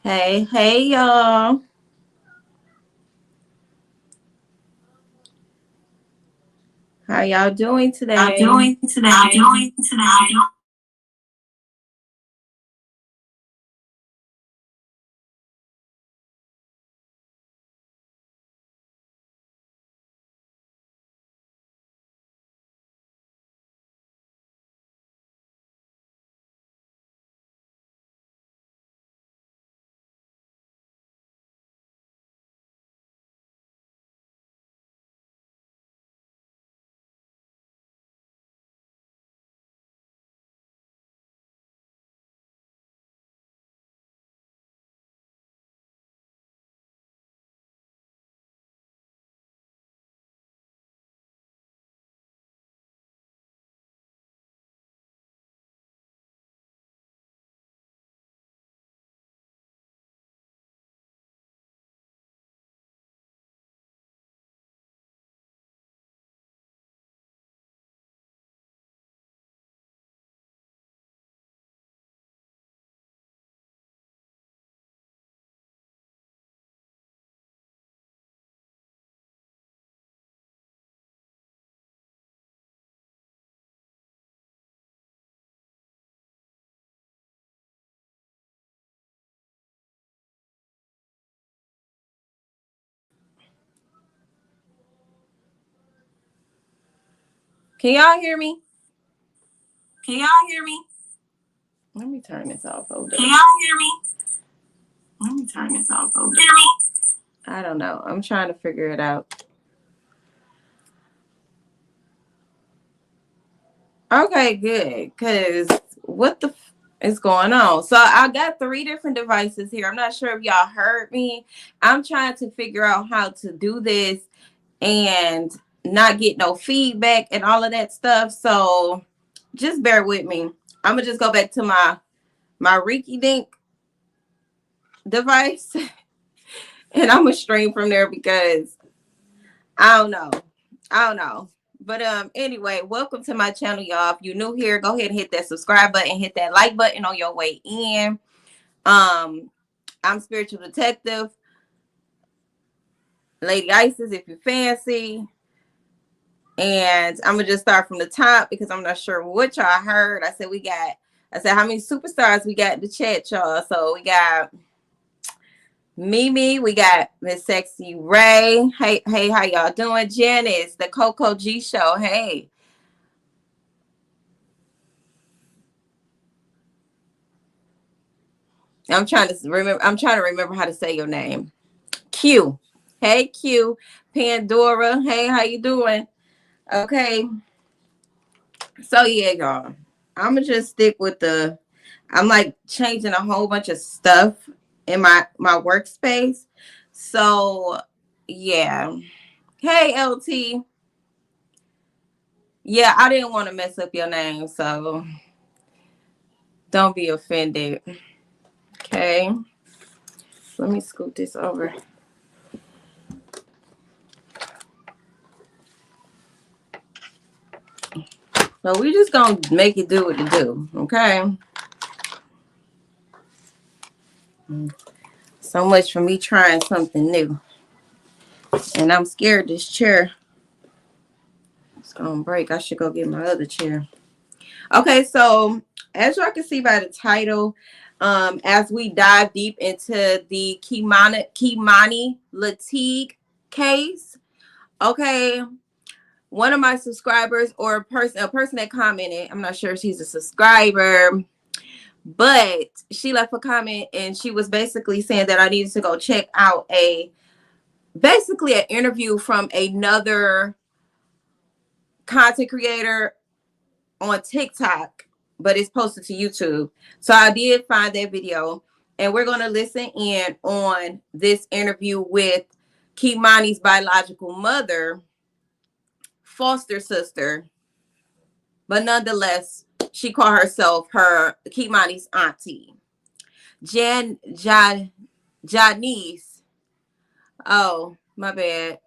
Hey, hey, y'all. How y'all doing Y'all today? doing today? Y'all doing today? Can y'all hear me? Can y'all hear me? Let me turn this off. Hold Can up. y'all hear me? Let me turn this off. Hear me? I don't know. I'm trying to figure it out. Okay, good. Because what the is going on? So I got three different devices here. I'm not sure if y'all heard me. I'm trying to figure out how to do this and not get no feedback and all of that stuff. So just bear with me. I'm gonna just go back to my Reiki Dink device and I'm gonna stream from there because I don't know. I don't know. But anyway, welcome to my channel, y'all. If you're new here, go ahead and hit that subscribe button, hit that like button on your way in. Um, I'm spiritual detective, Lady Isis, if you fancy. And I'm gonna just start from the top because I'm not sure what y'all heard. I said how many superstars we got in the chat, y'all. So we got Mimi, we got Miss Sexy Ray. Hey, hey, how y'all doing? Janice, the Coco G Show. Hey. I'm trying to remember how to say your name. Q. Hey Q. Pandora. Hey, how you doing? Okay. So yeah, y'all. I'ma just stick with the I'm like changing a whole bunch of stuff in my workspace. So yeah. Hey LT. Yeah, I didn't want to mess up your name, so don't be offended. Okay. Let me scoot this over. So we just gonna make it do what it do, okay? So much for me trying something new. And I'm scared this chair is gonna break. I should go get my other chair. Okay, so as y'all can see by the title, as we dive deep into the Keimani Latigue case, okay, one of my subscribers or a person that commented, I'm not sure if she's a subscriber, but she left a comment and she was basically saying that I needed to go check out basically an interview from another content creator on TikTok, but it's posted to YouTube. So I did find that video, and we're going to listen in on this interview with Kimani's biological mother, foster sister, but nonetheless, she called herself her Kimani's auntie, Janice. Oh, my bad.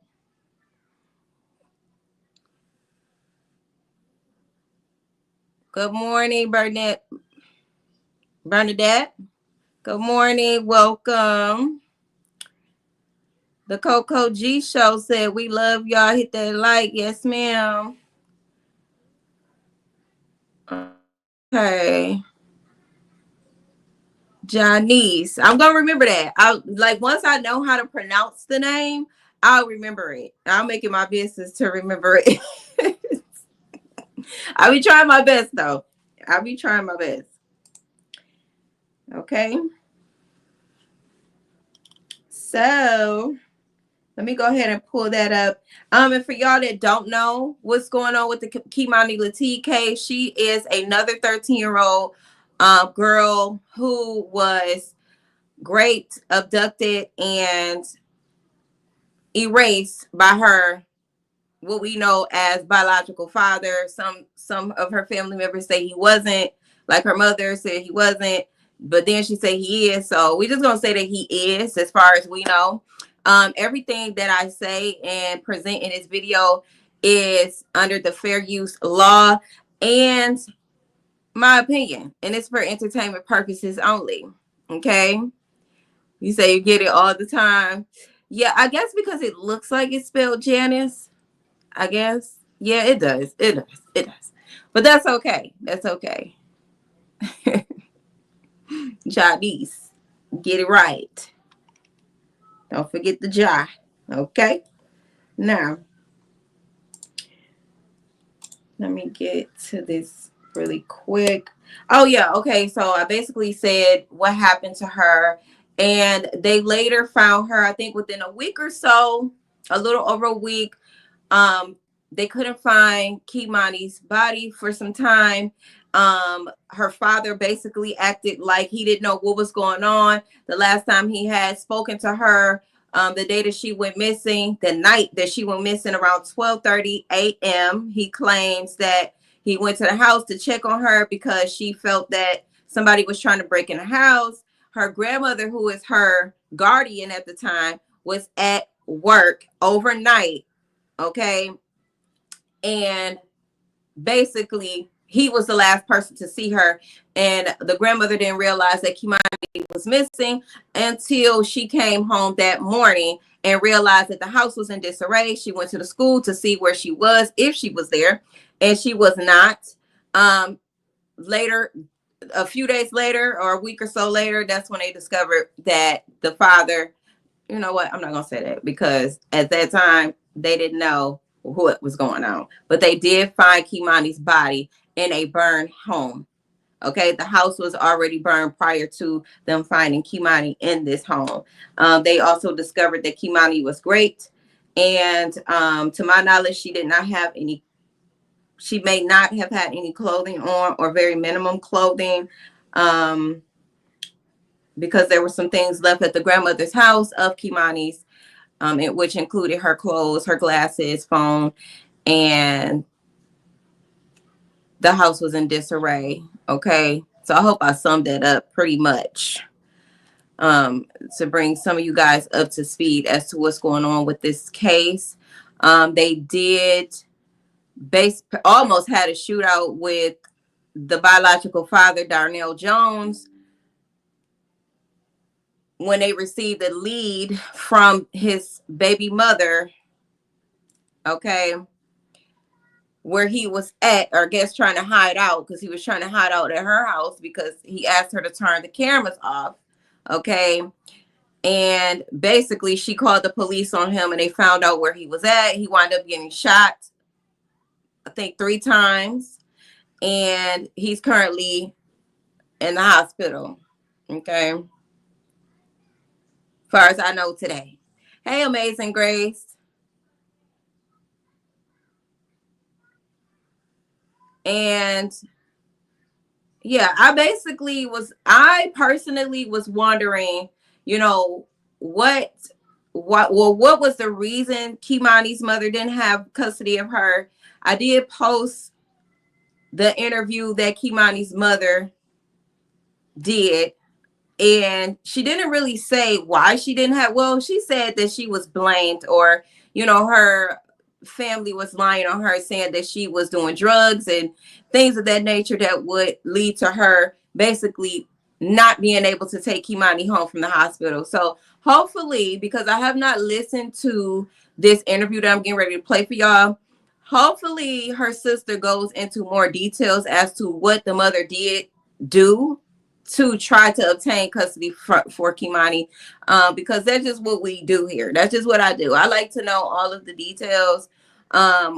Good morning, Bernadette. Good morning. Welcome. The Coco G Show said, we love y'all. Hit that like. Yes, ma'am. Okay. Janice. I'm going to remember that. Once I know how to pronounce the name, I'll remember it. I'll make it my business to remember it. I'll be trying my best, though. I'll be trying my best. Okay. So let me go ahead and pull that up. And for y'all that don't know what's going on with the Keimani Latigue case, she is another 13-year-old girl who was raped, abducted, and erased by her, what we know as biological father. Some of her family members say he wasn't, like her mother said he wasn't, but then she said he is. So we just gonna say that he is, as far as we know. Everything that I say and present in this video is under the fair use law and my opinion, and it's for entertainment purposes only. Okay, you say you get it all the time. Yeah, I guess because it looks like it's spelled Janice. I guess. Yeah, it does. It does. It does. But that's okay. That's okay. Jadice. Get it right. Don't forget the ja. Okay. Now, let me get to this really quick. Oh, yeah. Okay. So I basically said what happened to her. And they later found her, I think within a week or so, a little over a week. They couldn't find Kimani's body for some time. Her father basically acted like he didn't know what was going on. The last time he had spoken to her, the day that she went missing, the night that she went missing around 12:30 a.m., he claims that he went to the house to check on her because she felt that somebody was trying to break in the house. Her grandmother, who is her guardian at the time, was at work overnight. Okay. And basically, he was the last person to see her. And the grandmother didn't realize that Kimani was missing until she came home that morning and realized that the house was in disarray. She went to the school to see where she was, if she was there, and she was not. Later, a few days later, or a week or so later, that's when they discovered that the father, you know what, I'm not going to say that, because at that time, they didn't know what was going on. But they did find Kimani's body in a burned home. Okay, the house was already burned prior to them finding Kimani in this home. They also discovered that Kimani was raped, and to my knowledge, she did not have any. She may not have had any clothing on, or very minimum clothing, because there were some things left at the grandmother's house of Kimani's, which included her clothes, her glasses, phone, and the house was in disarray. Okay, so I hope I summed that up pretty much, to bring some of you guys up to speed as to what's going on with this case. They did almost had a shootout with the biological father, Darnell Jones, when they received a lead from his baby mother. Okay, where he was at, or I guess trying to hide out, because he was trying to hide out at her house because he asked her to turn the cameras off. Okay. And basically she called the police on him and they found out where he was at. He wound up getting shot, I think 3 times. And he's currently in the hospital. Okay. As far as I know today. Hey, Amazing Grace. And yeah, I personally was wondering, you know, what was the reason Kimani's mother didn't have custody of her. I did post the interview that Kimani's mother did, and she didn't really say why she didn't have. Well, she said that she was blamed, or her family was lying on her, saying that she was doing drugs and things of that nature that would lead to her basically not being able to take Kimani home from the hospital. So hopefully, because I have not listened to this interview that I'm getting ready to play for y'all, hopefully her sister goes into more details as to what the mother did do to try to obtain custody for Kimani, because that's just what we do here. That's just what I do. I like to know all of the details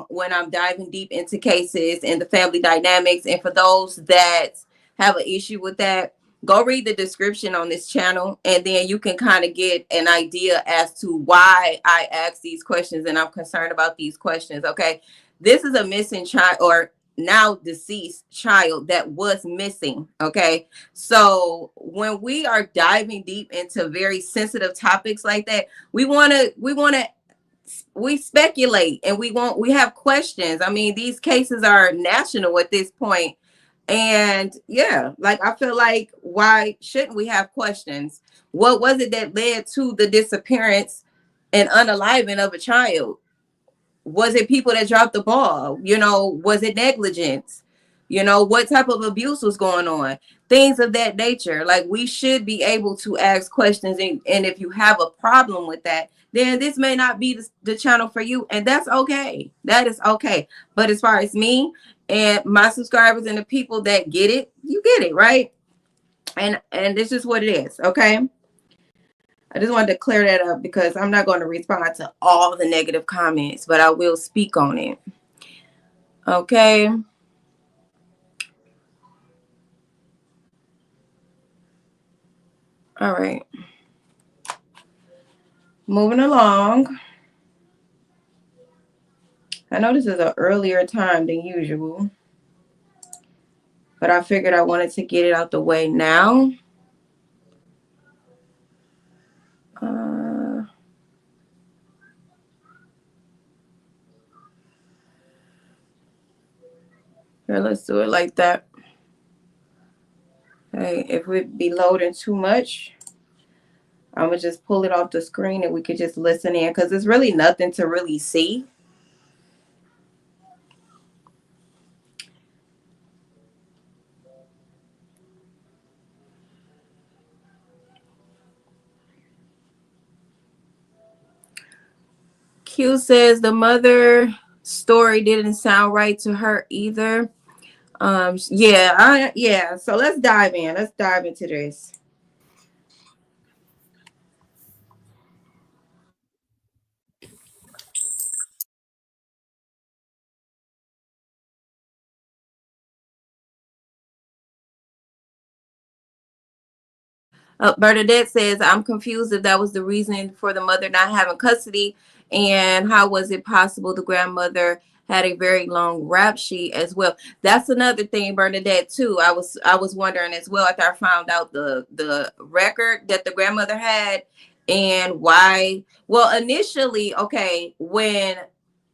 when I'm diving deep into cases and the family dynamics. And for those that have an issue with that, go read the description on this channel, and then you can kind of get an idea as to why I ask these questions and I'm concerned about these questions. Okay, this is a missing child, or now deceased child, that was missing. Okay, so when we are diving deep into very sensitive topics like that, we speculate, and we have questions. I mean, these cases are national at this point. And yeah, like, I feel like, why shouldn't we have questions? What was it that led to the disappearance and unaliving of a child? Was it people that dropped the ball? Was it negligence? What type of abuse was going on? Things of that nature. Like, we should be able to ask questions. And if you have a problem with that, then this may not be the channel for you. And that's okay. That is okay. But as far as me and my subscribers and the people that get it, you get it, right? And this is what it is. Okay. I just wanted to clear that up, because I'm not going to respond to all the negative comments, but I will speak on it. Okay. All right. Moving along. I know this is an earlier time than usual, but I figured I wanted to get it out the way now. Here, let's do it like that. Okay, if we be loading too much, I'm going to just pull it off the screen and we could just listen in, because there's really nothing to really see. Q says the mother story didn't sound right to her either. Yeah. So let's dive in. Let's dive into this. Bernadette says, I'm confused if that was the reason for the mother not having custody, and how was it possible the grandmother had a very long rap sheet as well. That's another thing, Bernadette, too. I was wondering as well, after I found out the record that the grandmother had, and why. Well, initially, okay, when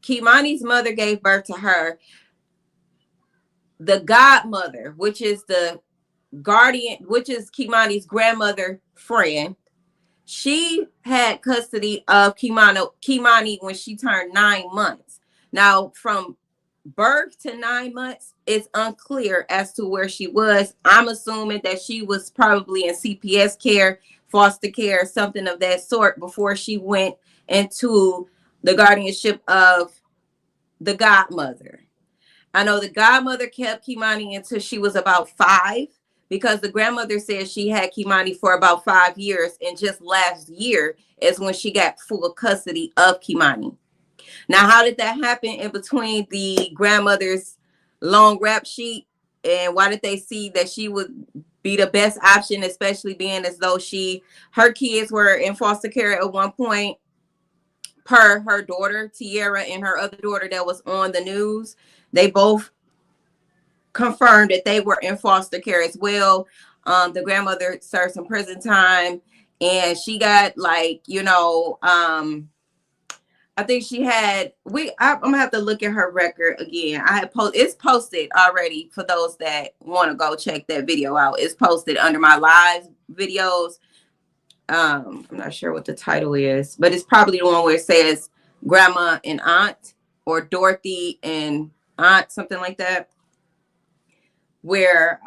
Kimani's mother gave birth to her, the godmother, which is the guardian, which is Kimani's grandmother friend, she had custody of Kimani when she turned 9 months. Now, from birth to 9 months, it's unclear as to where she was. I'm assuming that she was probably in CPS care, foster care, something of that sort, before she went into the guardianship of the godmother. I know the godmother kept Kimani until she was about 5, because the grandmother said she had Kimani for about 5 years, and just last year is when she got full custody of Kimani. Now, how did that happen in between the grandmother's long rap sheet, and why did they see that she would be the best option, especially being as though her kids were in foster care at one point, per her daughter Tiara and her other daughter that was on the news? They both confirmed that they were in foster care as well. The grandmother served some prison time, and she got, like, I think she had, I'm gonna have to look at her record again. It's posted already for those that want to go check that video out. It's posted under my live videos. I'm not sure what the title is, but it's probably the one where it says Grandma and Aunt, or Dorothy and Aunt, something like that, where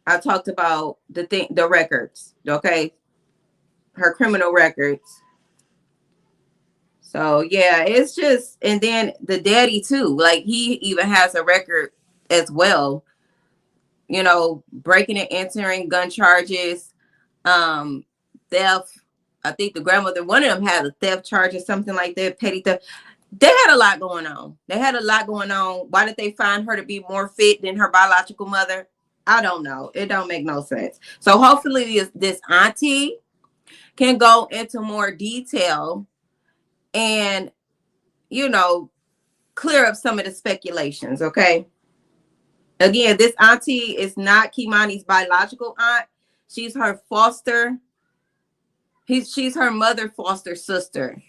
I talked about the records, okay? Her criminal records. So yeah, it's just, and then the daddy too. Like he even has a record as well. Breaking and entering, gun charges, um, theft. I think the grandmother, one of them had a theft charge or something like that, petty theft. They had a lot going on. Why did they find her to be more fit than her biological mother? I don't know. It don't make no sense. So hopefully this auntie can go into more detail and, you know, clear up some of the speculations, okay? Again, this auntie is not Kimani's biological aunt. She's her foster. She's her mother foster sister,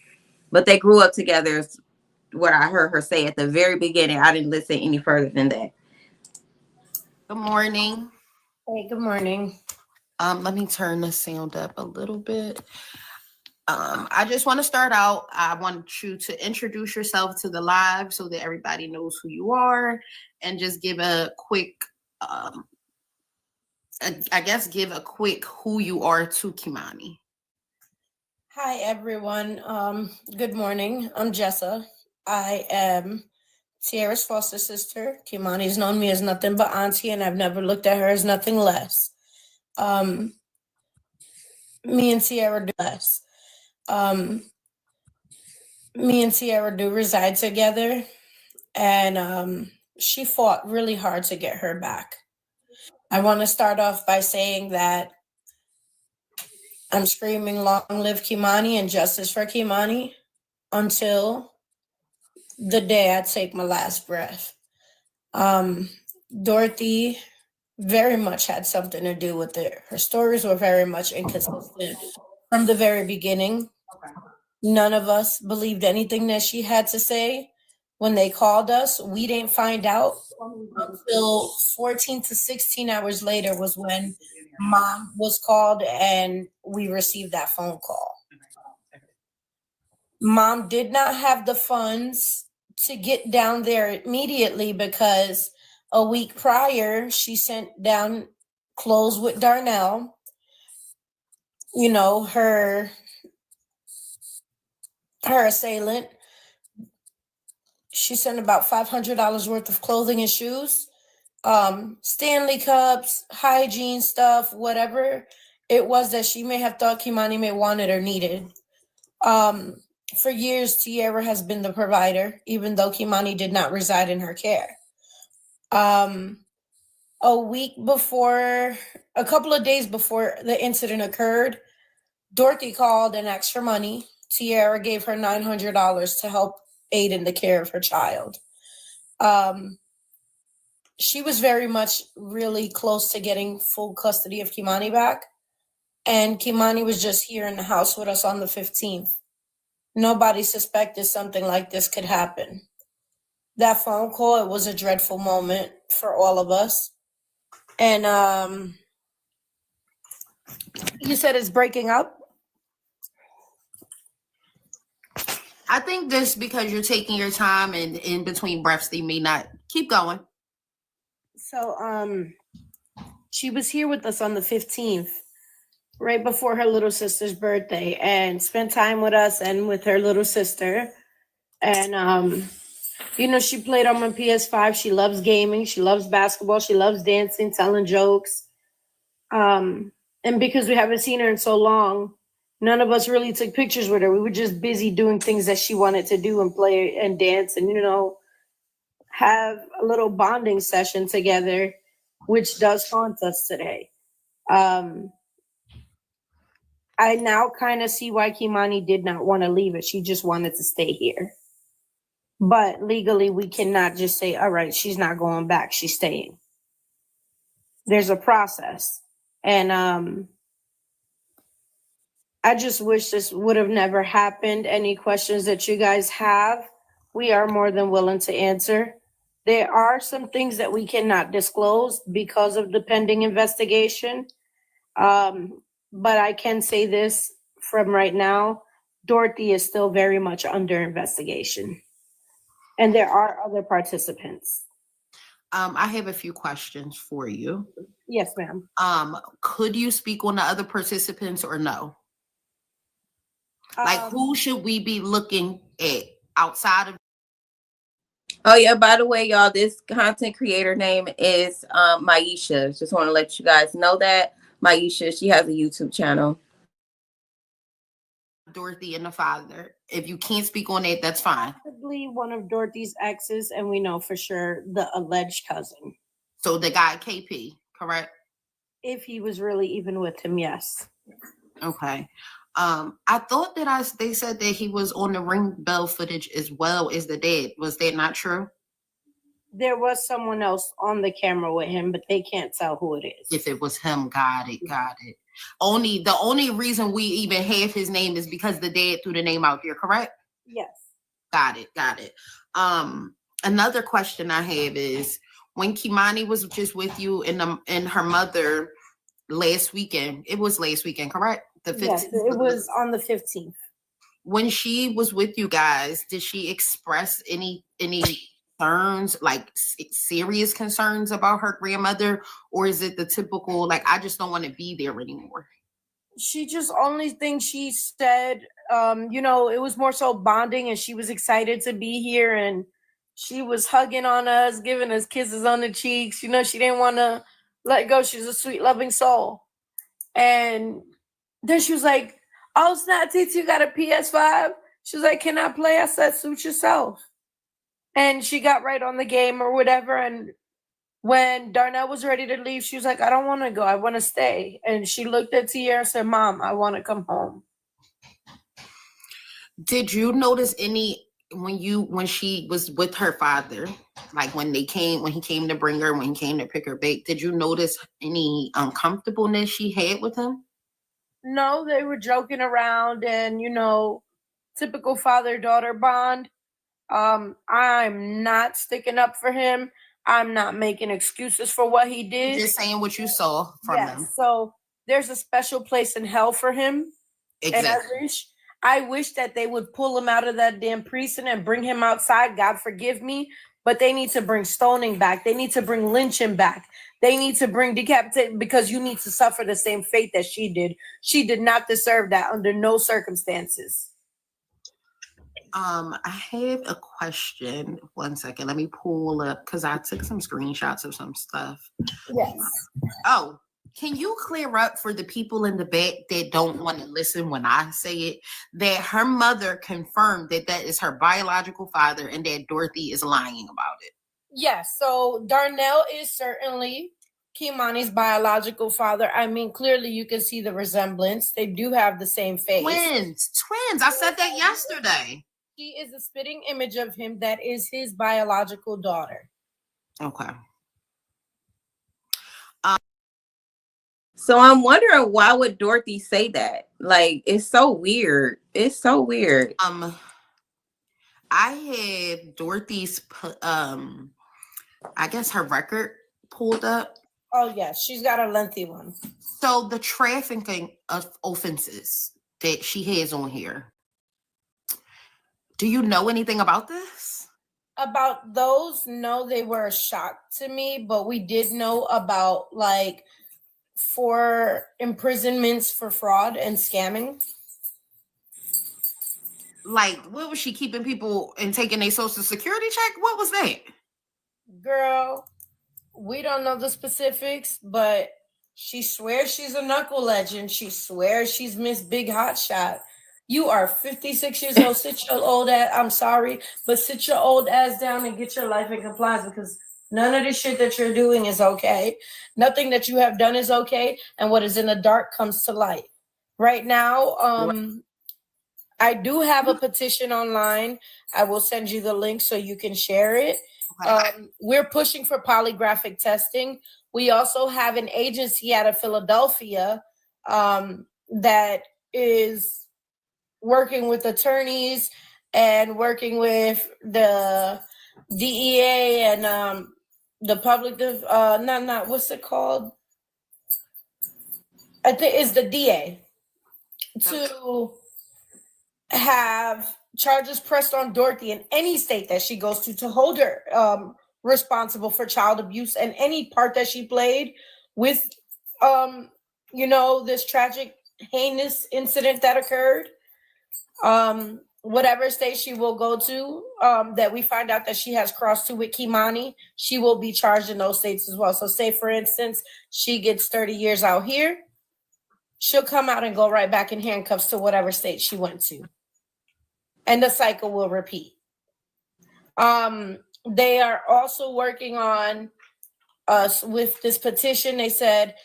but they grew up together. Is what I heard her say at the very beginning. I didn't listen any further than that. Good morning. Hey, good morning. Let me turn the sound up a little bit. I just want to start out. I want you to introduce yourself to the live so that everybody knows who you are, and just give a quick, give a quick who you are to Kimani. Hi, everyone. Good morning. I'm Jessa. I am Sierra's foster sister. Kimani's known me as nothing but auntie, and I've never looked at her as nothing less. Me and Sierra do less. Me and Sierra do reside together, and she fought really hard to get her back. I want to start off by saying that I'm screaming long live Kimani and justice for Kimani until the day I take my last breath. Dorothy very much had something to do with it. Her stories were very much inconsistent from the very beginning. None of us believed anything that she had to say. When they called us, we didn't find out until 14 to 16 hours later was when mom was called and we received that phone call. Mom did not have the funds to get down there immediately because a week prior she sent down clothes with Darnell. Her assailant. She sent about $500 worth of clothing and shoes, Stanley cups, hygiene stuff, whatever it was that she may have thought Kimani may wanted or needed. For years, Tierra has been the provider, even though Kimani did not reside in her care. A couple of days before the incident occurred, Dorothy called and asked for money. Tierra gave her $900 to help aid in the care of her child. She was very much really close to getting full custody of Kimani back. And Kimani was just here in the house with us on the 15th. Nobody suspected something like this could happen. That phone call, it was a dreadful moment for all of us. And you said it's breaking up? I think this because you're taking your time and in between breaths, they may not keep going. So, she was here with us on the 15th, right before her little sister's birthday, and spent time with us and with her little sister. And, she played on my PS5. She loves gaming. She loves basketball. She loves dancing, telling jokes. And because we haven't seen her in so long, none of us really took pictures with her. We were just busy doing things that she wanted to do and play and dance and, have a little bonding session together, which does haunt us today. I now kind of see why Kimani did not want to leave it. She just wanted to stay here. But legally, we cannot just say, all right, she's not going back. She's staying. There's a process. And I just wish this would have never happened. Any questions that you guys have, we are more than willing to answer. There are some things that we cannot disclose because of the pending investigation. But I can say this from right now, Dorothy is still very much under investigation. And there are other participants. I have a few questions for you. Yes, ma'am. Could you speak on the other participants or no? Like, who should we be looking at outside of? Oh yeah, by the way, y'all, this content creator name is Maisha. Just want to let you guys know that. Maisha, she has a YouTube channel. Dorothy and the father. If you can't speak on it, that's fine. Possibly one of Dorothy's exes, and we know for sure the alleged cousin. So the guy KP, correct? If he was really even with him, yes. Okay. I thought that they said that he was on the ring bell footage as well as the dad. Was that not true? There was someone else on the camera with him, but they can't tell who it is. If it was him, got it. The only reason we even have his name is because the dad threw the name out there, correct? Yes. Got it. Another question I have is, when Kimani was just with you and her mother last weekend, it was last weekend, correct? The 15th. Yes, it was on the 15th. When she was with you guys, did she express any concerns, like serious concerns about her grandmother, or is it the typical, like, I just don't want to be there anymore? She just, only thing she said, it was more so bonding, and she was excited to be here, and she was hugging on us, giving us kisses on the cheeks. She didn't want to let go. She's a sweet, loving soul. And then she was like, "Oh, snap, Titi, you got a PS5?" She was like, "Can I play?" I said, "Suit yourself." And she got right on the game or whatever. And when Darnell was ready to leave, she was like, "I don't want to go. I want to stay." And she looked at Tia and said, "Mom, I want to come home." Did you notice any when she was with her father, like when he came to bring her, when he came to pick her back, did you notice any uncomfortableness she had with him? No, they were joking around and, typical father-daughter bond. I'm not sticking up for him. I'm not making excuses for what he did. Just saying what you saw from him. So there's a special place in hell for him. Exactly. And I wish that they would pull him out of that damn precinct and bring him outside. God forgive me. But they need to bring stoning back. They need to bring lynching back. They need to bring decapitation, because you need to suffer the same fate that she did. She did not deserve that under no circumstances. I have a question. 1 second. Let me pull up, because I took some screenshots of some stuff. Yes. Oh, can you clear up for the people in the back that don't want to listen when I say it, that her mother confirmed that is her biological father and that Dorothy is lying about it? Yes. So Darnell is certainly Keimani's biological father. I mean, clearly you can see the resemblance. They do have the same face. Twins. I said that yesterday. She is a spitting image of him. That is his biological daughter. Okay. So I'm wondering, why would Dorothy say that? Like, it's so weird. I have Dorothy's I guess her record pulled up. Oh yes, she's got a lengthy one. So the trafficking of offenses that she has on here, do you know anything about this? About those? No, they were a shock to me, but we did know about 4 imprisonments for fraud and scamming. Like, what was she keeping people and taking their social security check? What was that? Girl, we don't know the specifics, but she swears she's a knuckle legend. She swears she's Miss Big Hot Shot. You are 56 years old. Sit your old ass. I'm sorry, but sit your old ass down and get your life in compliance, because none of the shit that you're doing is okay. Nothing that you have done is okay. And what is in the dark comes to light. Right now, I do have a petition online. I will send you the link so you can share it. Okay. We're pushing for polygraphic testing. We also have an agency out of Philadelphia that is working with attorneys and working with the DEA and the public, what's it called? I think it's the DA, to have charges pressed on Dorothy in any state that she goes to hold her responsible for child abuse, and any part that she played with, this tragic, heinous incident that occurred. Whatever state she will go to, that we find out that she has crossed to with Kimani, she will be charged in those states as well. So say, for instance, she gets 30 years out here, she'll come out and go right back in handcuffs to whatever state she went to. And the cycle will repeat. They are also working on us with this petition. They said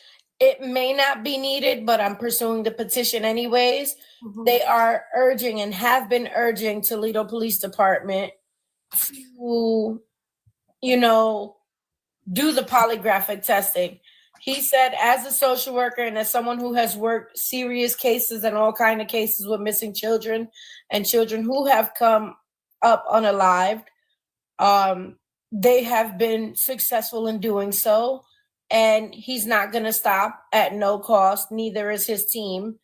it may not be needed, but I'm pursuing the petition anyways. Mm-hmm. They are urging and have been urging Toledo Police Department to, do the polygraphic testing. He said, as a social worker and as someone who has worked serious cases and all kind of cases with missing children and children who have come up unalived, they have been successful in doing so. And he's not going to stop at no cost. Neither is his team.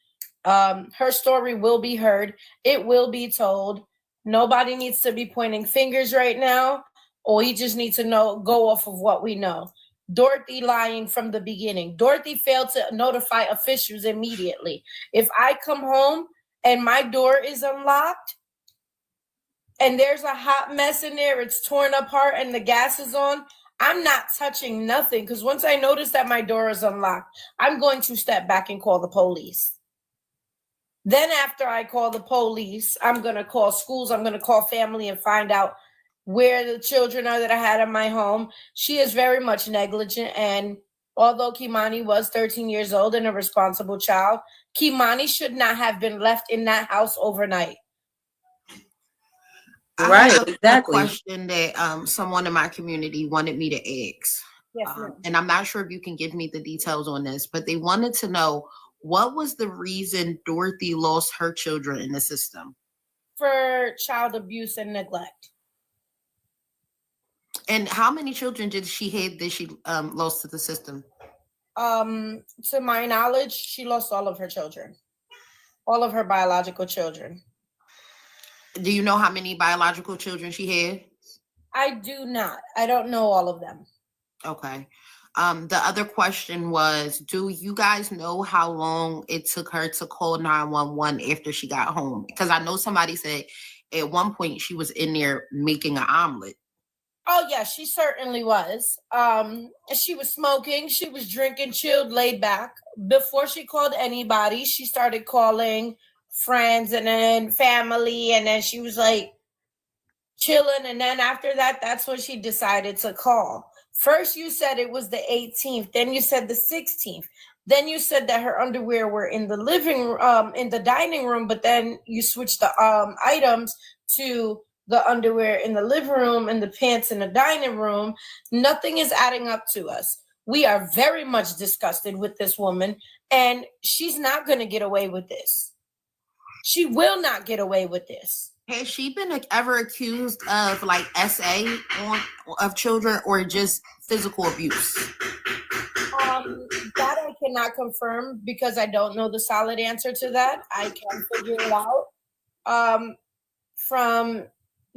Her story will be heard. It will be told. Nobody needs to be pointing fingers right now. Or he just needs to go off of what we know. Dorothy lying from the beginning. Dorothy failed to notify officials immediately. If I come home and my door is unlocked and there's a hot mess in there, it's torn apart and the gas is on, I'm not touching nothing, because once I notice that my door is unlocked, I'm going to step back and call the police. Then after I call the police, I'm going to call schools, I'm going to call family and find out where the children are that I had in my home. She is very much negligent. And although Kimani was 13 years old and a responsible child, Kimani should not have been left in that house overnight. Right, I have exactly. A question that someone in my community wanted me to ask. Yes, and I'm not sure if you can give me the details on this, but they wanted to know, what was the reason Dorothy lost her children in the system? For child abuse and neglect. And how many children did she have that she lost to the system? To my knowledge, she lost all of her children, all of her biological children. Do you know how many biological children she had? I do not. I don't know all of them. Okay. The other question was, do you guys know how long it took her to call 911 after she got home? Because I know somebody said at one point she was in there making an omelet. Oh, yeah, she certainly was. She was smoking. She was drinking, chilled, laid back. Before she called anybody, she started calling friends and then family. And then she was like chilling. And then after that, that's when she decided to call. First, you said it was the 18th. Then you said the 16th. Then you said that her underwear were in the in the dining room. But then you switched the items to the underwear in the living room and the pants in the dining room. Nothing is adding up to us. We are very much disgusted with this woman, and she's not going to get away with this. She will not get away with this. Has she been ever accused of like SA of children, or just physical abuse? That I cannot confirm because I don't know the solid answer to that. I can figure it out from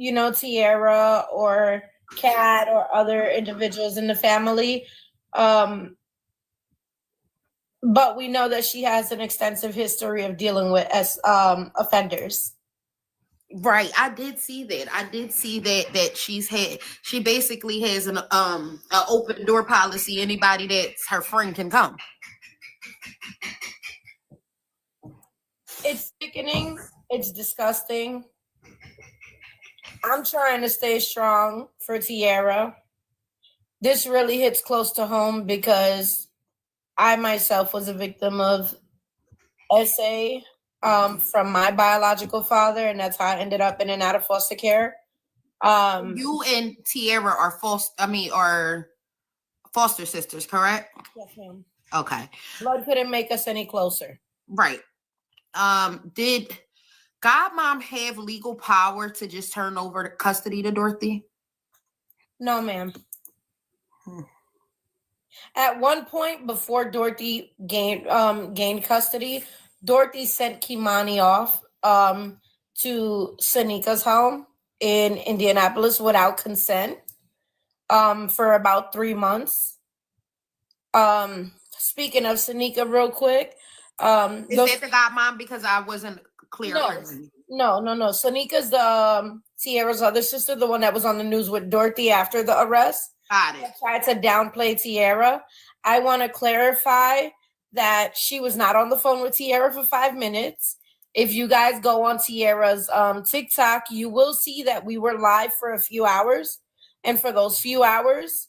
Tierra or Kat or other individuals in the family. But we know that she has an extensive history of dealing with offenders. Right. I did see that she basically has an open door policy. Anybody that's her friend can come. It's sickening. It's disgusting. I'm trying to stay strong for Tierra. This really hits close to home because I myself was a victim of SA from my biological father, and that's how I ended up in and out of foster care. You and Tierra are foster sisters, correct? Yes, ma'am. Okay. Blood couldn't make us any closer. Right. Did Godmom have legal power to just turn over the custody to Dorothy? No, ma'am. At one point before Dorothy gained custody, Dorothy sent Kimani off to Sanika's home in Indianapolis without consent. for about 3 months. Speaking of Sanika, real quick, Is that the godmom? Because I wasn't clear. No. Sanika's the Tiara's other sister, the one that was on the news with Dorothy after the arrest. Got it. I tried to downplay Tiara. I want to clarify that she was not on the phone with Tiara for 5 minutes. If you guys go on Tiara's TikTok, you will see that we were live for a few hours. And for those few hours,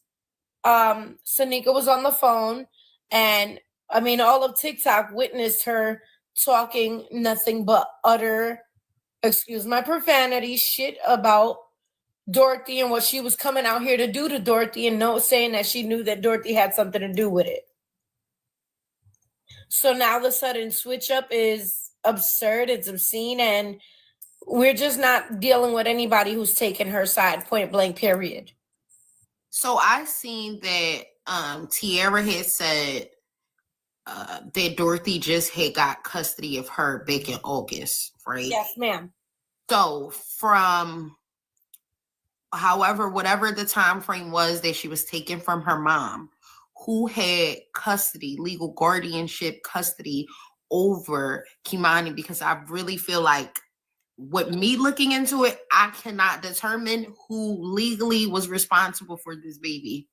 Sanika was on the phone. And I mean, all of TikTok witnessed her talking nothing but utter, excuse my profanity, shit about Dorothy and what she was coming out here to do to Dorothy, and saying that she knew that Dorothy had something to do with it. So now the sudden switch up is absurd, it's obscene, and we're just not dealing with anybody who's taking her side, point blank, period. So I seen that Tiara had said that Dorothy just had got custody of her back in August, right? Yes, ma'am. So from whatever the time frame was that she was taken from her mom, who had custody, legal guardianship custody over Kimani? Because I really feel like, with me looking into it, I cannot determine who legally was responsible for this baby.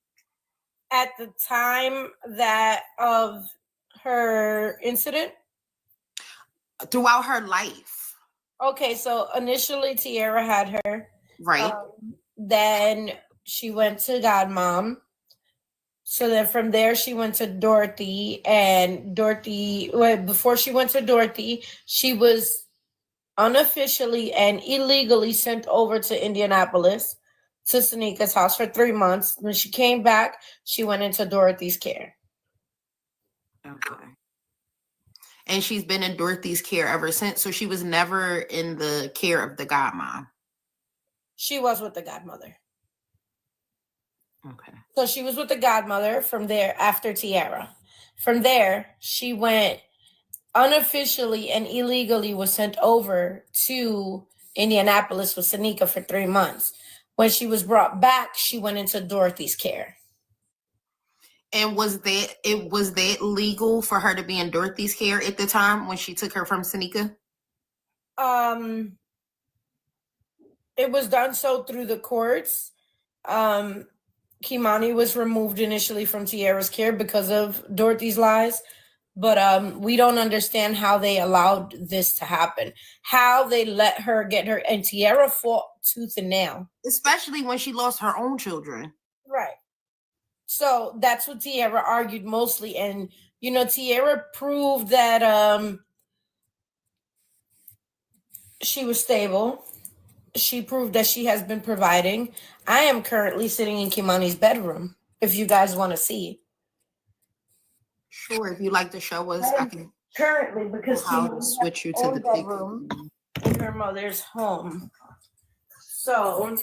At the time of her incident? Throughout her life. Okay, so initially Tiara had her. Right. Then she went to Godmom. So then from there, she went to Dorothy. And before she went to Dorothy, she was unofficially and illegally sent over to Indianapolis to Sanika's house for 3 months. When she came back, she went into Dorothy's care. Okay. And she's been in Dorothy's care ever since. So she was never in the care of the godmom. She was with the godmother. Okay. So she was with the godmother from there after Tiara. From there, she went unofficially and illegally was sent over to Indianapolis with Sanika for 3 months. When she was brought back, she went into Dorothy's care. And was that legal for her to be in Dorothy's care at the time when she took her from Sanika? It was done so through the courts. Kimani was removed initially from Tiara's care because of Dorothy's lies. But we don't understand how they allowed this to happen. How they let her get her, and Tiara fought tooth and nail. Especially when she lost her own children. Right. So that's what Tiara argued mostly. And, Tiara proved that she was stable. She proved that she has been providing. I am currently sitting in Kimani's bedroom, if you guys want to see. Sure, if you like to show us, I can currently, because I'll switch you to the bedroom in her mother's home. So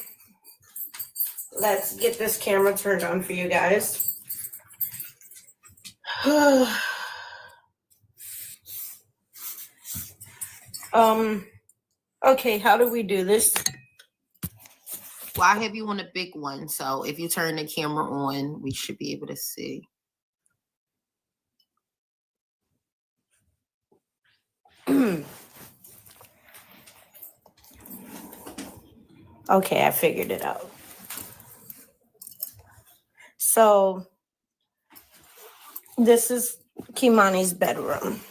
let's get this camera turned on for you guys. Okay, how do we do this? Well, I have you on a big one, so if you turn the camera on, we should be able to see. Okay, I figured it out. So this is Kimani's bedroom.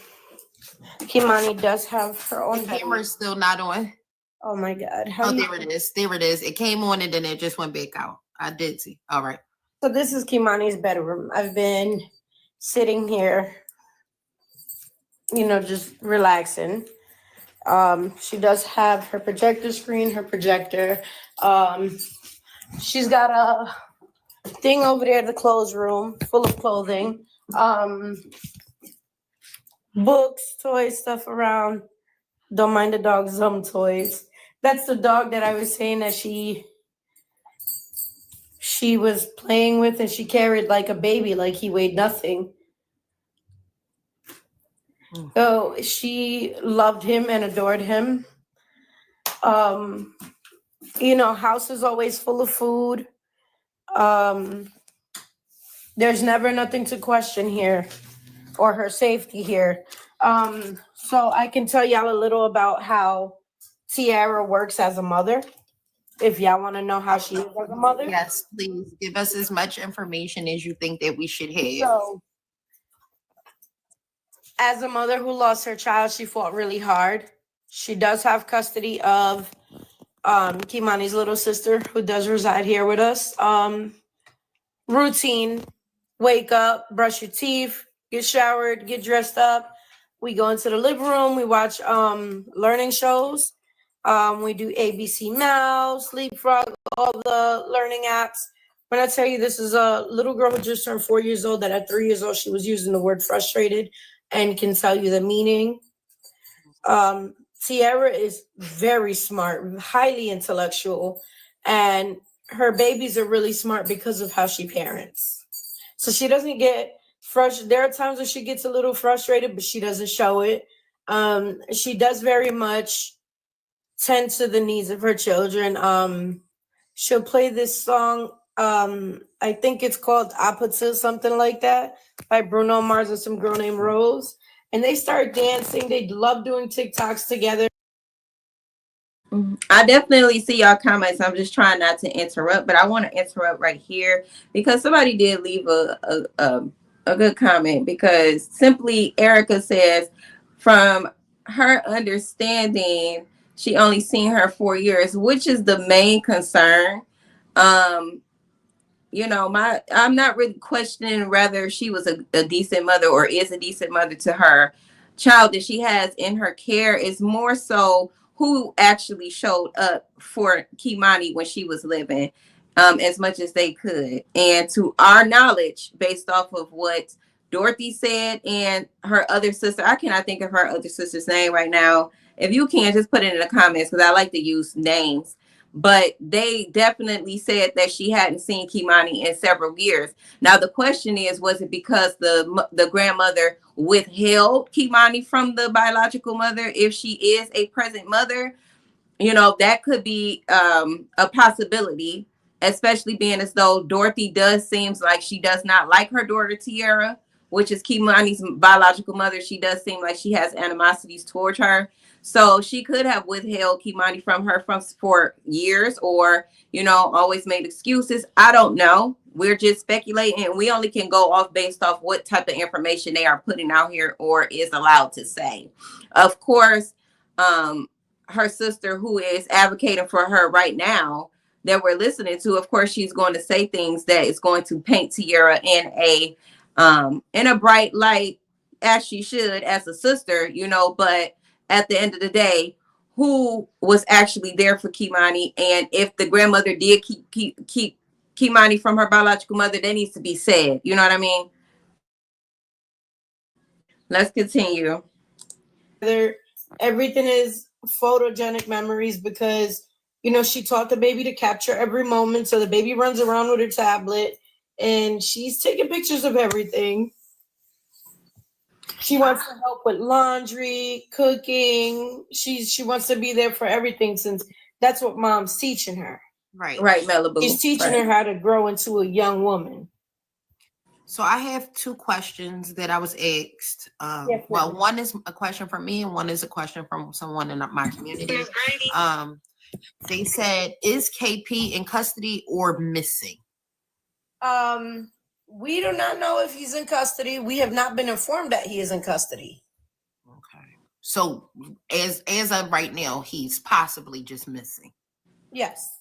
Kimani does have her own The bedroom. camera's still not on. Oh my God. There it is. There it is. It came on and then it just went back out. I did see. All right. So this is Kimani's bedroom. I've been sitting here, just relaxing. She does have her projector screen, her projector. She's got a thing over there, the clothes room, full of clothing. Books, toys, stuff around. Don't mind the dog, some toys. That's the dog that I was saying that she was playing with, and she carried like a baby, like he weighed nothing. So she loved him and adored him. House is always full of food. There's never nothing to question here or her safety here. So I can tell y'all a little about how Tiara works as a mother, if y'all want to know how she is as a mother. Yes, please give us as much information as you think that we should have. So, as a mother who lost her child, she fought really hard. She does have custody of Kimani's little sister, who does reside here with us. Routine: wake up, brush your teeth, get showered, get dressed up. We go into the living room. We watch learning shows. We do ABC Mouse, Leapfrog, all the learning apps. When I tell you, this is a little girl who just turned 4 years old, that at 3 years old, she was using the word frustrated and can tell you the meaning. Tiara is very smart, highly intellectual, and her babies are really smart because of how she parents. So she doesn't get frustrated. There are times when she gets a little frustrated, but she doesn't show it. She does very much tend to the needs of her children. She'll play this song. I think it's called Opposite, something like that, by Bruno Mars and some girl named Rose. And they start dancing. They love doing TikToks together. I definitely see y'all comments. I'm just trying not to interrupt, but I want to interrupt right here because somebody did leave a good comment. Because simply Erica says, from her understanding, she only seen her 4 years, which is the main concern. I'm not really questioning whether she was a decent mother or is a decent mother to her child that she has in her care. Is more so who actually showed up for Kimani when she was living, as much as they could. And to our knowledge, based off of what Dorothy said and her other sister, I cannot think of her other sister's name right now. If you can, just put it in the comments, because I like to use names. But they definitely said that she hadn't seen Kimani in several years. Now, the question is, was it because the grandmother withheld Kimani from the biological mother? If she is a present mother, that could be a possibility, especially being as though Dorothy seems like she does not like her daughter Tiara, which is Kimani's biological mother. She does seem like she has animosities towards her. So she could have withheld Kimani from her for years, or, always made excuses. I don't know. We're just speculating, and we only can go off based off what type of information they are putting out here or is allowed to say. Of course, her sister, who is advocating for her right now, that we're listening to, of course, she's going to say things that is going to paint Tiara in a bright light, as she should, as a sister, but at the end of the day, who was actually there for Kimani? And if the grandmother did keep Kimani from her biological mother, that needs to be said. You know what I mean? Let's continue. Everything is photogenic memories because, she taught the baby to capture every moment. So the baby runs around with her tablet and she's taking pictures of everything. She wants to help with laundry, cooking. She wants to be there for everything, since that's what mom's teaching her. Right, Malibu. She's teaching her how to grow into a young woman. So I have two questions that I was asked. Well, one is a question from me and one is a question from someone in my community. They said, is KP in custody or missing? We do not know if he's in custody. We have not been informed that he is in custody. Okay. So as of right now, he's possibly just missing. Yes.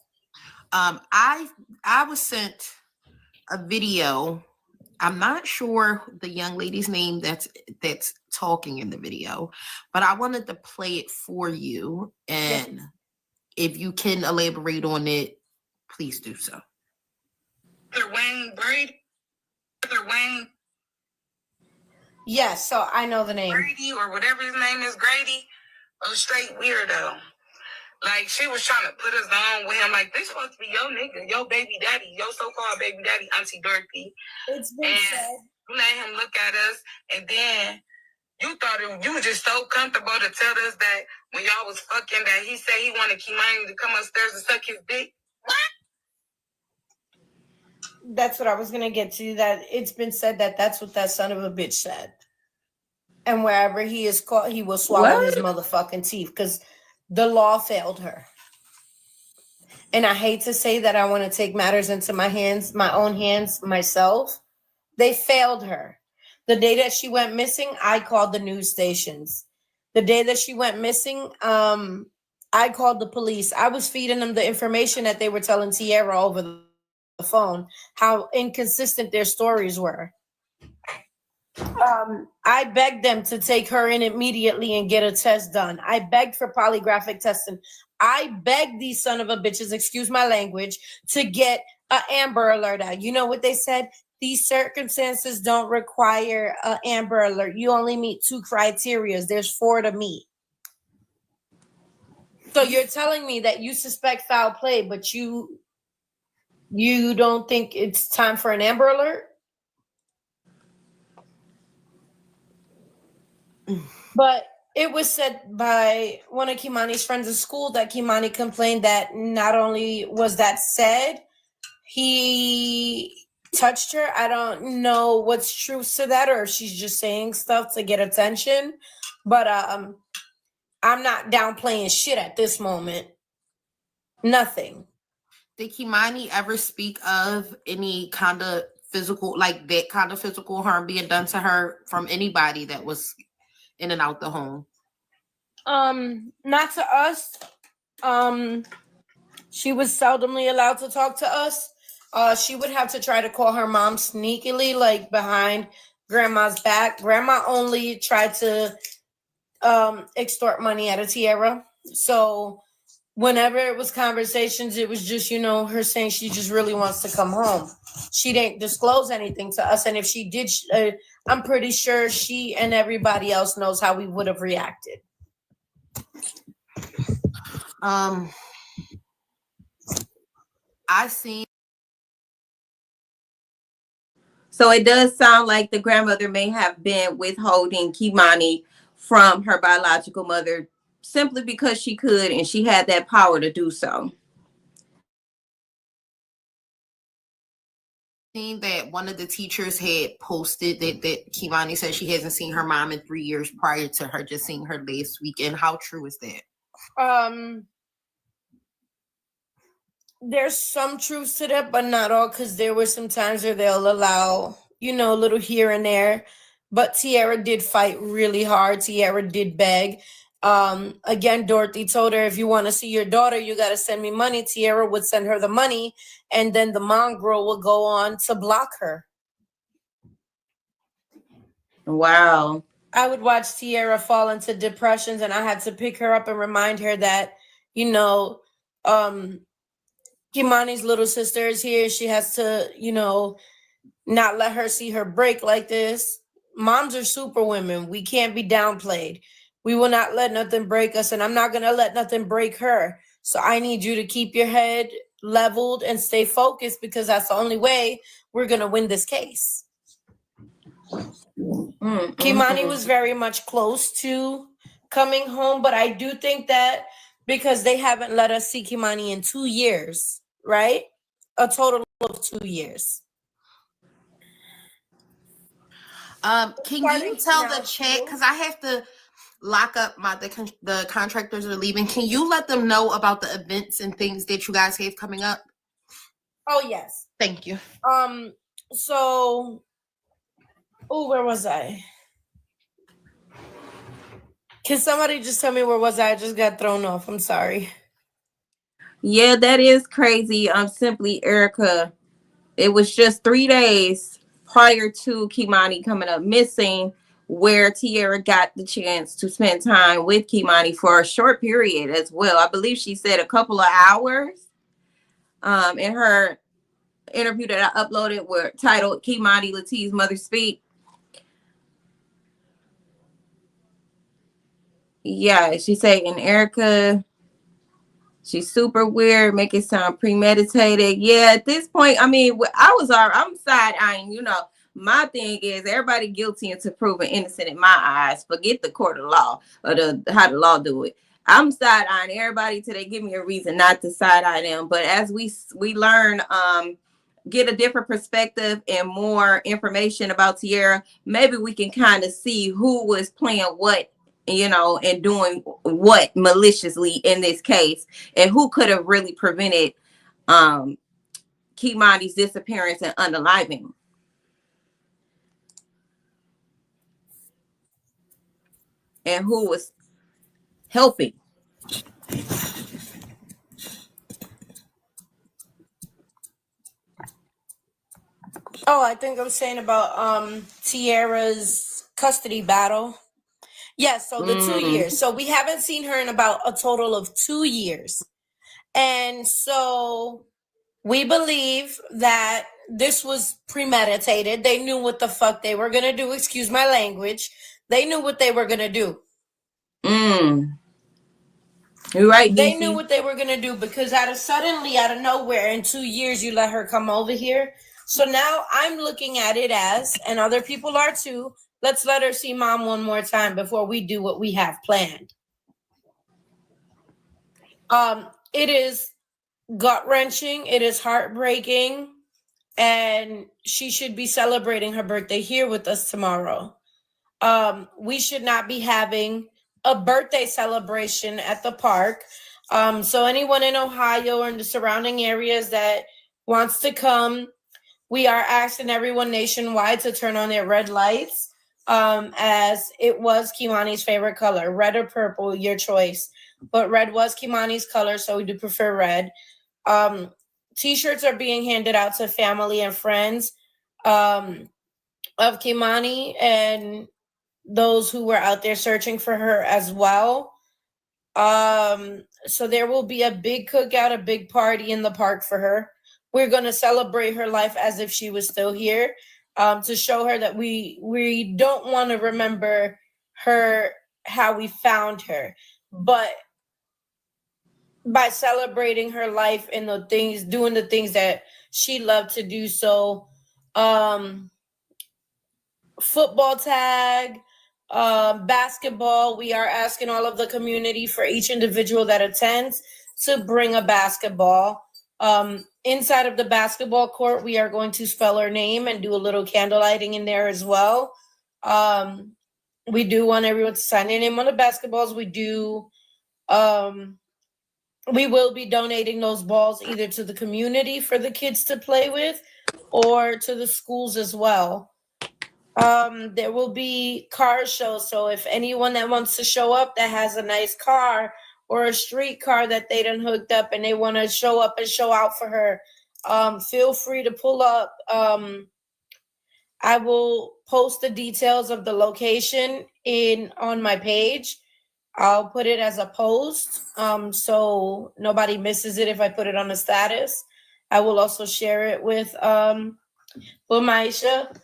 I was sent a video. I'm not sure the young lady's name that's talking in the video, but I wanted to play it for you. And if you can elaborate on it, please do so. Wayne Brady. Wayne. Yes, so I know the name. Brady, or whatever his name is, Grady, a straight weirdo. Like, she was trying to put us on with him. Like, this supposed to be your nigga, your baby daddy, your so-called baby daddy, Auntie Dorothy. It's been said. You let him look at us, and then you thought you were just so comfortable to tell us that when y'all was fucking, that he said he wanted Kimani to come upstairs and suck his dick. What? That's what I was gonna get to. That it's been said that that's what that son of a bitch said, and wherever he is caught, he will swallow his What? motherfucking teeth because the law failed her. And I hate to say that I want to take matters into my hands, my own hands, myself. They failed her. The day that she went missing, I called the news stations. The day that she went missing, I called the police. I was feeding them the information that they were telling Tierra over the phone, how inconsistent their stories were. I begged them to take her in immediately and get a test done. I begged for polygraphic testing. I begged these son of a bitches, excuse my language, to get an Amber Alert out. You know what they said? These circumstances don't require an Amber Alert. You only meet 2 criteria. There's 4 to meet. So you're telling me that you suspect foul play, but you don't think it's time for an Amber Alert? But it was said by one of Kimani's friends at school that Kimani complained that not only was that said, he touched her. I don't know what's truth to that, or if she's just saying stuff to get attention. But I'm not downplaying shit at this moment. Nothing. Did Kimani ever speak of any kind of physical, like that kind of physical harm being done to her from anybody that was in and out the home? Not to us. She was seldomly allowed to talk to us. She would have to try to call her mom sneakily, like behind grandma's back. Grandma only tried to extort money out of Tierra. So whenever it was conversations, it was just, her saying she just really wants to come home. She didn't disclose anything to us. And if she did, I'm pretty sure she and everybody else knows how we would have reacted. I seen. So it does sound like the grandmother may have been withholding Kimani from her biological mother simply because she could and she had that power to do so. Seen that one of the teachers had posted that Kimani said she hasn't seen her mom in 3 years prior to her just seeing her last weekend. How true is that? There's some truth to that, but not all, because there were some times where they'll allow, a little here and there. But Tierra did fight really hard. Tierra did beg. Again, Dorothy told her, if you want to see your daughter, you got to send me money. Tierra would send her the money, and then the mongrel would go on to block her. Wow. I would watch Tierra fall into depressions, and I had to pick her up and remind her that, Kimani's little sister is here. She has to, not let her see her break like this. Moms are super women. We can't be downplayed. We will not let nothing break us, and I'm not going to let nothing break her. So I need you to keep your head leveled and stay focused, because that's the only way we're going to win this case. Kimani was very much close to coming home, but I do think that because they haven't let us see Kimani in 2 years, right? A total of 2 years. Can you tell the chat, because I have to lock up the contractors are leaving. Can you let them know about the events and things that you guys have coming up? Oh, yes. Thank you. So, where was I? Can somebody just tell me where was I? I just got thrown off. I'm sorry. Yeah, that is crazy. Simply Erica. It was just 3 days prior to Kimani coming up missing where Tierra got the chance to spend time with Kimani for a short period as well. I believe she said a couple of hours. In her interview that I uploaded were titled Keimani Latigue's Mother Speak. Yeah, she said, and Erica, she's super weird, make it sound premeditated. Yeah, at this point, I mean, I'm side-eyeing, my thing is everybody guilty until proven innocent in my eyes. Forget the court of law or how the law do it. I'm side-eyeing everybody till they give me a reason not to side-eye them. But as we learn, get a different perspective and more information about Tierra, maybe we can kind of see who was playing what, and doing what maliciously in this case, and who could have really prevented Keimani's disappearance and unaliving. And who was helping. Oh, I think I'm saying about Tierra's custody battle. Yes, so the 2 years. So we haven't seen her in about a total of 2 years. And so we believe that this was premeditated. They knew what the fuck they were going to do. Excuse my language. They knew what they were going to do. You're right, They knew what they were going to do because out of nowhere, in 2 years, you let her come over here. So now I'm looking at it as, and other people are too, let's let her see mom one more time before we do what we have planned. It is gut-wrenching. It is heartbreaking. And she should be celebrating her birthday here with us tomorrow. We should not be having a birthday celebration at the park. So anyone in Ohio or in the surrounding areas that wants to come, we are asking everyone nationwide to turn on their red lights, as it was Kimani's favorite color. Red or purple, your choice. But red was Kimani's color, so we do prefer red. T-shirts are being handed out to family and friends of Kimani and those who were out there searching for her as well. So there will be a big cookout, a big party in the park for her. We're going to celebrate her life as if she was still here, to show her that we don't want to remember her, how we found her, but by celebrating her life and the things, doing the things that she loved to do. So, football tag, basketball, we are asking all of the community, for each individual that attends, to bring a basketball. Inside of the basketball court, we are going to spell her name and do a little candle lighting in there as well. We do want everyone to sign their name on the basketballs. We will be donating those balls either to the community for the kids to play with or to the schools as well. There will be car shows. So if anyone that wants to show up that has a nice car or a street car that they done hooked up and they want to show up and show out for her, feel free to pull up. I will post the details of the location on my page. I'll put it as a post, so nobody misses it if I put it on a status. I will also share it with Maisha.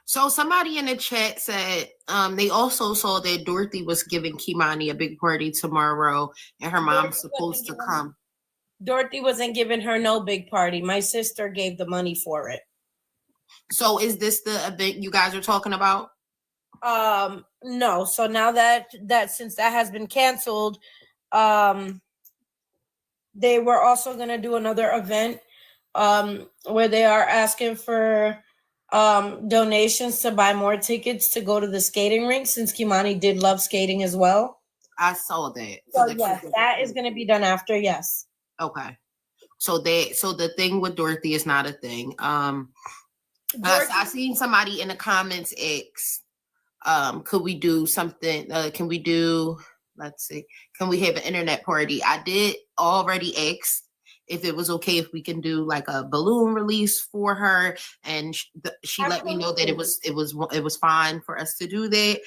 So somebody in the chat said they also saw that Dorothy was giving Kimani a big party tomorrow, and her mom's supposed to come. Dorothy wasn't giving her no big party. My sister gave the money for it. So is this the event you guys are talking about? No. So now that since that has been canceled, they were also gonna do another event where they are asking for donations to buy more tickets to go to the skating rink, since Kimani did love skating as well. I saw that. So yes, that is gonna be done after. Yes. Okay. So the thing with Dorothy is not a thing. I seen somebody in the comments ask, could we do something? Can we have an internet party? I did already ask if it was okay if we can do like a balloon release for her, and she let me know that it was fine for us to do that.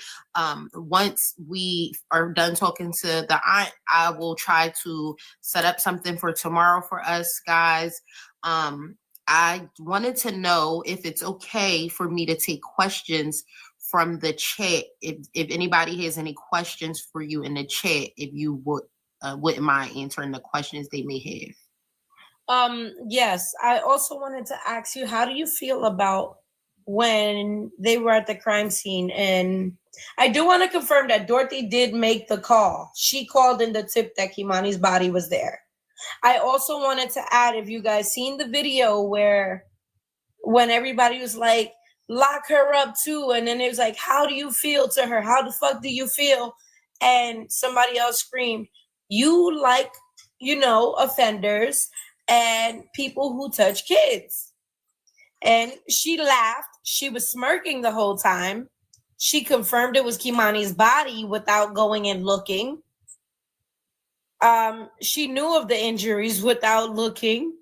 Once we are done talking to the aunt, I will try to set up something for tomorrow for us guys. I wanted to know if it's okay for me to take questions from the chat. If anybody has any questions for you in the chat, if you wouldn't mind answering the questions they may have. Yes, I also wanted to ask you, how do you feel about when they were at the crime scene? And I do want to confirm that Dorothy did make the call. She called in the tip that Kimani's body was there. I also wanted to add, if you guys seen the video where when everybody was like, lock her up too, and then it was like, how do you feel to her? How the fuck do you feel? And somebody else screamed, you like, offenders and people who touch kids. And she laughed. She was smirking the whole time. She confirmed it was Kimani's body without going and looking. She knew of the injuries without looking.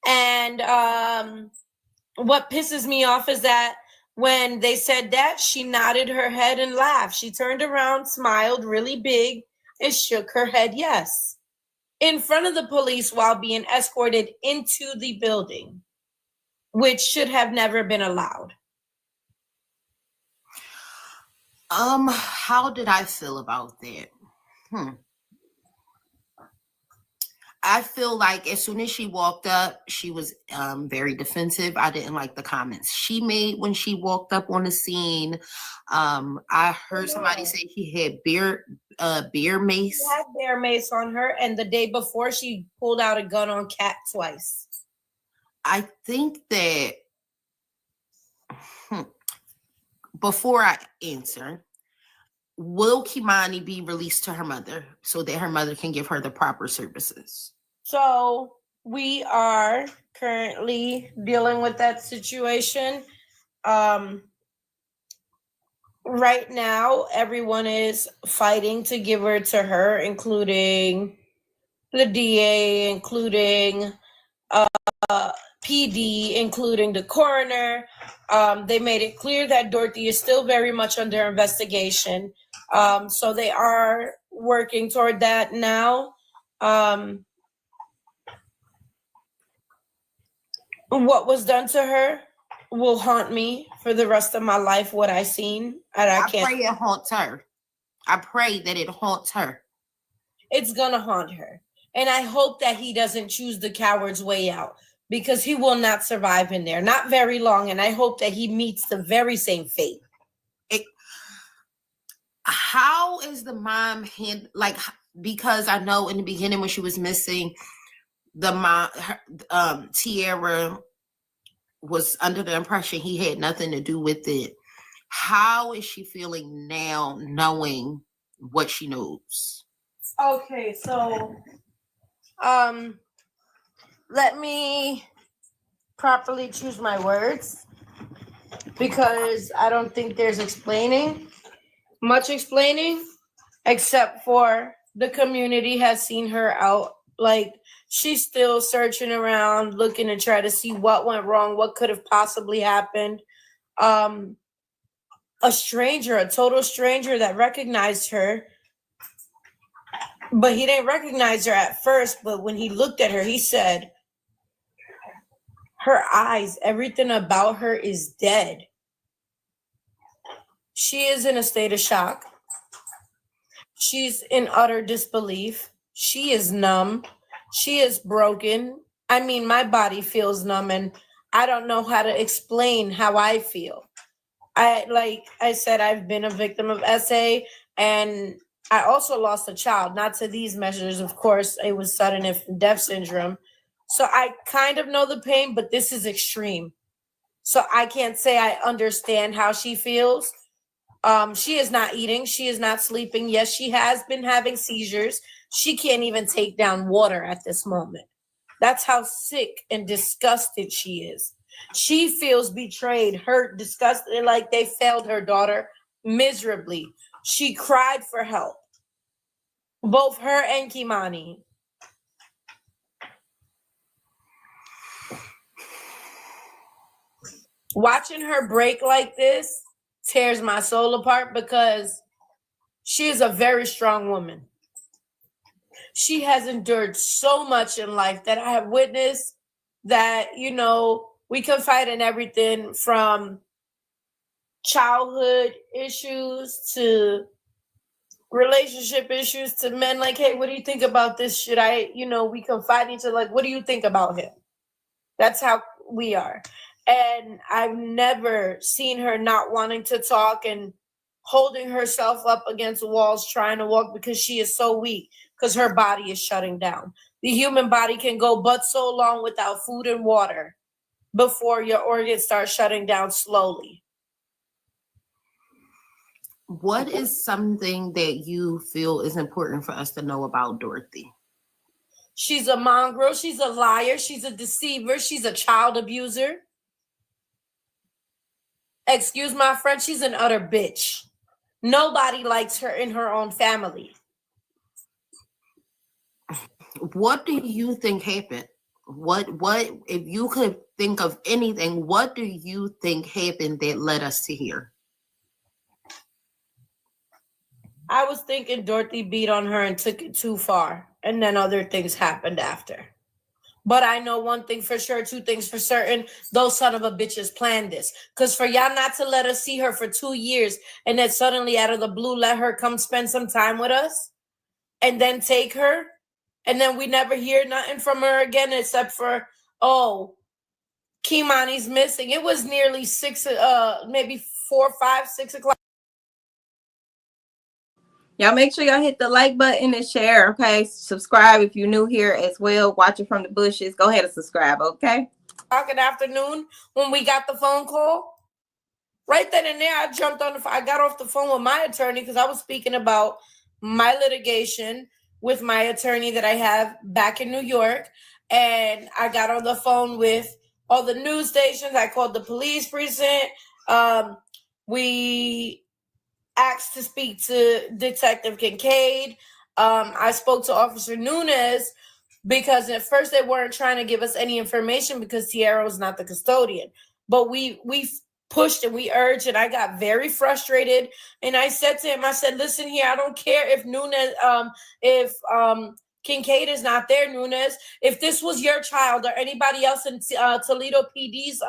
And what pisses me off is that when they said that, she nodded her head and laughed. She turned around, smiled really big, and shook her head yes, in front of the police while being escorted into the building, which should have never been allowed. How did I feel about that? I feel like as soon as she walked up, she was very defensive. I didn't like the comments she made when she walked up on the scene. I heard somebody say she had beer mace. She had bear mace on her, and the day before she pulled out a gun on Kat twice. I think that before I answer, will Kimani be released to her mother so that her mother can give her the proper services? So we are currently dealing with that situation. Right now, everyone is fighting to give her to her, including the DA, including PD, including the coroner. They made it clear that Dorothy is still very much under investigation. So they are working toward that now. What was done to her will haunt me for the rest of my life, what I seen. And I pray it haunts her. I pray that it haunts her. It's gonna haunt her. And I hope that he doesn't choose the coward's way out, because he will not survive in there. Not very long. And I hope that he meets the very same fate. How is the mom because I know in the beginning when she was missing, the mom, Tierra, was under the impression he had nothing to do with it. How is she feeling now, knowing what she knows? Okay, so let me properly choose my words, because I don't think there's much explaining, except for the community has seen her out. Like, she's still searching around, looking to try to see what went wrong, what could have possibly happened. A total stranger that recognized her, but he didn't recognize her at first. But when he looked at her, he said, her eyes, everything about her is dead. She is in a state of shock. She's in utter disbelief. She is numb. She is broken. I mean, my body feels numb, and I don't know how to explain how I feel. Like I said, I've been a victim of SA, and I also lost a child, not to these measures. Of course, it was sudden death syndrome. So I kind of know the pain, but this is extreme. So I can't say I understand how she feels. She is not eating. She is not sleeping. Yes, she has been having seizures. She can't even take down water at this moment. That's how sick and disgusted she is. She feels betrayed, hurt, disgusted, like they failed her daughter miserably. She cried for help. Both her and Kimani. Watching her break like this tears my soul apart, because she is a very strong woman. She has endured so much in life that I have witnessed, that, we can fight in everything from childhood issues to relationship issues to men like, hey, what do you think about this? Should I, we confide in each other, like, what do you think about him? That's how we are. And I've never seen her not wanting to talk and holding herself up against the walls, trying to walk because she is so weak, because her body is shutting down. The human body can go but so long without food and water before your organs start shutting down slowly. What is something that you feel is important for us to know about Dorothy? She's a mongrel. She's a liar. She's a deceiver. She's a child abuser. Excuse my French. She's an utter bitch. Nobody likes her in her own family. What do you think happened? What if you could think of anything, what do you think happened that led us to here? I was thinking Dorothy beat on her and took it too far, and then other things happened after. But I know one thing for sure, two things for certain. Those son of a bitches planned this. Because for y'all not to let us see her for 2 years and then suddenly out of the blue let her come spend some time with us and then take her, and then we never hear nothing from her again except for, oh, Keimani's missing. It was nearly maybe 4, 5, 6 o'clock. Y'all make sure y'all hit the like button and share, okay? Subscribe if you're new here as well. Watching from the bushes. Go ahead and subscribe, okay? In the afternoon when we got the phone call. Right then and there, I jumped on I got off the phone with my attorney because I was speaking about my litigation with my attorney that I have back in New York. And I got on the phone with all the news stations. I called the police precinct. We asked to speak to Detective Kincaid. I spoke to Officer Nunes because at first they weren't trying to give us any information because Tierra was not the custodian. But we pushed and we urged, and I got very frustrated. And I said to him, I said, listen here, I don't care if Nunes, if Kincaid is not there, Nunes. If this was your child or anybody else in Toledo PD's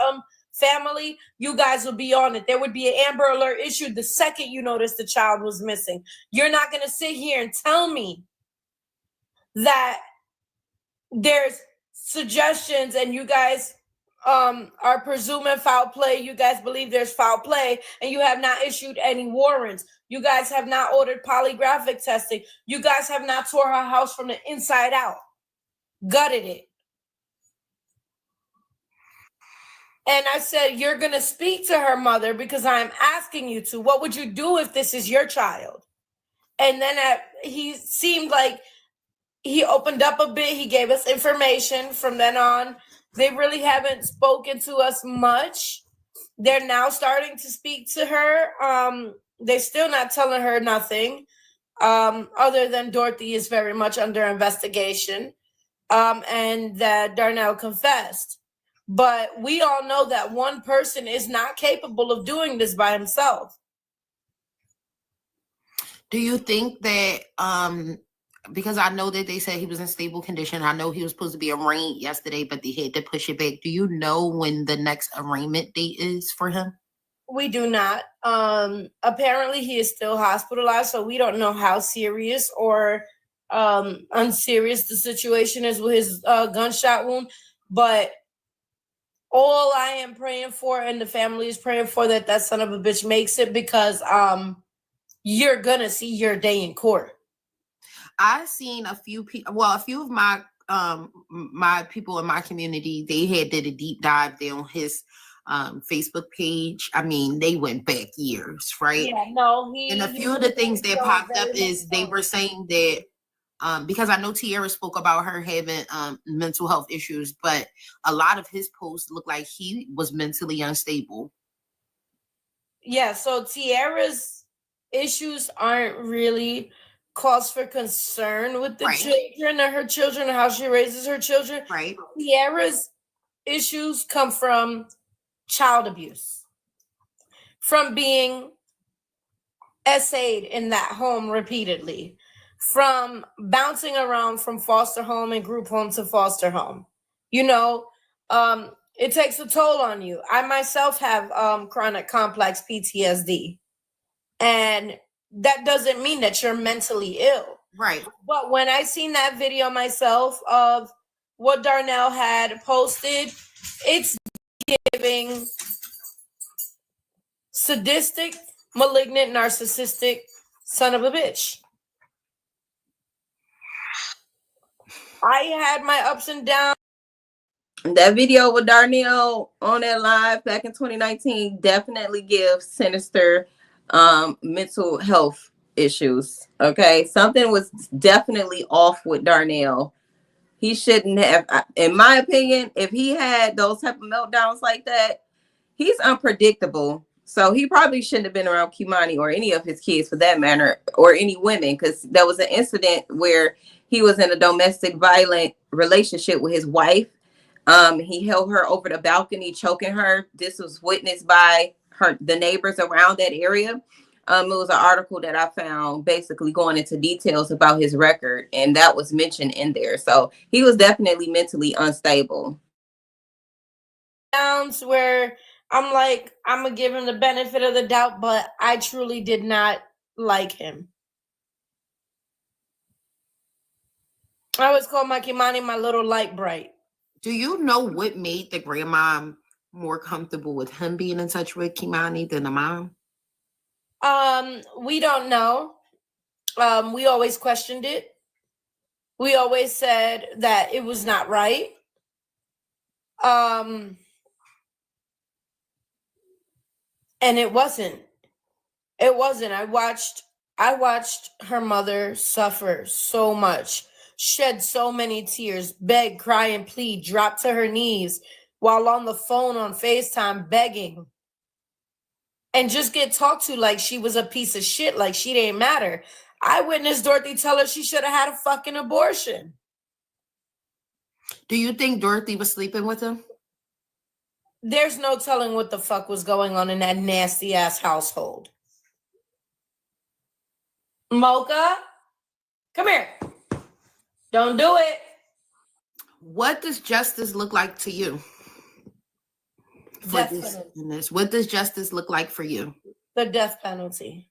family, you guys would be on it. There would be an Amber Alert issued the second you noticed the child was missing. You're not going to sit here and tell me that there's suggestions and you guys are presuming foul play. You guys believe there's foul play and you have not issued any warrants. You guys have not ordered polygraphic testing. You guys have not tore her house from the inside out, gutted it. And I said, you're going to speak to her mother because I'm asking you to. What would you do if this is your child? And then he seemed like he opened up a bit. He gave us information. From then on, they really haven't spoken to us much. They're now starting to speak to her. They're still not telling her nothing other than Dorothy is very much under investigation and that Darnell confessed. But we all know that one person is not capable of doing this by himself. Do you think that, because I know that they said he was in stable condition, I know he was supposed to be arraigned yesterday, but they had to push it back. Do you know when the next arraignment date is for him? We do not. Apparently he is still hospitalized, so we don't know how serious or unserious the situation is with his gunshot wound. But all I am praying for, and the family is praying for, that son of a bitch makes it, because you're gonna see your day in court. I've seen a few people. Well, a few of my my people in my community, they did a deep dive there on his Facebook page. I mean, they went back years, right? Yeah, no. And a few of the things that popped up is they were saying that. Because I know Tierra spoke about her having mental health issues, but a lot of his posts look like he was mentally unstable. Yeah, so Tierra's issues aren't really cause for concern with the children or her children or how she raises her children. Right. Tierra's issues come from child abuse, from being essayed in that home repeatedly, from bouncing around from foster home and group home to foster home. You know, it takes a toll on you. I myself have chronic complex PTSD. And that doesn't mean that you're mentally ill. Right. But when I seen that video myself of what Darnell had posted, it's giving sadistic malignant, narcissistic son of a bitch. I had my ups and downs. That video with Darnell on that live back in 2019 definitely gives Sinister mental health issues. Okay, something was definitely off with Darnell. He shouldn't have, in my opinion, if he had those type of meltdowns like that, he's unpredictable. So he probably shouldn't have been around Kimani or any of his kids for that matter, or any women, because there was an incident where he was in a domestic violent relationship with his wife. He held her over the balcony, choking her. This was witnessed by the neighbors around that area. It was an article that I found basically going into details about his record, and that was mentioned in there. So he was definitely mentally unstable. Where I'm like, I'm gonna give him the benefit of the doubt, but I truly did not like him. I always call my Kimani my little light bright. Do you know what made the grandma more comfortable with him being in touch with Kimani than the mom? We don't know. We always questioned it. We always said that it was not right. And it wasn't. It wasn't. I watched her mother suffer so much, shed so many tears, beg, cry, and plead, drop to her knees while on the phone on FaceTime begging. And just get talked to like she was a piece of shit, like she didn't matter. I witnessed Dorothy tell her she should have had a fucking abortion. Do you think Dorothy was sleeping with him? There's no telling what the fuck was going on in that nasty ass household. Mocha, come here. Don't do it. What does justice look like to you? For this, what does justice look like for you? The death penalty.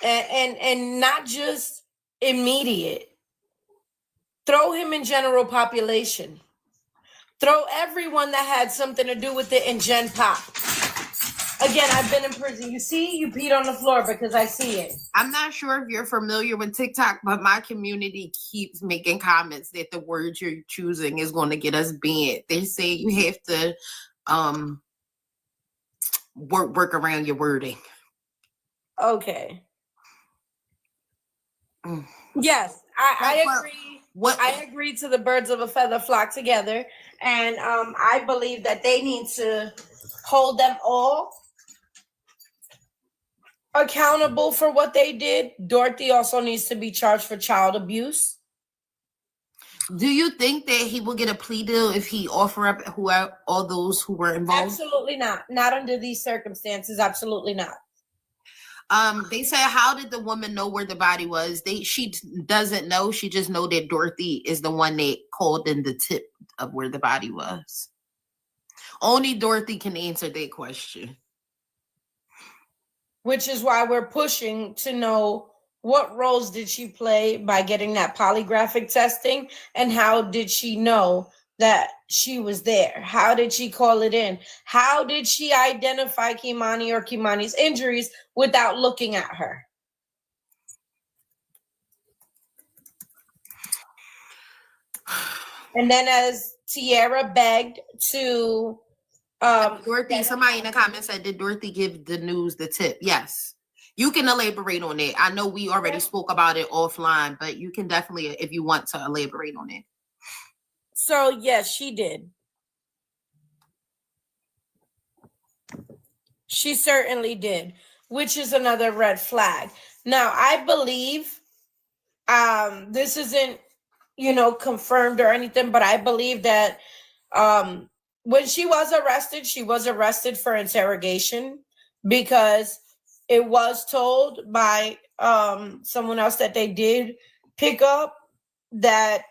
And not just immediate. Throw him in general population. Throw everyone that had something to do with it in Gen Pop. Again, I've been in prison. You see, you peed on the floor because I see it. I'm not sure if you're familiar with TikTok, but my community keeps making comments that the word you're choosing is going to get us banned. They say you have to work around your wording. Okay. Yes, I agree. I agree to the birds of a feather flock together. And I believe that they need to hold them all accountable for what they did. Dorothy also needs to be charged for child abuse. Do you think that he will get a plea deal if he offer up all those who were involved? Absolutely not. Not under these circumstances. Absolutely not. They said, how did the woman know where the body was? She doesn't know. She just know that Dorothy is the one that called in the tip of where the body was. Only Dorothy can answer that question. Which is why we're pushing to know what roles did she play by getting that polygraphic testing, and how did she know that she was there? How did she call it in? How did she identify Kimani or Kimani's injuries without looking at her? And then as Tierra begged to Dorothy, somebody in the comments said, did Dorothy give the news the tip? Yes. You can elaborate on it. I know we already spoke about it offline, but you can definitely, if you want to, elaborate on it. So yes, she did. She certainly did, which is another red flag. Now, I believe this isn't, confirmed or anything, but I believe that when she was arrested for interrogation, because it was told by someone else that they did pick up that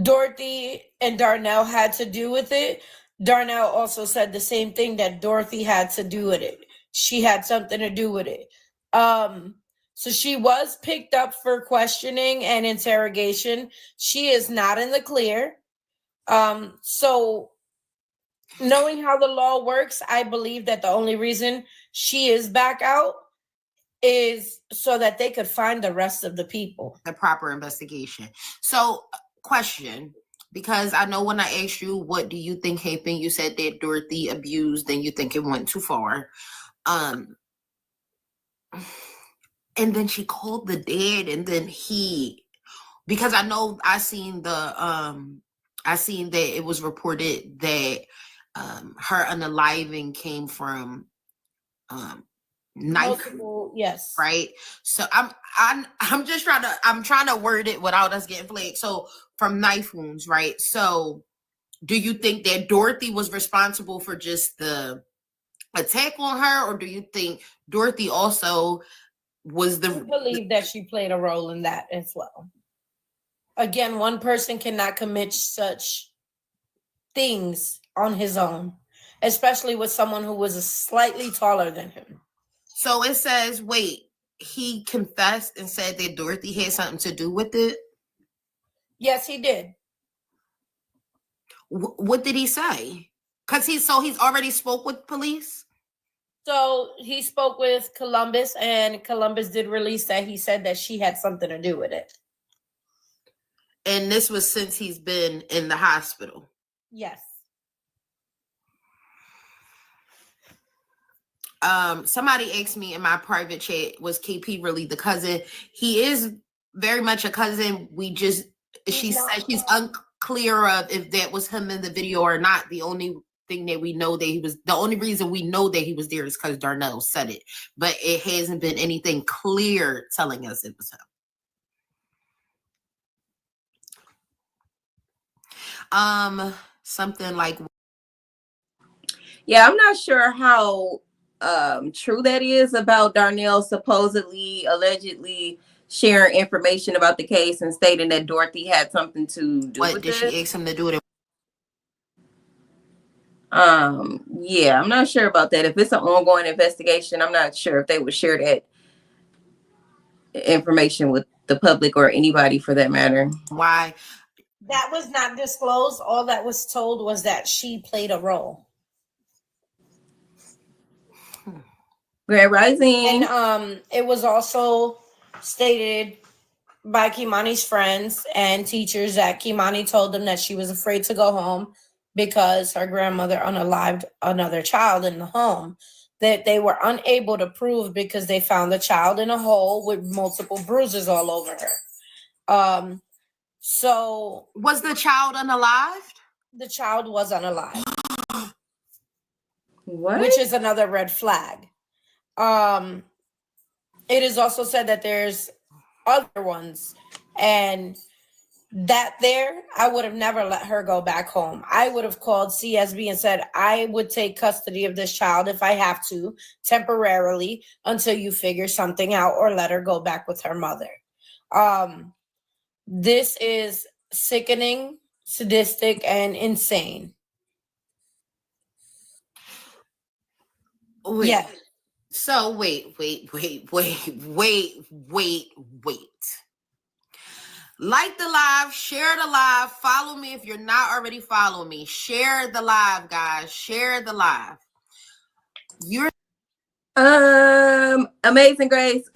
Dorothy and Darnell had to do with it. Darnell also said the same thing, that Dorothy had to do with it. She had something to do with it. So she was picked up for questioning and interrogation. She is not in the clear. So Knowing how the law works, I believe that the only reason she is back out is so that they could find the rest of the people. The proper investigation. So, question, because I know when I asked you, what do you think happened? You said that Dorothy abused and you think it went too far. And then she called the dad, and then because I know I seen that it was reported that her unaliving came from knife. Multiple, yes. Right. So I'm just trying to word it without us getting flagged. So from knife wounds, right? So do you think that Dorothy was responsible for just the attack on her, or do you think Dorothy also was I believe that she played a role in that as well. Again, one person cannot commit such things on his own, especially with someone who was slightly taller than him. So it says, wait, he confessed and said that Dorothy had something to do with it? Yes, he did. What did he say? Because he's already spoke with police? So he spoke with Columbus, and Columbus did release that he said that she had something to do with it. And this was since he's been in the hospital? Yes. Somebody asked me in my private chat, was KP really the cousin? He is very much a cousin. She said she's unclear of if that was him in the video or not. The only thing that we know the only reason we know that he was there is because Darnell said it, but it hasn't been anything clear telling us it was him. Something like, yeah, I'm not sure how true that is about Darnell supposedly, allegedly sharing information about the case and stating that Dorothy had something to do with it. Did she ask him to do it? Yeah, I'm not sure about that. If it's an ongoing investigation, I'm not sure if they would share that information with the public or anybody for that matter. Why? That was not disclosed. All that was told was that she played a role. Grand Rising. And it was also stated by Kimani's friends and teachers that Kimani told them that she was afraid to go home because her grandmother unalived another child in the home, that they were unable to prove because they found the child in a hole with multiple bruises all over her. So was the child unalived? The child was unalived. What? Which is another red flag. It is also said that there's other ones, and that there, I would have never let her go back home. I would have called CSB and said, I would take custody of this child if I have to, temporarily, until you figure something out, or let her go back with her mother. This is sickening, sadistic, and insane. Wait. Yeah. So wait. Like the live, share the live, follow me if you're not already following me. Share the live, guys. Share the live. You're Amazing Grace.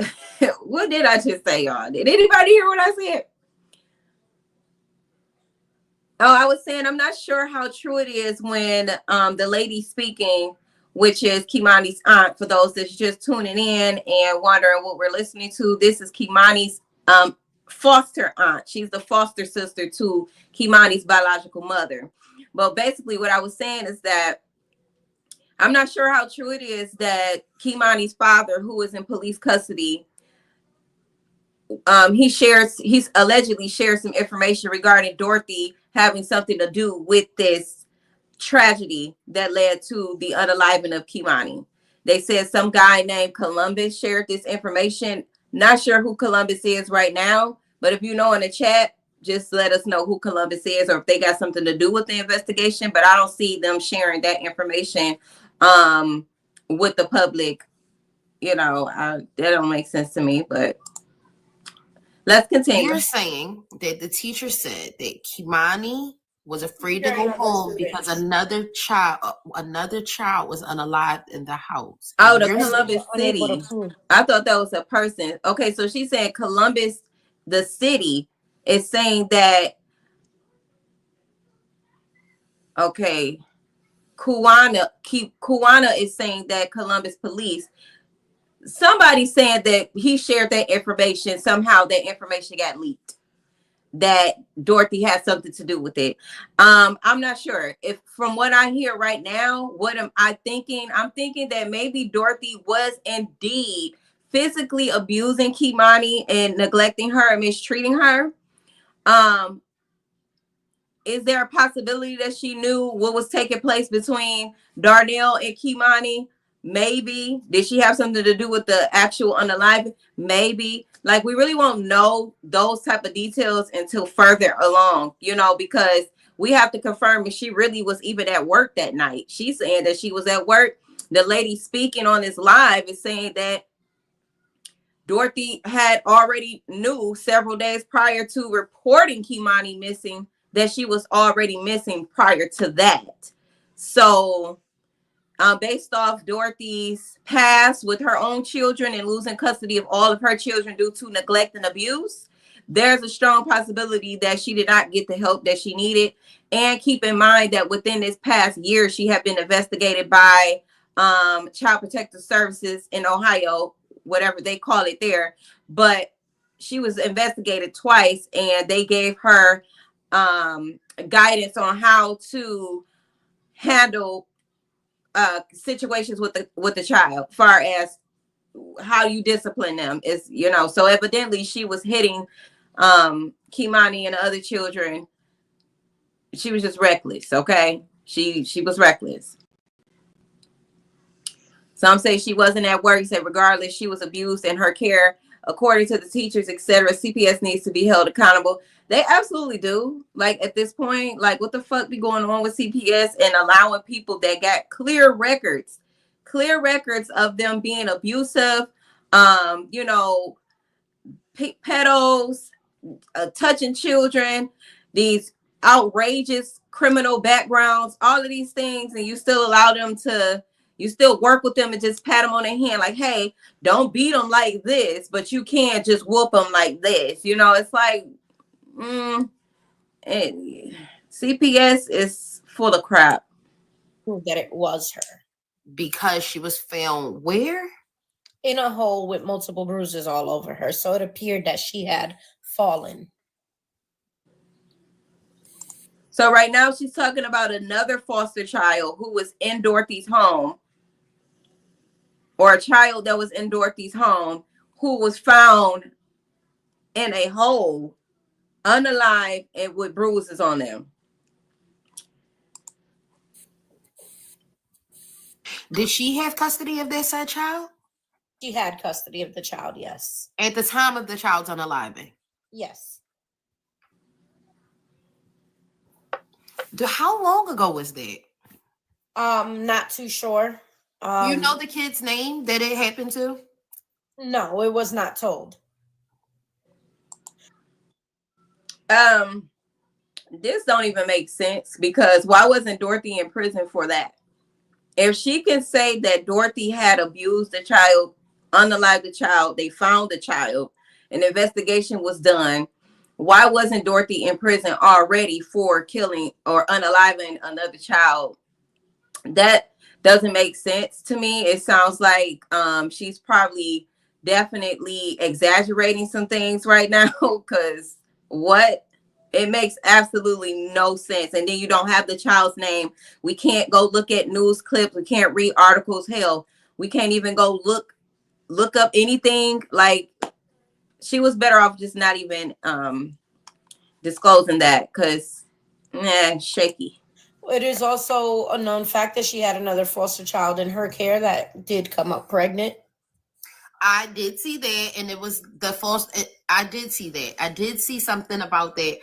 What did I just say, y'all? Did anybody hear what I said? Oh, I was saying I'm not sure how true it is when the lady speaking, which is Kimani's aunt, for those that's just tuning in and wondering what we're listening to. This is Kimani's foster aunt. She's the foster sister to Kimani's biological mother. But basically what I was saying is that I'm not sure how true it is that Kimani's father, who is in police custody, he's allegedly shared some information regarding Dorothy having something to do with this tragedy that led to the unaliving of Kimani. They said some guy named Columbus shared this information. Not sure who Columbus is right now, but if you know in the chat, just let us know who Columbus is or if they got something to do with the investigation. But I don't see them sharing that information with the public. You know, that don't make sense to me, but let's continue. You're saying that the teacher said that Kimani was afraid to Sharing go on the home because students. another child was unalived in the house. Oh, And the you're Columbus Unable to City. prove. I thought that was a person. Okay, so she said Columbus, the city, is saying that. Okay, Kuwana is saying that Columbus police. Somebody saying that he shared that information. Somehow that information got leaked. That Dorothy had something to do with it. I'm not sure. If from what I hear right now, what am I thinking? I'm thinking that maybe Dorothy was indeed physically abusing Kimani and neglecting her and mistreating her. Um, is there a possibility that she knew what was taking place between Darnell and Kimani? Maybe. Did she have something to do with the actual unalive? Maybe. Like, we really won't know those type of details until further along, because we have to confirm if she really was even at work that night. She's saying that she was at work. The lady speaking on this live is saying that Dorothy had already knew several days prior to reporting Kimani missing that she was already missing prior to that. So, based off Dorothy's past with her own children and losing custody of all of her children due to neglect and abuse, there's a strong possibility that she did not get the help that she needed. And keep in mind that within this past year, she had been investigated by Child Protective Services in Ohio, whatever they call it there. But she was investigated twice, and they gave her guidance on how to handle situations with the child, far as how you discipline them is, so evidently she was hitting Kimani and the other children. She was just reckless. Okay, she was reckless. Some say she wasn't at work. Said regardless, she was abused in her care. According to the teachers, etc., CPS needs to be held accountable. They absolutely do. Like, at this point, like, what the fuck be going on with CPS and allowing people that got clear records of them being abusive, pedos, touching children, these outrageous criminal backgrounds, all of these things, and you still allow them to, you still work with them and just pat them on their hand like, hey, don't beat them like this, but you can't just whoop them like this. It's like, CPS is full of crap. That it was her. Because she was found where? In a hole with multiple bruises all over her. So it appeared that she had fallen. So right now she's talking about another foster child who was in Dorothy's home, or a child that was in Dorothy's home who was found in a hole, unalive, and with bruises on them. Did she have custody of that said child? She had custody of the child, yes. At the time of the child's unaliving? Yes. How long ago was that? Not too sure. You know the kid's name that it happened to? No, it was not told. This don't even make sense, because why wasn't Dorothy in prison for that? If she can say that Dorothy had abused the child, unalived the child, they found the child, an investigation was done, why wasn't Dorothy in prison already for killing or unaliving another child? That doesn't make sense to me. It sounds like she's probably definitely exaggerating some things right now, because what? It makes absolutely no sense. And then you don't have the child's name. We can't go look at news clips. We can't read articles. Hell, we can't even go look up anything. Like, she was better off just not even disclosing that, because shaky. It is also a known fact that she had another foster child in her care that did come up pregnant. I did see that, and it was the false. I did see that. I did see something about that.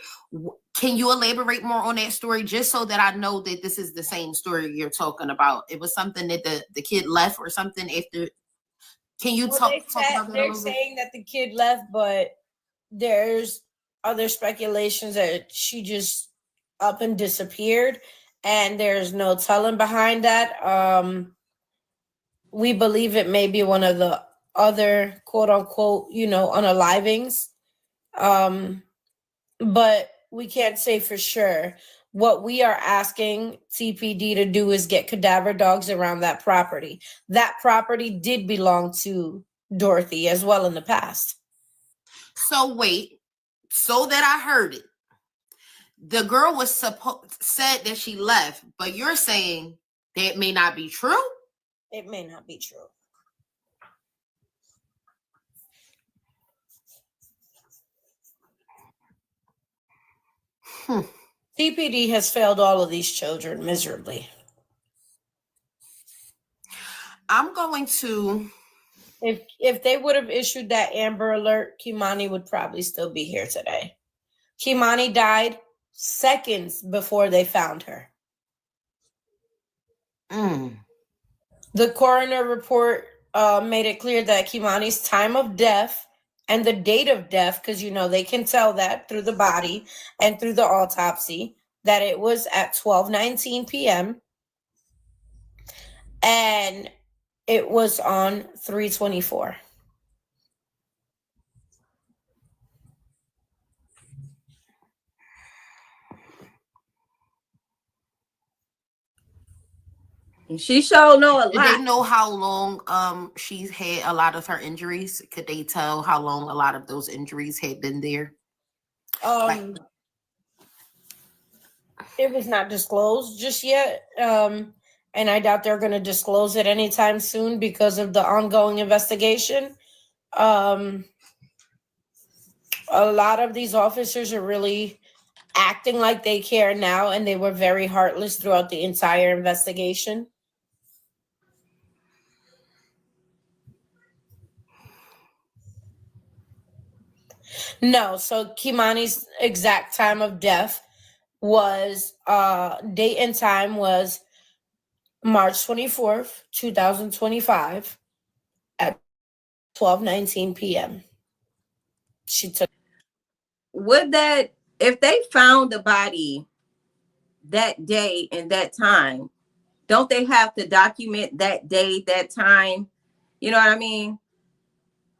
Can you elaborate more on that story, just so that I know that this is the same story you're talking about? It was something that the kid left or something after. Can you talk about that? They're saying that the kid left, but there's other speculations that she just up and disappeared, and there's no telling behind that. We believe it may be one of the other quote unquote, unalivings. But we can't say for sure. What we are asking TPD to do is get cadaver dogs around that property. That property did belong to Dorothy as well in the past. So wait, so that I heard it. The girl was said that she left, but you're saying that may not be true? It may not be true. TPD has failed all of these children miserably. I'm going to... If they would have issued that Amber Alert, Kimani would probably still be here today. Kimani died seconds before they found her. The coroner report made it clear that Kimani's time of death and the date of death, because they can tell that through the body and through the autopsy, that it was at 12:19 p.m. and it was on 3/24. She sure know a lot. Did they know how long she's had a lot of her injuries? Could they tell how long a lot of those injuries had been there? It was not disclosed just yet. And I doubt they're going to disclose it anytime soon because of the ongoing investigation. A lot of these officers are really acting like they care now, and they were very heartless throughout the entire investigation. No, so Kimani's exact time of death was date and time was March 24th, 2025 at 12:19 p.m. She took... Would that, if they found the body that day and that time, don't they have to document that day, that time? You know what I mean?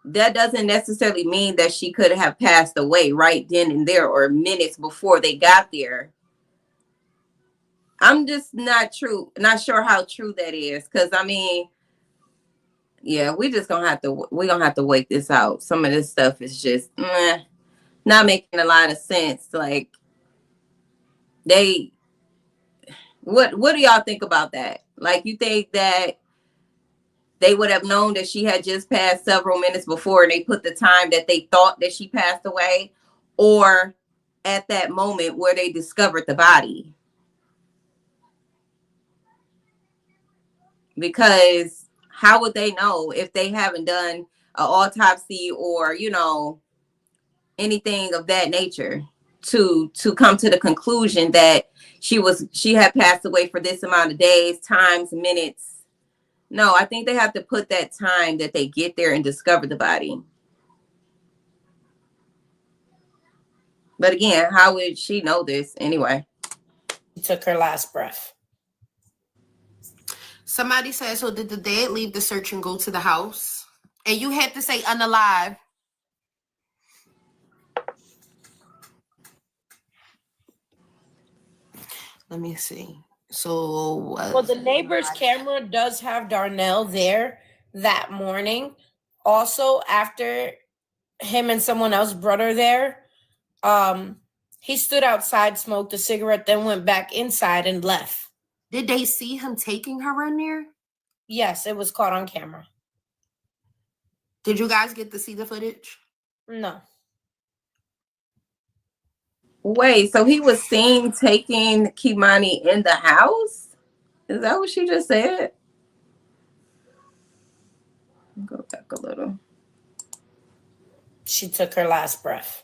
That doesn't necessarily mean that she could have passed away right then and there or minutes before they got there. I'm just not sure how true that is. Cause I mean, yeah, we're gonna have to wait this out. Some of this stuff is just not making a lot of sense. Like what do y'all think about that? Like, you think that they would have known that she had just passed several minutes before and they put the time that they thought that she passed away, or at that moment where they discovered the body? Because how would they know if they haven't done an autopsy or, anything of that nature to come to the conclusion that she had passed away for this amount of days, times, minutes? No, I think they have to put that time that they get there and discover the body. But again, how would she know this anyway? She took her last breath. Somebody said, so did the dad leave the search and go to the house? And you had to say unalive. Let me see. So well, the neighbor's camera does have Darnell there that morning. Also, after him and someone else brought her there, he stood outside, smoked a cigarette, then went back inside and left. Did they see him taking her in there? Yes, it was caught on camera. Did you guys get to see the footage? No. Wait, so he was seen taking Keimani in the house? Is that what she just said? Go back a little. She took her last breath.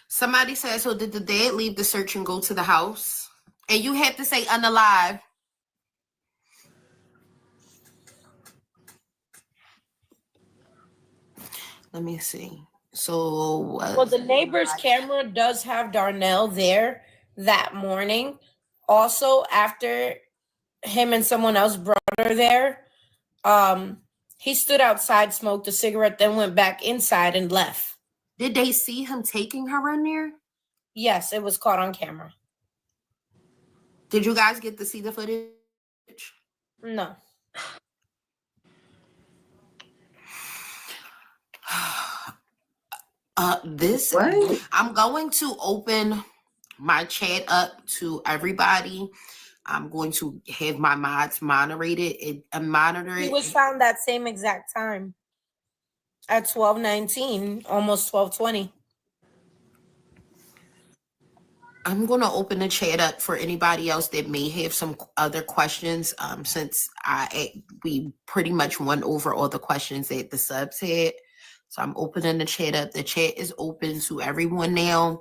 Somebody said, so did the dad leave the search and go to the house? And you had to say unalive. Let me see. So Well, the neighbor's camera does have Darnell there that morning. Also, after him and someone else brought her there, he stood outside, smoked a cigarette, then went back inside and left. Did they see him taking her in there? Yes, it was caught on camera. Did you guys get to see the footage? No. What? I'm going to open my chat up to everybody. I'm going to have my mods monitor it. He was found that same exact time at 12:19, almost 12:20. I'm going to open the chat up for anybody else that may have some other questions. Since we pretty much went over all the questions that the subs had. So I'm opening the chat up. The chat is open to everyone now.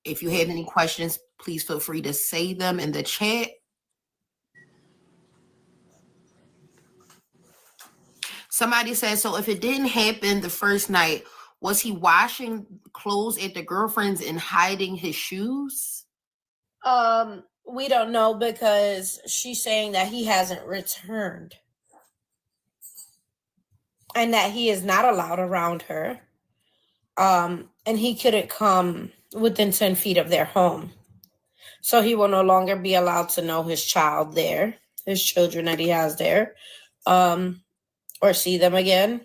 If you have any questions, please feel free to say them in the chat. Somebody says, so if it didn't happen the first night, was he washing clothes at the girlfriend's and hiding his shoes? We don't know because she's saying that he hasn't returned and that he is not allowed around her. And he couldn't come within 10 feet of their home. So he will no longer be allowed to know his child there, his children that he has there, or see them again.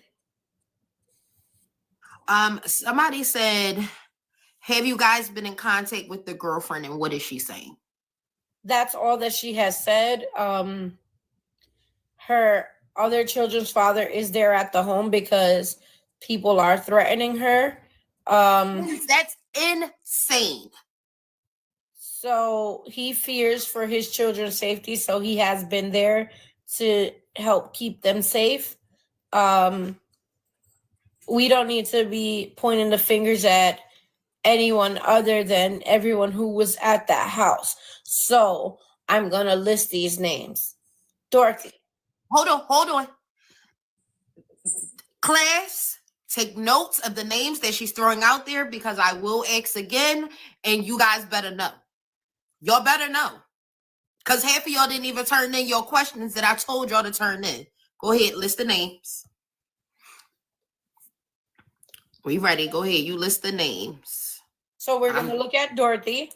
Somebody said, have you guys been in contact with the girlfriend, and what is she saying? That's all that she has said. Her other children's father is there at the home because people are threatening her. That's insane. So he fears for his children's safety, so he has been there to help keep them safe. We don't need to be pointing the fingers at anyone other than everyone who was at that house. So I'm going to list these names. Dorothy. Hold on. Class, take notes of the names that she's throwing out there because I will ask again, and you guys better know. Y'all better know. Because half of y'all didn't even turn in your questions that I told y'all to turn in. Go ahead, list the names. We ready? Go ahead. You list the names. So we're going to look at Dorothy.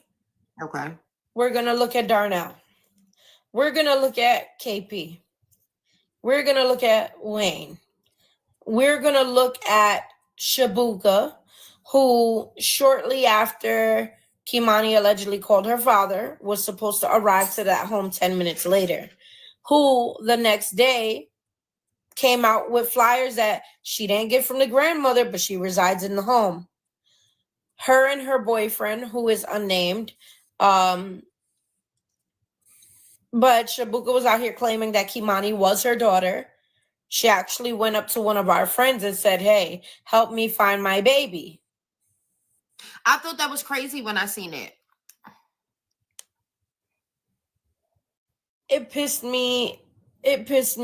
Okay. We're going to look at Darnell. We're going to look at KP. We're going to look at Wayne. We're going to look at Shabuka, who shortly after Kimani allegedly called her father, was supposed to arrive to that home 10 minutes later, who the next day came out with flyers that she didn't get from the grandmother, but she resides in the home. Her and her boyfriend, who is unnamed, but Shabuka was out here claiming that Kimani was her daughter. She actually went up to one of our friends and said, hey, help me find my baby. I thought that was crazy when I seen it. It pissed me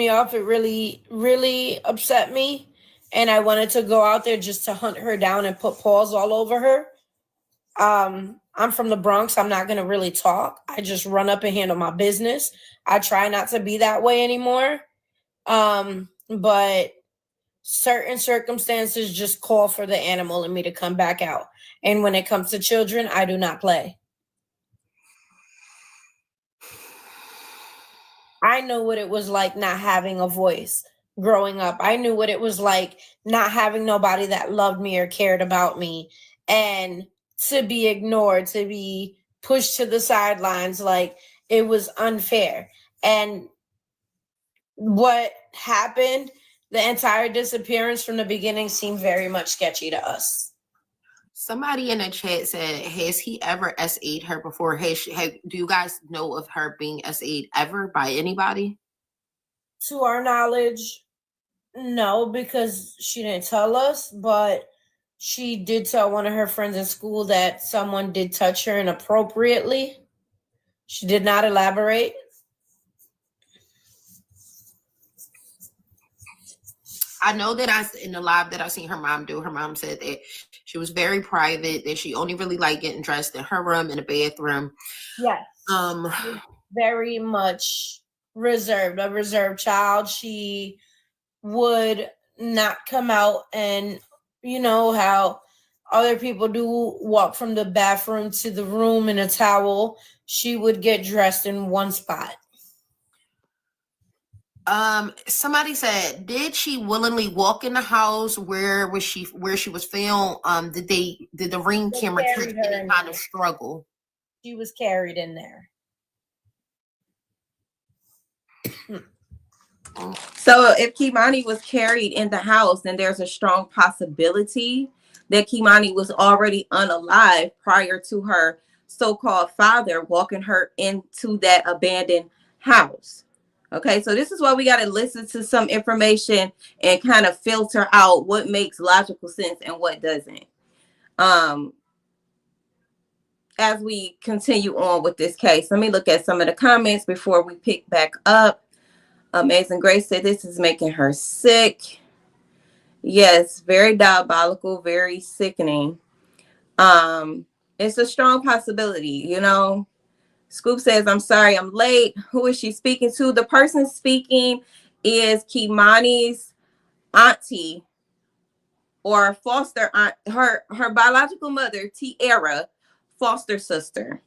off. It really, really upset me. And I wanted to go out there just to hunt her down and put paws all over her. I'm from the Bronx. I'm not going to really talk. I just run up and handle my business. I try not to be that way anymore. But certain circumstances just call for the animal in me to come back out. And when it comes to children, I do not play. I know what it was like not having a voice growing up. I knew what it was like not having nobody that loved me or cared about me, and to be ignored, to be pushed to the sidelines. Like, it was unfair. And what happened, the entire disappearance from the beginning seemed very much sketchy to us. Somebody in the chat said, has he ever SA'd her before? Do you guys know of her being SA'd ever by anybody? To our knowledge, no, because she didn't tell us, but she did tell one of her friends in school that someone did touch her inappropriately. She did not elaborate. I know that in the live that I seen her mom do, her mom said that she was very private, that she only really liked getting dressed in her room, in the bathroom. Yes. Very much reserved, a reserved child. She would not come out, and you know how other people do, walk from the bathroom to the room in a towel. She would get dressed in one spot. Somebody said, did she willingly walk in the house? Where she was filmed? Did the ring camera catch any kind of struggle? She was carried in there. So if Kimani was carried in the house, then there's a strong possibility that Kimani was already unalive prior to her so-called father walking her into that abandoned house. Okay, so this is why we got to listen to some information and kind of filter out what makes logical sense and what doesn't. As we continue on with this case, let me look at some of the comments before we pick back up. Amazing Grace said this is making her sick. Yes, very diabolical, very sickening. It's a strong possibility, you know. Scoop says, I'm sorry, I'm late. Who is she speaking to? The person speaking is Kimani's auntie or foster aunt, her biological mother, Tiara, foster sister.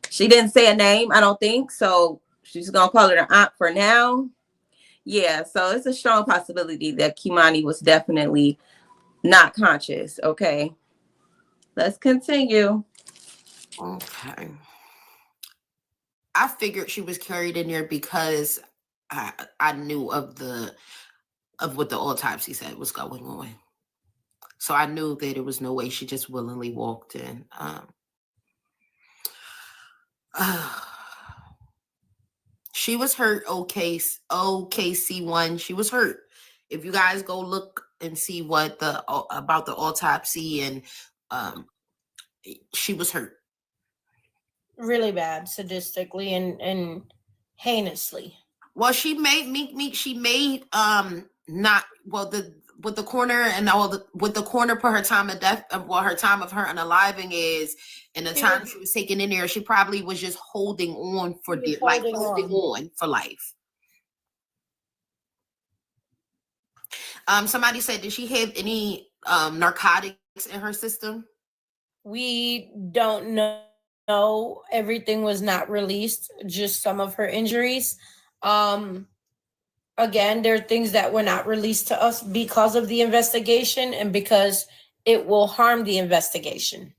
She didn't say a name, I don't think, so she's gonna call her aunt for now. Yeah, so it's a strong possibility that Kimani was definitely not conscious. Okay, let's continue. Okay. I figured she was carried in there because I knew of what the autopsy said was going on. So I knew that there was no way she just willingly walked in. She was hurt. OKC1. She was hurt. If you guys go look and see what about the autopsy, and she was hurt Really bad, sadistically and heinously. Well, she made not well with the coroner and all with the coroner put her time of death of what her time of her unaliving is, and the time she was taken in there, she probably was just holding on for holding on for life. Somebody said, did she have any narcotics in her system? We don't know. Everything was not released, just some of her injuries. Again, there are things that were not released to us because of the investigation and because it will harm the investigation.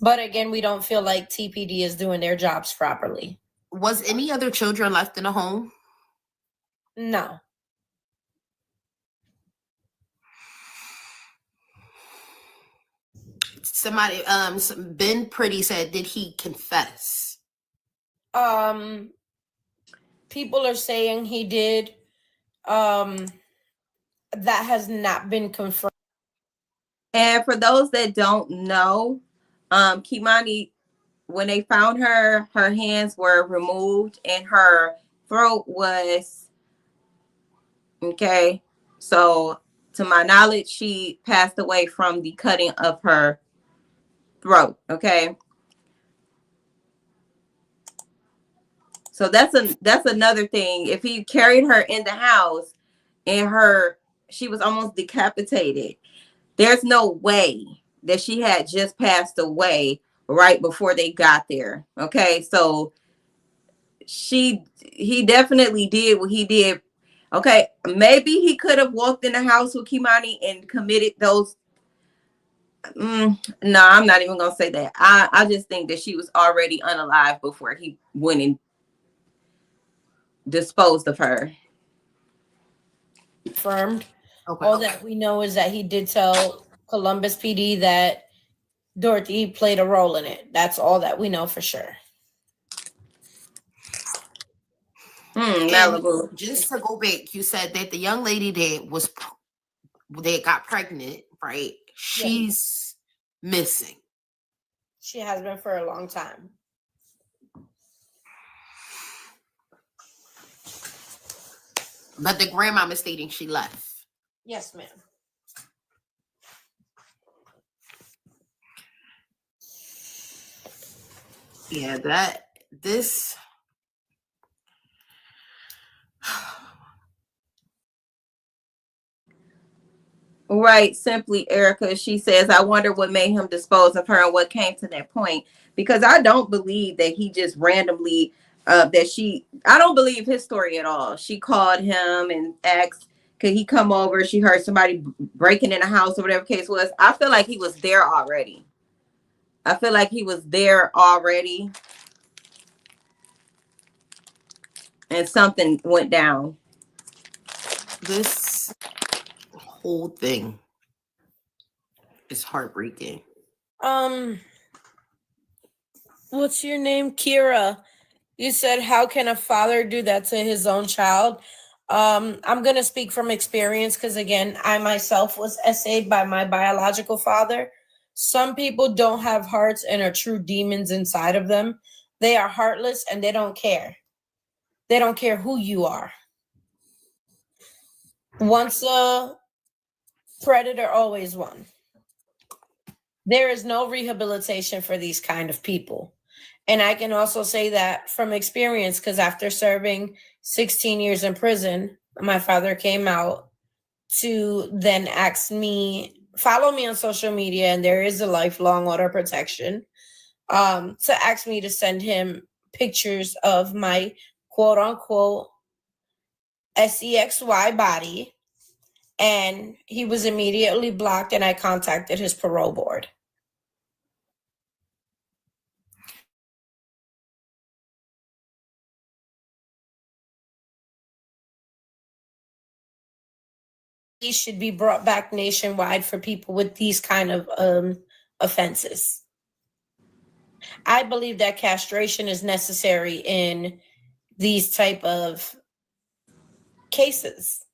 But again, we don't feel like TPD is doing their jobs properly. Was any other children left in the home? No. Somebody, Ben Pretty said, did he confess? People are saying he did. That has not been confirmed. And for those that don't know, Kimani, when they found her, her hands were removed and her throat was okay. So to my knowledge, she passed away from the cutting of her throat. Okay. So that's another thing. If he carried her in the house and she was almost decapitated, there's no way that she had just passed away right before they got there. Okay. So he definitely did what he did. Okay. Maybe he could have walked in the house with Kimani and committed those. No, I'm not even going to say that. I just think that she was already unalive before he went and disposed of her. Confirmed. Okay. All that we know is that he did tell Columbus PD that Dorothy played a role in it. That's all that we know for sure. Malibu. Just to go back, you said that the young lady that got pregnant, right? She's missing. She has been for a long time. But the grandmom is stating she left. Yes, ma'am. Yeah, this. Right, simply Erica. She says, I wonder what made him dispose of her and what came to that point. Because I don't believe that he just randomly I don't believe his story at all. She called him and asked, could he come over? She heard somebody breaking in the house or whatever case was. I feel like he was there already. I feel like he was there already and something went down. This whole thing is heartbreaking. What's your name? Kira. You said, how can a father do that to his own child? I'm going to speak from experience because, again, I myself was essayed by my biological father. Some people don't have hearts and are true demons inside of them. They are heartless and they don't care. They don't care who you are. Once a predator, always one. There is no rehabilitation for these kind of people. And I can also say that from experience, because after serving 16 years in prison, my father came out to then ask me, follow me on social media, and there is a lifelong order of protection, to ask me to send him pictures of my quote unquote SEXY body. And he was immediately blocked, and I contacted his parole board. He should be brought back nationwide for people with these kind of offenses. I believe that castration is necessary in these type of cases.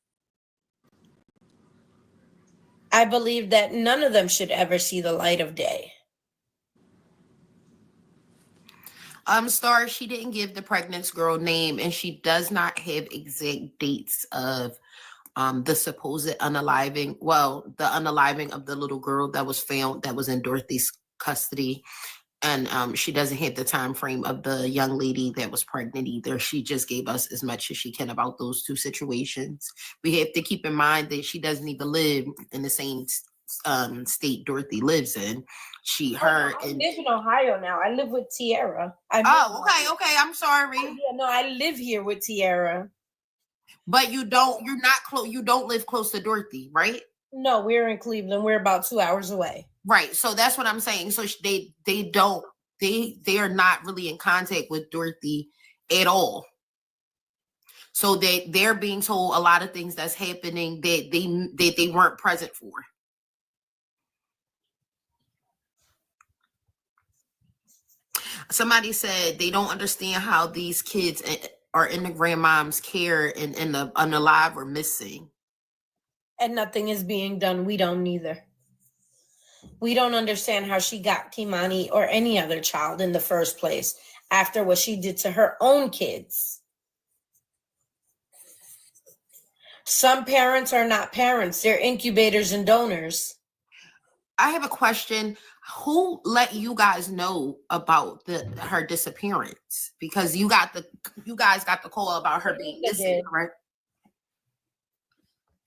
I believe that none of them should ever see the light of day. Star, she didn't give the pregnant girl name, and she does not have exact dates of the supposed unaliving. Well, the unaliving of the little girl that was found that was in Dorothy's custody. And she doesn't hit the time frame of the young lady that was pregnant either. She just gave us as much as she can about those two situations. We have to keep in mind that she doesn't even live in the same state Dorothy lives in. I live in Ohio now. I live with Tiara. Okay. I'm sorry. Yeah, no, I live here with Tiara. But you're not close. You don't live close to Dorothy, right? No, we're in Cleveland. We're about 2 hours away. Right. So that's what I'm saying. So they are not really in contact with Dorothy at all. So they're being told a lot of things that's happening that they weren't present for. Somebody said they don't understand how these kids are in the grandmom's care and unalive or missing. And nothing is being done. We don't either. We don't understand how she got Kimani or any other child in the first place after what she did to her own kids. Some parents are not parents. They're incubators and donors. I have a question. Who let you guys know about her disappearance? Because you guys got the call about her being missing, correct?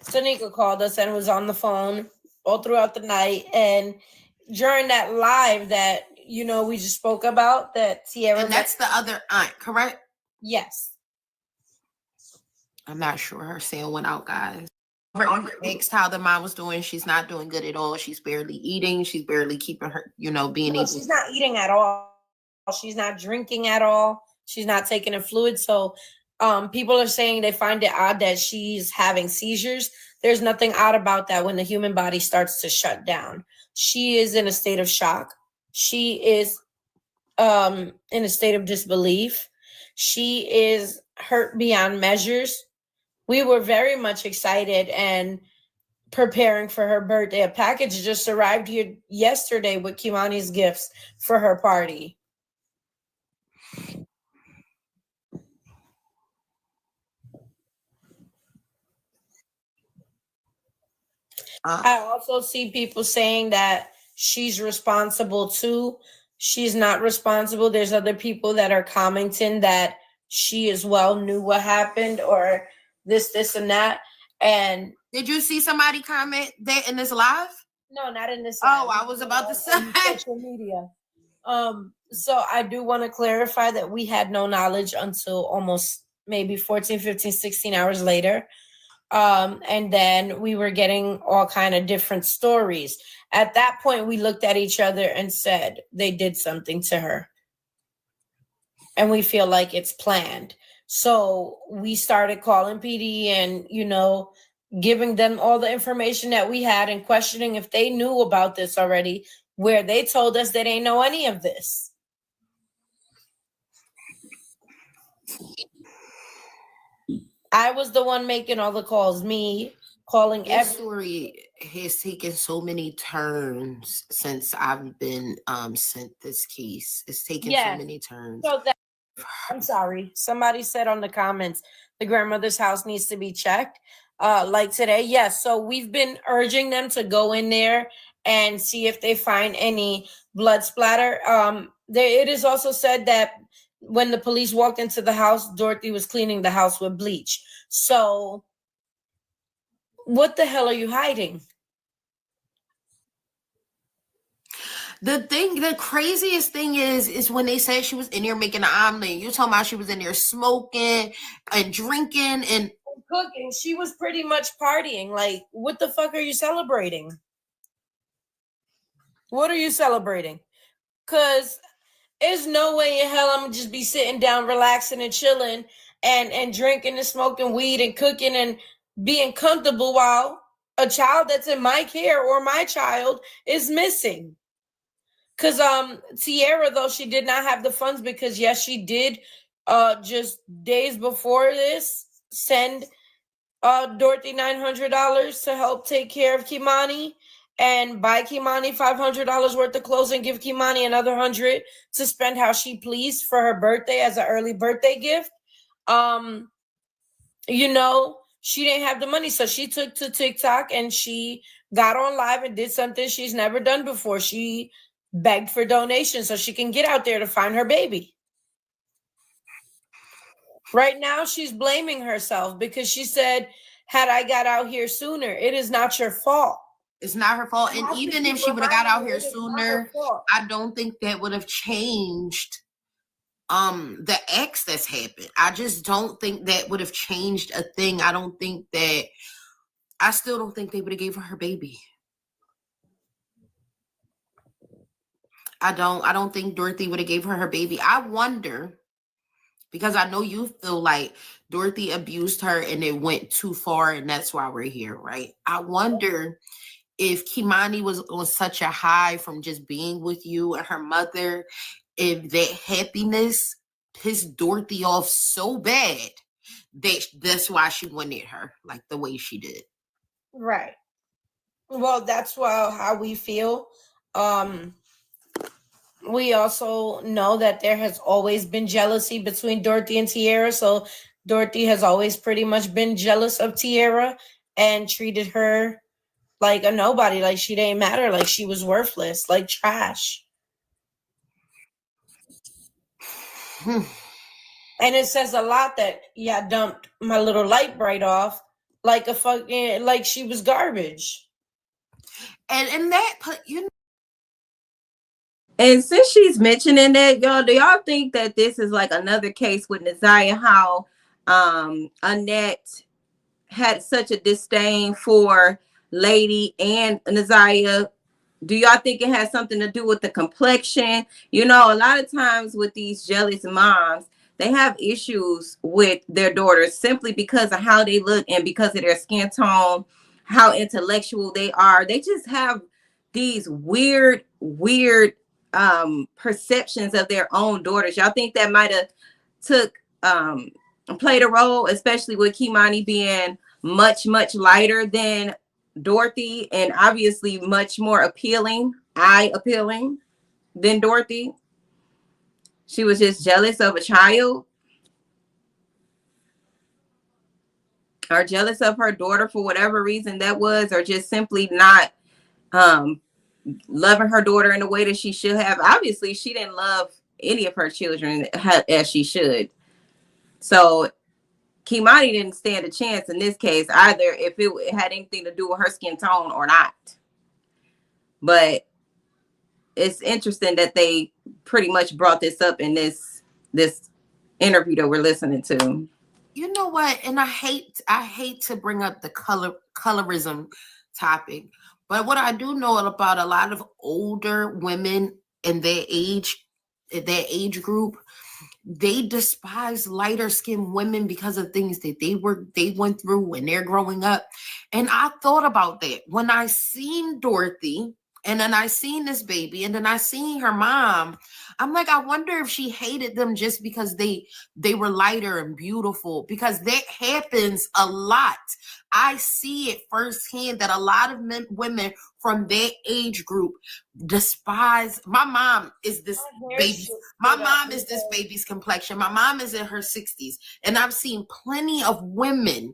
Tanika called us and was on the phone all throughout the night. And during that live that, we just spoke about, that Tiara. And that's the other aunt, correct? Yes. I'm not sure. Her sound went out, guys. Asked how the mom was doing. She's not doing good at all. She's barely eating. She's barely keeping her, being able. She's not eating at all. She's not drinking at all. She's not taking a fluid. So people are saying they find it odd that she's having seizures. There's nothing odd about that when the human body starts to shut down. She is in a state of shock. She is in a state of disbelief. She is hurt beyond measures. We were very much excited and preparing for her birthday. A package just arrived here yesterday with Kimani's gifts for her party. I also see people saying that she's responsible too. She's not responsible. There's other people that are commenting that she as well knew what happened or this, and that. And did you see somebody comment that in this live? no, not in this. Oh, I was about to say social media. So I do want to clarify that we had no knowledge until almost maybe 14, 15, 16 hours later. And then we were getting all kind of different stories. At that point, we looked at each other and said they did something to her. And we feel like it's planned. So we started calling PD and, giving them all the information that we had and questioning if they knew about this already, where they told us they didn't know any of this. I was the one making all the calls, me calling This story has taken so many turns since I've been sent this case. It's taken so many turns. So I'm sorry. Somebody said on the comments the grandmother's house needs to be checked. Like today, yes. So we've been urging them to go in there and see if they find any blood splatter. It is also said that when the police walked into the house, Dorothy was cleaning the house with bleach. So what the hell are you hiding? The craziest thing is when they said she was in there making an omelet. You're talking about she was in there smoking and drinking and cooking. She was pretty much partying. Like, what the fuck are you celebrating? What are you celebrating? Because there's no way in hell I'm gonna just be sitting down, relaxing and chilling and drinking and smoking weed and cooking and being comfortable while a child that's in my care or my child is missing. Because Tierra, though, she did not have the funds because yes, she did just days before this send Dorothy $900 to help take care of Kimani and buy Kimani $500 worth of clothes and give Kimani another $100 to spend how she pleased for her birthday as an early birthday gift. She didn't have the money, so she took to TikTok and she got on live and did something she's never done before. She begged for donations so she can get out there to find her baby. Right now, she's blaming herself because she said, had I got out here sooner, it is not your fault. It's not her fault. And even if she would have got out here sooner, I don't think that would have changed the X that's happened. I just don't think that would have changed a thing. I still don't think they would have gave her baby. I don't think Dorothy would have gave her baby. I wonder, because I know you feel like Dorothy abused her and it went too far and that's why we're here, right? I wonder if Kimani was on such a high from just being with you and her mother, if that happiness pissed Dorothy off so bad that's why she wanted her like the way she did. Right. Well, that's how we feel. We also know that there has always been jealousy between Dorothy and Tierra. So Dorothy has always pretty much been jealous of Tierra and treated her like a nobody, like she didn't matter, like she was worthless, like trash. And it says a lot that dumped my little light bright off like a fucking, like she was garbage. And that And since she's mentioning that, y'all, do y'all think that this is like another case with Naziah, how Annette had such a disdain for Lady and Naziah? Do y'all think it has something to do with the complexion? A lot of times with these jealous moms, they have issues with their daughters simply because of how they look and because of their skin tone, how intellectual they are. They just have these weird perceptions of their own daughters. Y'all think that might have played a role, especially with Kimani being much lighter than Dorothy and obviously much more appealing than Dorothy? She was just jealous of a child. or jealous of her daughter for whatever reason that was, or just simply not loving her daughter in the way that she should have. Obviously, she didn't love any of her children as she should. So Kimani didn't stand a chance in this case either, if it had anything to do with her skin tone or not. But it's interesting that they pretty much brought this up in this interview that we're listening to. You know what? And I hate to bring up the colorism topic, but what I do know about a lot of older women in their age group, they despise lighter skinned women because of things that they went through when they're growing up. And I thought about that when I seen Dorothy, and then I seen this baby, and then I seen her mom. I'm like, I wonder if she hated them just because they were lighter and beautiful, because that happens a lot. I see it firsthand that a lot of women from their age group despise. My mom is this baby. My mom is this baby's complexion. My mom is in her 60s, and I've seen plenty of women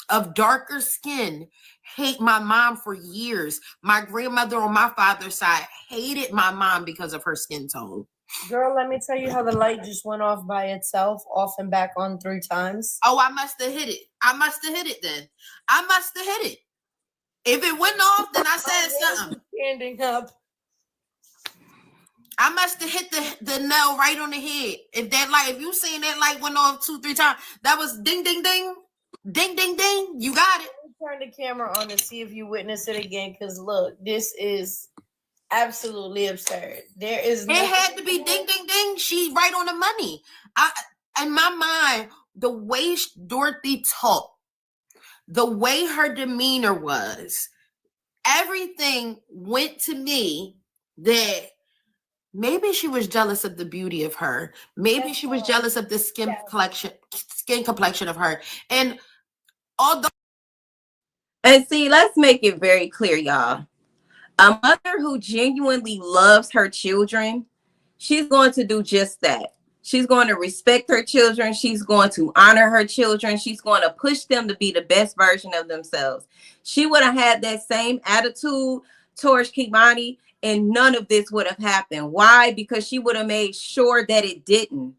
of darker skin hate my mom for years. My grandmother on my father's side hated my mom because of her skin tone. Girl, let me tell you how the light just went off by itself, off and back on 3 times. Oh, I must have hit it. I must have hit it then. I must have hit it. If it went off, then I said something. Standing up. I must have hit the nail right on the head. If you seen that light went off 2-3 times, that was ding, ding, ding. Ding, ding, ding. You got it. Turn the camera on to see if you witness it again, because look, this is absolutely absurd. It had to be ding, ding, ding. She right on the money. In my mind, the way Dorothy talked, the way her demeanor was, everything went to me that maybe she was jealous of the beauty of her. Maybe she was jealous of the skin complexion of her. And see, let's make it very clear, y'all. A mother who genuinely loves her children, she's going to do just that. She's going to respect her children. She's going to honor her children. She's going to push them to be the best version of themselves. She would have had that same attitude towards Kimani, and none of this would have happened. Why? Because she would have made sure that it didn't.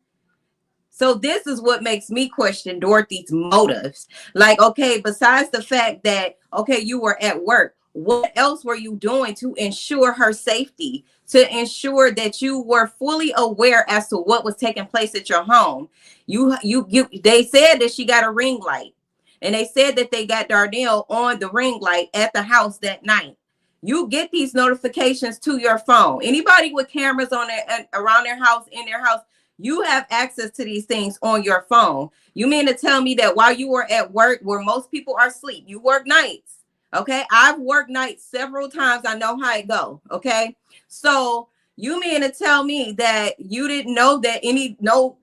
So this is what makes me question Dorothy's motives. Like, okay, besides the fact that, okay, you were at work, what else were you doing to ensure her safety, to ensure that you were fully aware as to what was taking place at your home? They said that she got a ring light, and they said that they got Darnell on the ring light at the house that night. You get these notifications to your phone. Anybody with cameras on around their house, in their house, you have access to these things on your phone. You mean to tell me that while you were at work, where most people are asleep, you work nights? Okay, I've worked nights several times. I know how it go. Okay, so you mean to tell me that you didn't know that no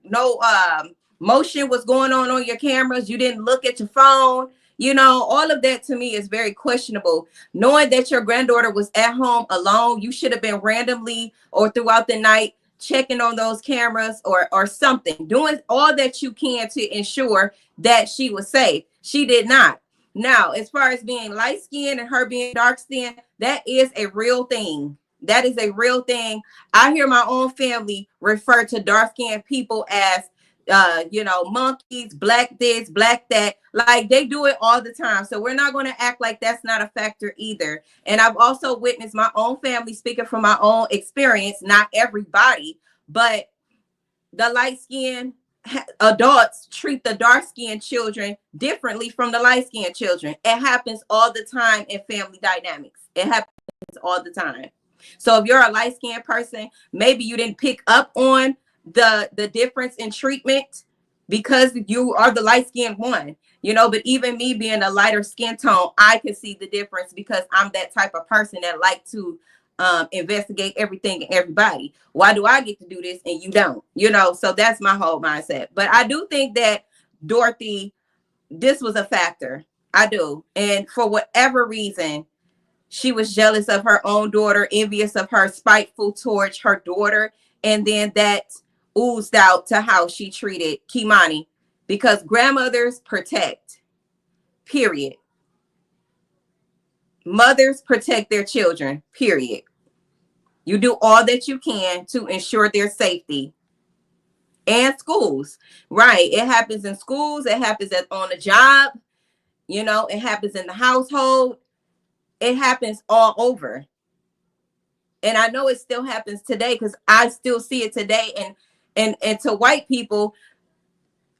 motion was going on your cameras? You didn't look at your phone? You know, all of that to me is very questionable. Knowing that your granddaughter was at home alone, you should have been randomly or throughout the night checking on those cameras or something, doing all that you can to ensure that she was safe. She did not. Now, as far as being light skinned and her being dark skinned, that is a real thing. That is a real thing. I hear my own family refer to dark skinned people as monkeys, black this, black that. Like, they do it all the time. So we're not going to act like that's not a factor either. And I've also witnessed my own family, speaking from my own experience, not everybody, but the light-skinned adults treat the dark-skinned children differently from the light-skinned children. It happens all the time in family dynamics. It happens all the time. So if you're a light-skinned person, maybe you didn't pick up on the difference in treatment because you are the light-skinned one, but even me being a lighter skin tone, I can see the difference because I'm that type of person that like to investigate everything and everybody. Why do I get to do this and you don't? So that's my whole mindset. But I do think that Dorothy, this was a factor. I do. And for whatever reason, she was jealous of her own daughter, envious of her, spiteful towards her daughter. And then that oozed out to how she treated Kimani, because grandmothers protect, period. Mothers protect their children, period. You do all that you can to ensure their safety. And schools, right? It happens in schools. It happens on the job. You know, it happens in the household. It happens all over. And I know it still happens today because I still see it today. And to white people,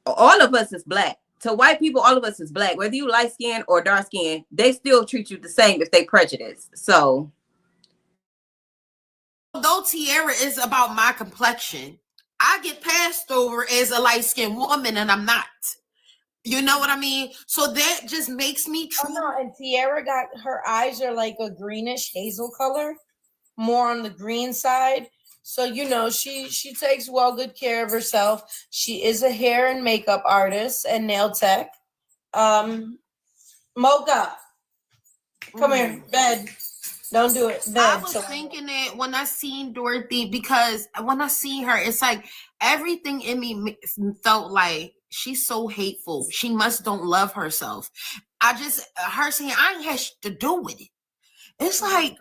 all of us is black. To white people, all of us is black. Whether you light skin or dark skin, they still treat you the same if they prejudice. So, although Tierra is about my complexion, I get passed over as a light-skinned woman, and I'm not. You know what I mean? So that just makes me true. Oh, no, and Tierra got, her eyes are like a greenish hazel color, more on the green side. So, you know, she takes well good care of herself. She is a hair and makeup artist and nail tech. Mocha, come here, bed. Don't do it. Bed. I was thinking it when I seen Dorothy, because when I see her, it's like everything in me felt like she's so hateful. She must don't love herself. Her saying, I ain't had to do with it. It's like,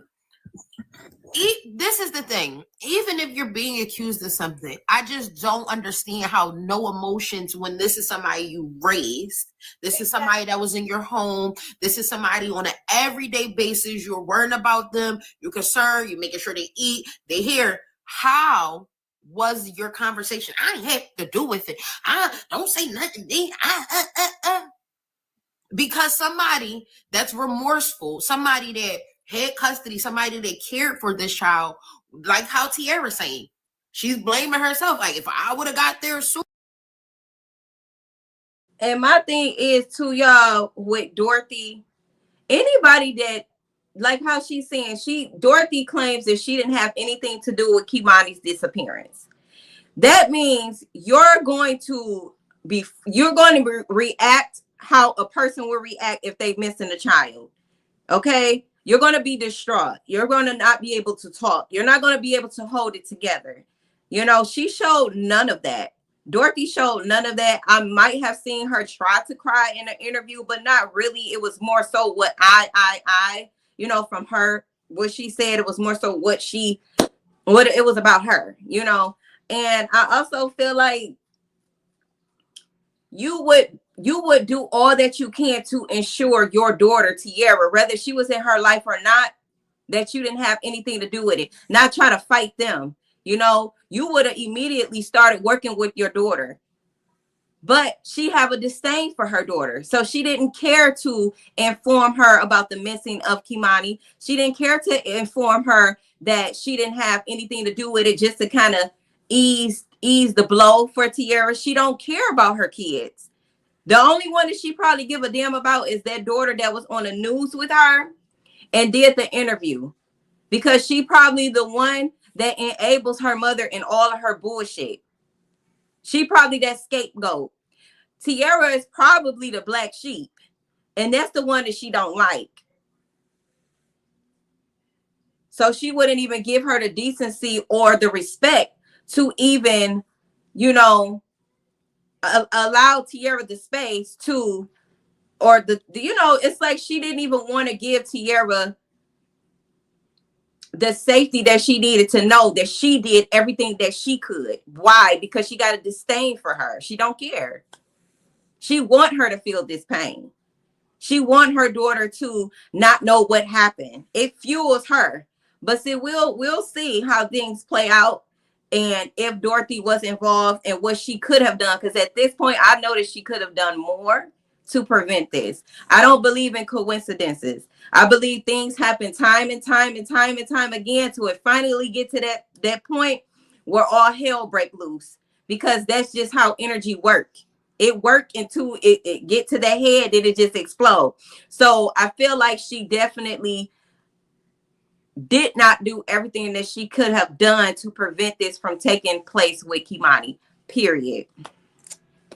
this is the thing. Even if you're being accused of something, I just don't understand how no emotions when this is somebody you raised. This is somebody that was in your home. This is somebody on an everyday basis. You're worrying about them. You're concerned. You're making sure they eat. They hear. How was your conversation? I ain't had to do with it. I don't say nothing. Because somebody that's remorseful, somebody that had custody, somebody that cared for this child, like how Tierra's saying, she's blaming herself. Like, if I would have got there sooner. and my thing is to y'all with Dorothy, anybody that, like how she's saying, Dorothy claims that she didn't have anything to do with Kimani's disappearance. That means you're going to react how a person will react if they're missing a child. Okay? You're going to be distraught. You're going to not be able to talk. You're not going to be able to hold it together. You know, she showed none of that. Dorothy showed none of that. I might have seen her try to cry in an interview, but not really. It was more so what you know, from her, what she said. It was more so what it was about her, you know. And I also feel like you would do all that you can to ensure your daughter, Tierra, whether she was in her life or not, that you didn't have anything to do with it. Not try to fight them. You know, you would have immediately started working with your daughter. But she have a disdain for her daughter. So she didn't care to inform her about the missing of Kimani. She didn't care to inform her that she didn't have anything to do with it, just to kind of ease the blow for Tierra. She don't care about her kids. The only one that she probably give a damn about is that daughter that was on the news with her and did the interview, because she probably the one that enables her mother in all of her bullshit. She probably that scapegoat. Tierra is probably the black sheep, and that's the one that she don't like. So she wouldn't even give her the decency or the respect to even, you know, allow Tierra the space to, or you know, it's like she didn't even want to give Tierra the safety that she needed to know that she did everything that she could. Why? Because she got a disdain for her. She don't care. She want her to feel this pain. She want her daughter to not know what happened. It fuels her. But see, we'll see how things play out, and if Dorothy was involved and what she could have done. Because at this point, I noticed she could have done more to prevent this. I don't believe in coincidences. I believe things happen time and time again to it finally get to that point where all hell break loose, because that's just how energy works. It worked into it get to the head, then it just explode. So I feel like she definitely did not do everything that she could have done to prevent this from taking place with Kimani, period.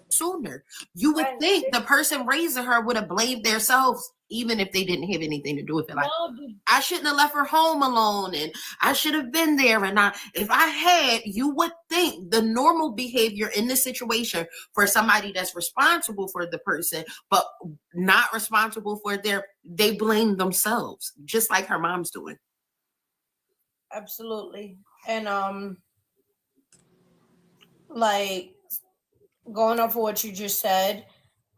Sooner. You would think the person raising her would have blamed themselves even if they didn't have anything to do with it. Like, No, I shouldn't have left her home alone, and I should have been there. And if I had, you would think the normal behavior in this situation for somebody that's responsible for the person, but not responsible for they blame themselves, just like her mom's doing. absolutely. And like, going off of what you just said,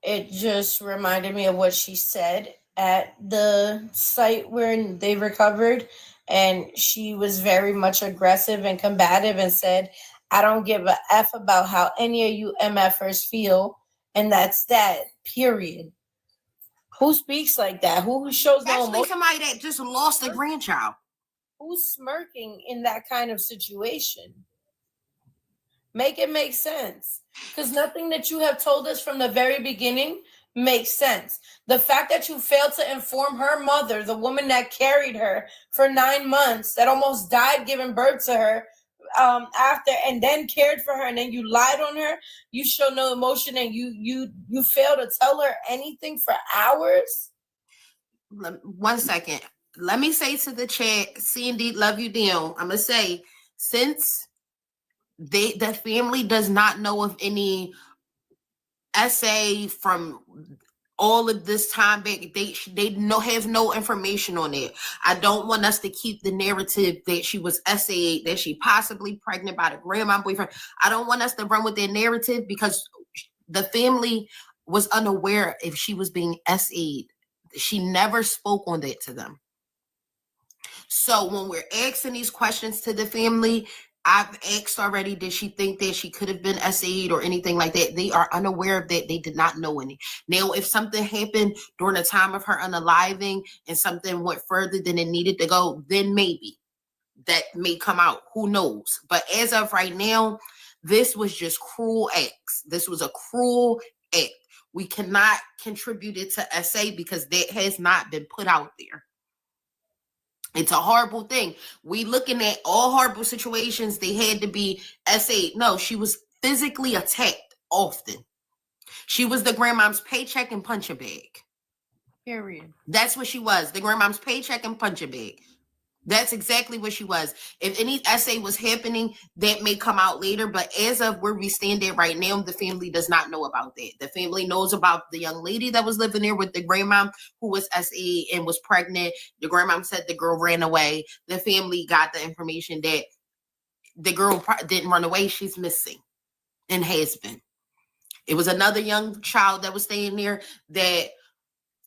it just reminded me of what she said at the site where they recovered. And she was very much aggressive and combative and said, I don't give a F about how any of you MFers feel. And that's that, period. Who speaks like that? Who shows no Especially emotion? somebody that just lost a grandchild. Who's smirking in that kind of situation? Make it make sense. Because nothing that you have told us from the very beginning makes sense. The fact that you failed to inform her mother, the woman that carried her for 9 months, that almost died giving birth to her, after, and then cared for her, and then you lied on her, you show no emotion, and you failed to tell her anything for hours. 1 second. Let me say to the chat, see indeed, love you, Dion. I'm gonna say, since the family does not know of any essay from all of this time back, they have no information on it. I don't want us to keep the narrative that she was essayed, that she possibly pregnant by the grandma boyfriend. I don't want us to run with that narrative because the family was unaware if she was being essayed. She never spoke on that to them. So when we're asking these questions to the family, I've asked already, did she think that she could have been essayed or anything like that? They are unaware of that. They did not know any. Now, if something happened during the time of her unaliving and something went further than it needed to go, then maybe that may come out. Who knows? But as of right now, this was just cruel acts. This was a cruel act. We cannot contribute it to essay because that has not been put out there. It's a horrible thing. We looking at all horrible situations. They had to be essayed. No, she was physically attacked often. She was the grandmom's paycheck and punching bag. Period. That's what she was. The grandmom's paycheck and punching bag. That's exactly what she was. If any essay was happening, that may come out later. But as of where we stand at right now, the family does not know about that. The family knows about the young lady that was living there with the grandmom who was SE and was pregnant. The grandmom said the girl ran away. The family got the information that the girl didn't run away. She's missing and has been. It was another young child that was staying there that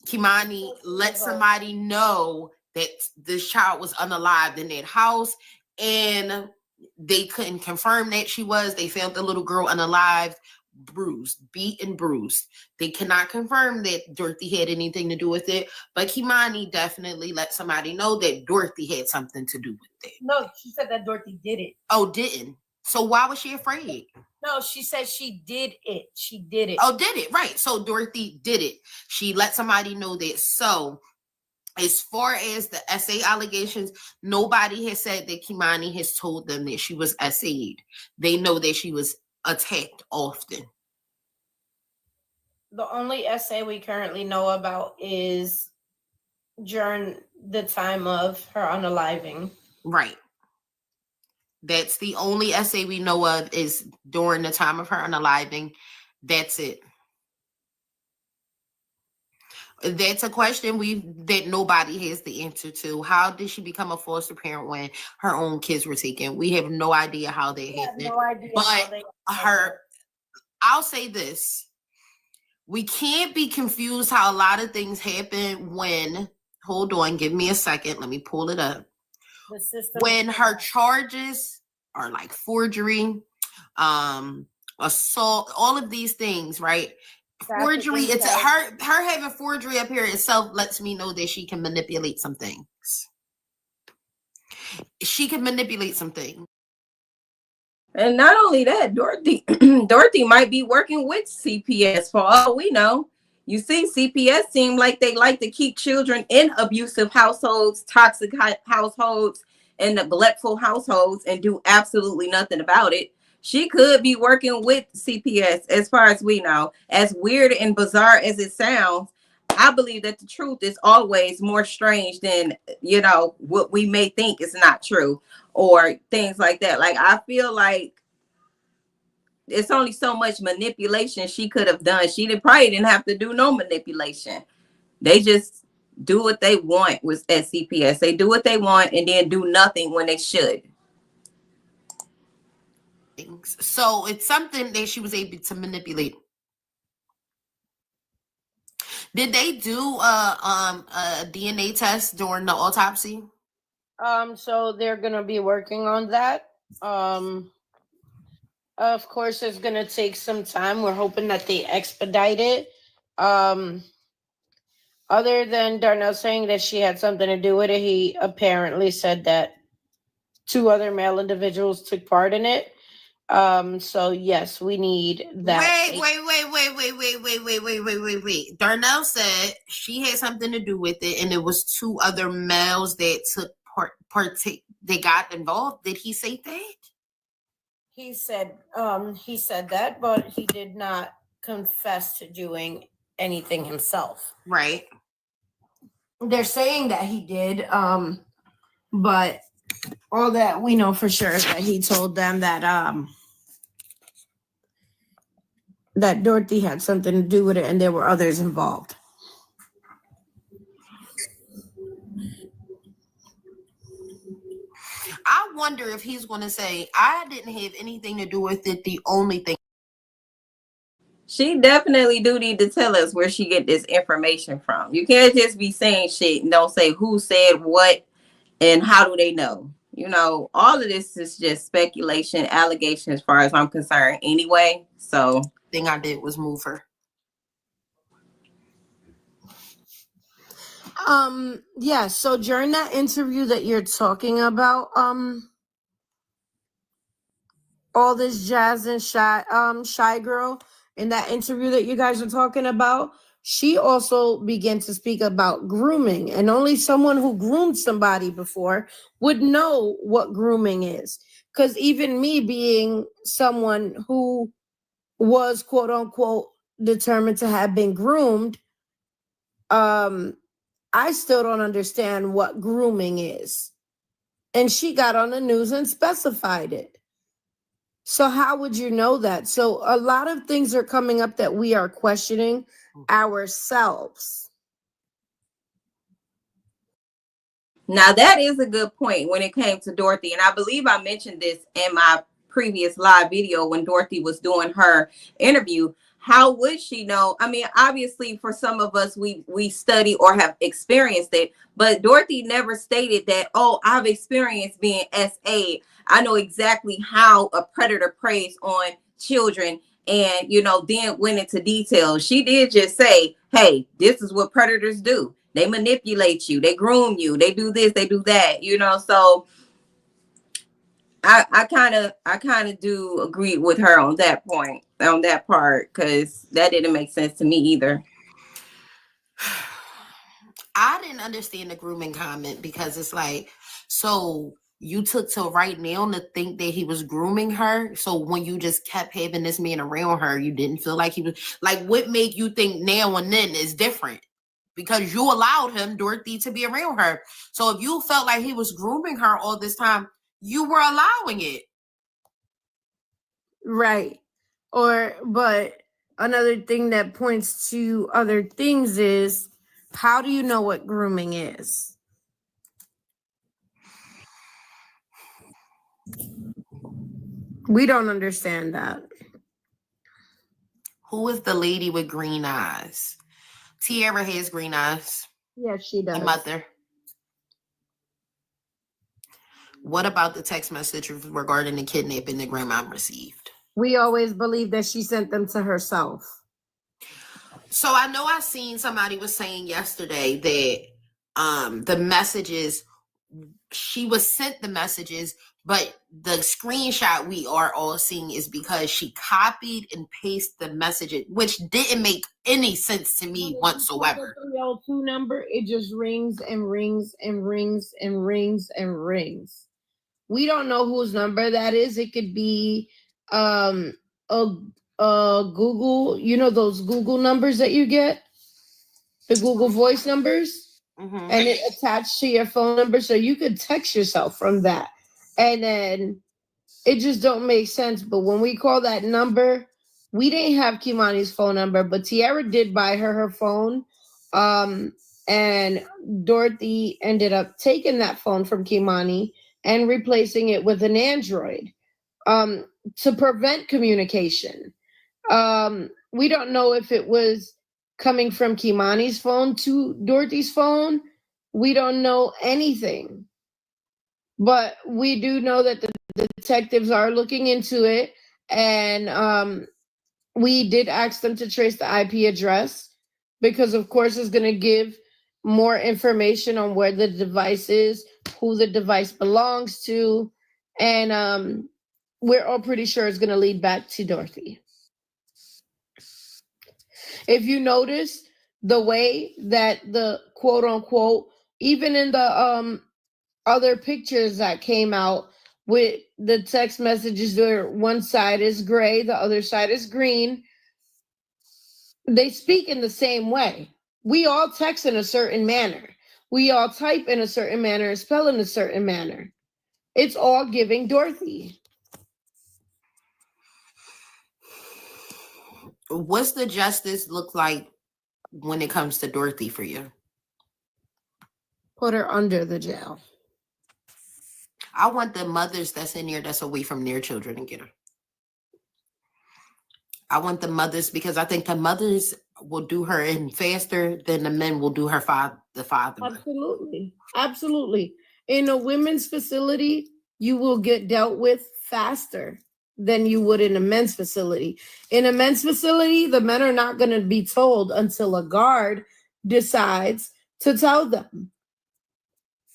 Kimani let somebody know that this child was unalived in that house, and they couldn't confirm that she was. They found the little girl unalived, bruised, beat and bruised. They cannot confirm that Dorothy had anything to do with it, but Kimani definitely let somebody know that Dorothy had something to do with it. No, she said that Dorothy did it. Oh, didn't? So why was she afraid? No, she said she did it. She did it. Oh, did it? Right. So Dorothy did it. She let somebody know that. So as far as the essay allegations, nobody has said that Kimani has told them that she was essayed. They know that she was attacked often. The only essay we currently know about is during the time of her unaliving. Right. That's the only essay we know of is during the time of her unaliving. That's it. That's a question that nobody has the answer to. How did she become a foster parent when her own kids were taken? We have no idea how they happened. No idea. But I'll say this. We can't be confused how a lot of things happen when, hold on, give me a second. Let me pull it up. When her charges are like forgery, assault, all of these things, right? Forgery, it's her having forgery up here itself lets me know that she can manipulate some things. She can manipulate some things. And not only that, Dorothy might be working with CPS for all we know. You see, CPS seem like they like to keep children in abusive households, toxic households, and neglectful households and do absolutely nothing about it. She could be working with CPS as far as we know. As weird and bizarre as it sounds, I believe that the truth is always more strange than, you know, what we may think is not true or things like that. Like, I feel like it's only so much manipulation she could have done. Probably didn't have to do no manipulation. They just do what they want with at CPS. They do what they want and then do nothing when they should. So it's something that she was able to manipulate. Did they do a DNA test during the autopsy? So they're gonna be working on that. Of course, it's gonna take some time. We're hoping that they expedite it. Other than Darnell saying that she had something to do with it, he apparently said that 2 other male individuals took part in it. So yes, we need that. Wait. Darnell said she had something to do with it, and it was 2 other males that took partake. They got involved. Did he say that? He said that, but he did not confess to doing anything himself. Right. They're saying that he did, but all that we know for sure is that he told them that that Dorothy had something to do with it and there were others involved. I wonder if he's going to say, I didn't have anything to do with it. The only thing. She definitely do need to tell us where she get this information from. You can't just be saying shit and don't say who said what and how do they know. You know, all of this is just speculation, allegation as far as I'm concerned anyway. So thing I did was move her. Yeah, so during that interview that you're talking about, all this Jazz and Shy Girl, in that interview that you guys are talking about, she also began to speak about grooming, and only someone who groomed somebody before would know what grooming is. Because even me being someone who was quote unquote determined to have been groomed, I still don't understand what grooming is. And she got on the news and specified it. So how would you know that? So a lot of things are coming up that we are questioning ourselves. now that is a good point when it came to Dorothy. And I believe I mentioned this in my previous live video when Dorothy was doing her interview. How would she know? I mean, obviously for some of us, we study or have experienced it, but Dorothy never stated that, oh, I've experienced being SA. I know exactly how a predator preys on children and, you know, then went into details. She did just say, hey, this is what predators do. They manipulate you. They groom you. They do this. They do that, you know, so I kind of do agree with her on that point, on that part, because that didn't make sense to me either. I didn't understand the grooming comment because it's like, so you took till right now to think that he was grooming her. So when you just kept having this man around her, you didn't feel like he was like, what made you think now and then is different? Because you allowed him, Dorothy, to be around her. So if you felt like he was grooming her all this time, you were allowing it. Right. But another thing that points to other things is, how do you know what grooming is? We don't understand that. Who is the lady with green eyes? Tiara has green eyes. Yes, she does. The mother. What about the text message regarding the kidnapping that grandma received? We always believe that she sent them to herself. So I know I seen somebody was saying yesterday that the messages, she was sent the messages, but the screenshot we are all seeing is because she copied and pasted the messages, which didn't make any sense to me whatsoever. The 302 number, it just rings and rings and rings and rings and rings. We don't know whose number that is. It could be a Google, you know, those Google numbers that you get. the Google Voice numbers, Mm-hmm. and it attached to your phone number, so you could text yourself from that. And then it just don't make sense. But when we call that number, we didn't have Kimani's phone number, but Tiara did buy her phone. And Dorothy ended up taking that phone from Kimani and replacing it with an Android to prevent communication. We don't know if it was coming from Kimani's phone to Dorothy's phone. We don't know anything. But we do know that the detectives are looking into it, and we did ask them to trace the IP address because, of course, it's going to give more information on where the device is, who the device belongs to, and we're all pretty sure it's going to lead back to Dorothy. If you notice the way that the quote unquote, even in the other pictures that came out with the text messages where one side is gray, the other side is green, they speak in the same way. We all text in a certain manner. We all type in a certain manner and spell in a certain manner. It's all giving Dorothy. What's the justice look like when it comes to Dorothy for you? Put her under the jail. I want the mothers that's in there that's away from their children to get her. I want the mothers because I think the mothers will do her in faster than the men will do her the father. Absolutely. Absolutely. In a women's facility, you will get dealt with faster than you would in a men's facility. In a men's facility, the men are not going to be told until a guard decides to tell them,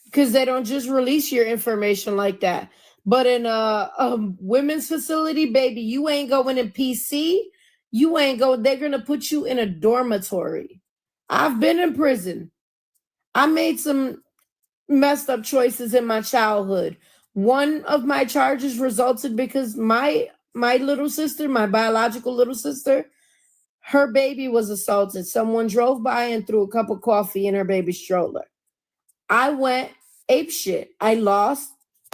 because they don't just release your information like that. But in a women's facility, baby, you ain't going in PC. You ain't go. They're going to put you in a dormitory. I've been in prison. I made some messed up choices in my childhood. One of my charges resulted because my little sister, my biological little sister, her baby was assaulted. Someone drove by and threw a cup of coffee in her baby's stroller. I went ape shit. I lost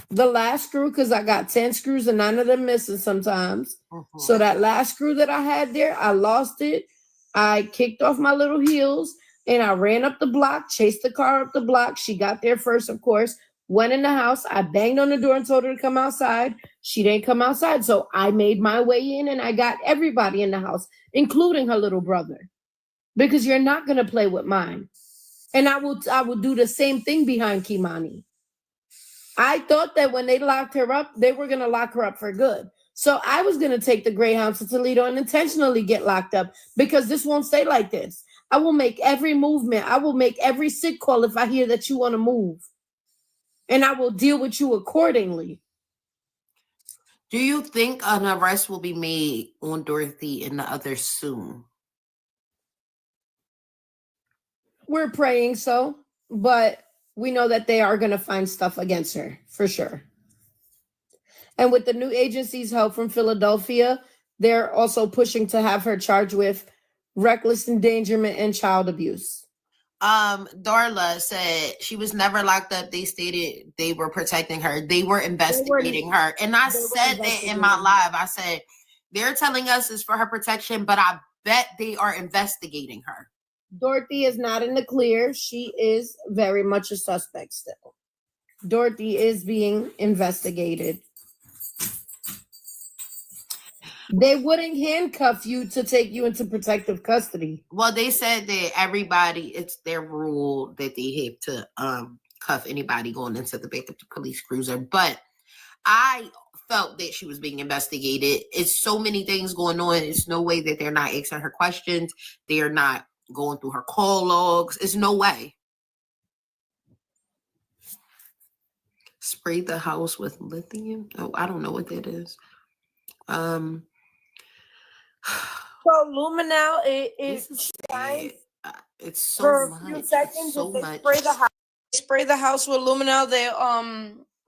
the last screw because I got 10 screws and 9 of them missing sometimes. So that last screw that I had there, I lost it. I kicked off my little heels and I ran up the block, chased the car up the block. She got there first, of course, went in the house. I banged on the door and told her to come outside. She didn't come outside. So I made my way in and I got everybody in the house, including her little brother, because you're not going to play with mine. And I will do the same thing behind Kimani. I thought that when they locked her up, they were going to lock her up for good. So I was going to take the Greyhound to Toledo and intentionally get locked up because this won't stay like this. I will make every movement. I will make every sick call if I hear that you want to move. And I will deal with you accordingly. Do you think an arrest will be made on Dorothy and the others soon? We're praying so, but we know that they are going to find stuff against her for sure. And with the new agency's help from Philadelphia, they're also pushing to have her charged with reckless endangerment and child abuse. Darla said she was never locked up. They stated they were protecting her. They were investigating her. And I said that in my live. I said, they're telling us it's for her protection, but I bet they are investigating her. Dorothy is not in the clear. She is very much a suspect still. Dorothy is being investigated. They wouldn't handcuff you to take you into protective custody. Well, they said that everybody, it's their rule that they have to cuff anybody going into the back of the police cruiser. But I felt that she was being investigated. It's so many things going on. It's no way that they're not asking her questions. They are not going through her call logs. It's no way. Spray the house with lithium. Oh, I don't know what that is. So luminol, it shines it's so for much. a few seconds. It's so if they much. spray the house with luminol,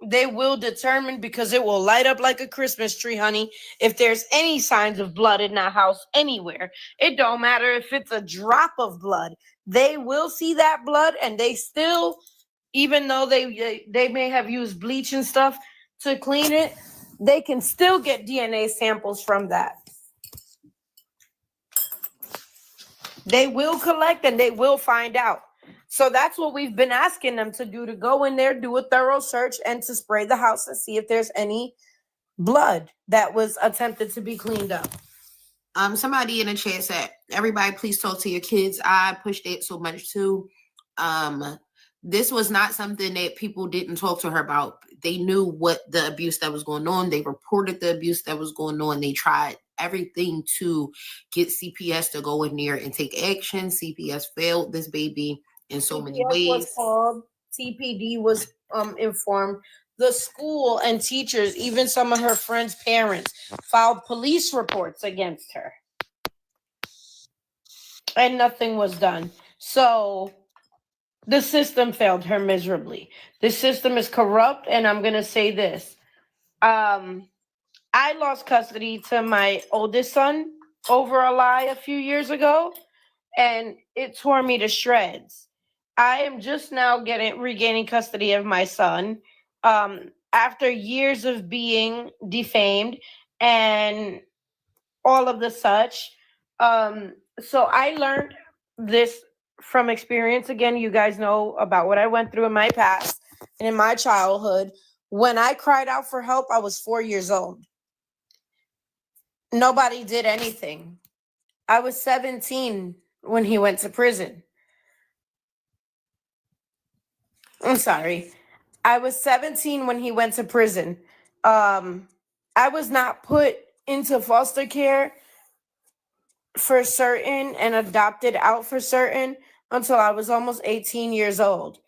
they will determine, because it will light up like a Christmas tree, honey, if there's any signs of blood in that house anywhere. It don't matter if it's a drop of blood. They will see that blood, and they still, even though they may have used bleach and stuff to clean it, they can still get DNA samples from that. They will collect and they will find out. So that's what we've been asking them to do, to go in there, do a thorough search, and to spray the house and see if there's any blood that was attempted to be cleaned up. Somebody in the chat said, everybody please talk to your kids. I pushed it so much too. This was not something that people didn't talk to her about. They knew what the abuse that was going on. They reported the abuse that was going on. They tried everything to get CPS to go in there and take action. CPS failed this baby in so many ways. Was called, TPD was informed. The school and teachers, even some of her friends' parents, filed police reports against her. And nothing was done. So the system failed her miserably. The system is corrupt, and I'm going to say this. I lost custody to my oldest son over a lie a few years ago, and it tore me to shreds. I am just now regaining custody of my son after years of being defamed and all of the such. So I learned this from experience. Again, you guys know about what I went through in my past and in my childhood. When I cried out for help, I was 4 years old. Nobody did anything. I was 17 when he went to prison. I'm sorry. I was 17 when he went to prison. I was not put into foster care for certain and adopted out for certain until I was almost 18 years old.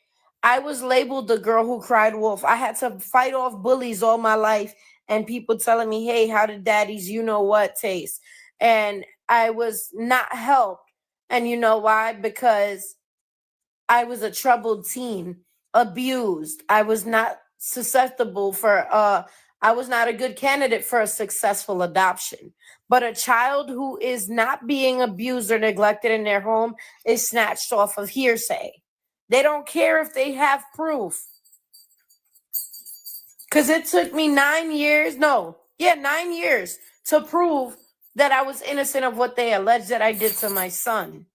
I was labeled the girl who cried wolf. I had to fight off bullies all my life and people telling me, hey, how did daddy's you know what taste? And I was not helped. And you know why? Because I was a troubled teen, abused. I was not susceptible for, I was not a good candidate for a successful adoption. But a child who is not being abused or neglected in their home is snatched off of hearsay. They don't care if they have proof. Because it took me 9 years, 9 years to prove that I was innocent of what they alleged that I did to my son.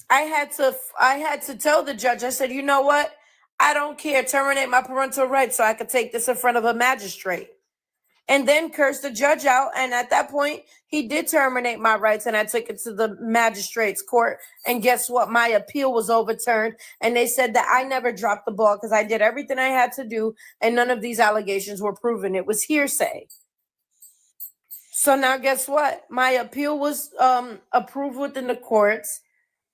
I had to tell the judge, I said, you know what? I don't care. Terminate my parental rights so I could take this in front of a magistrate. And then curse the judge out. And at that point, he did terminate my rights, and I took it to the magistrate's court. And guess what? My appeal was overturned. And they said that I never dropped the ball because I did everything I had to do, and none of these allegations were proven. It was hearsay. So now guess what? My appeal was approved within the courts.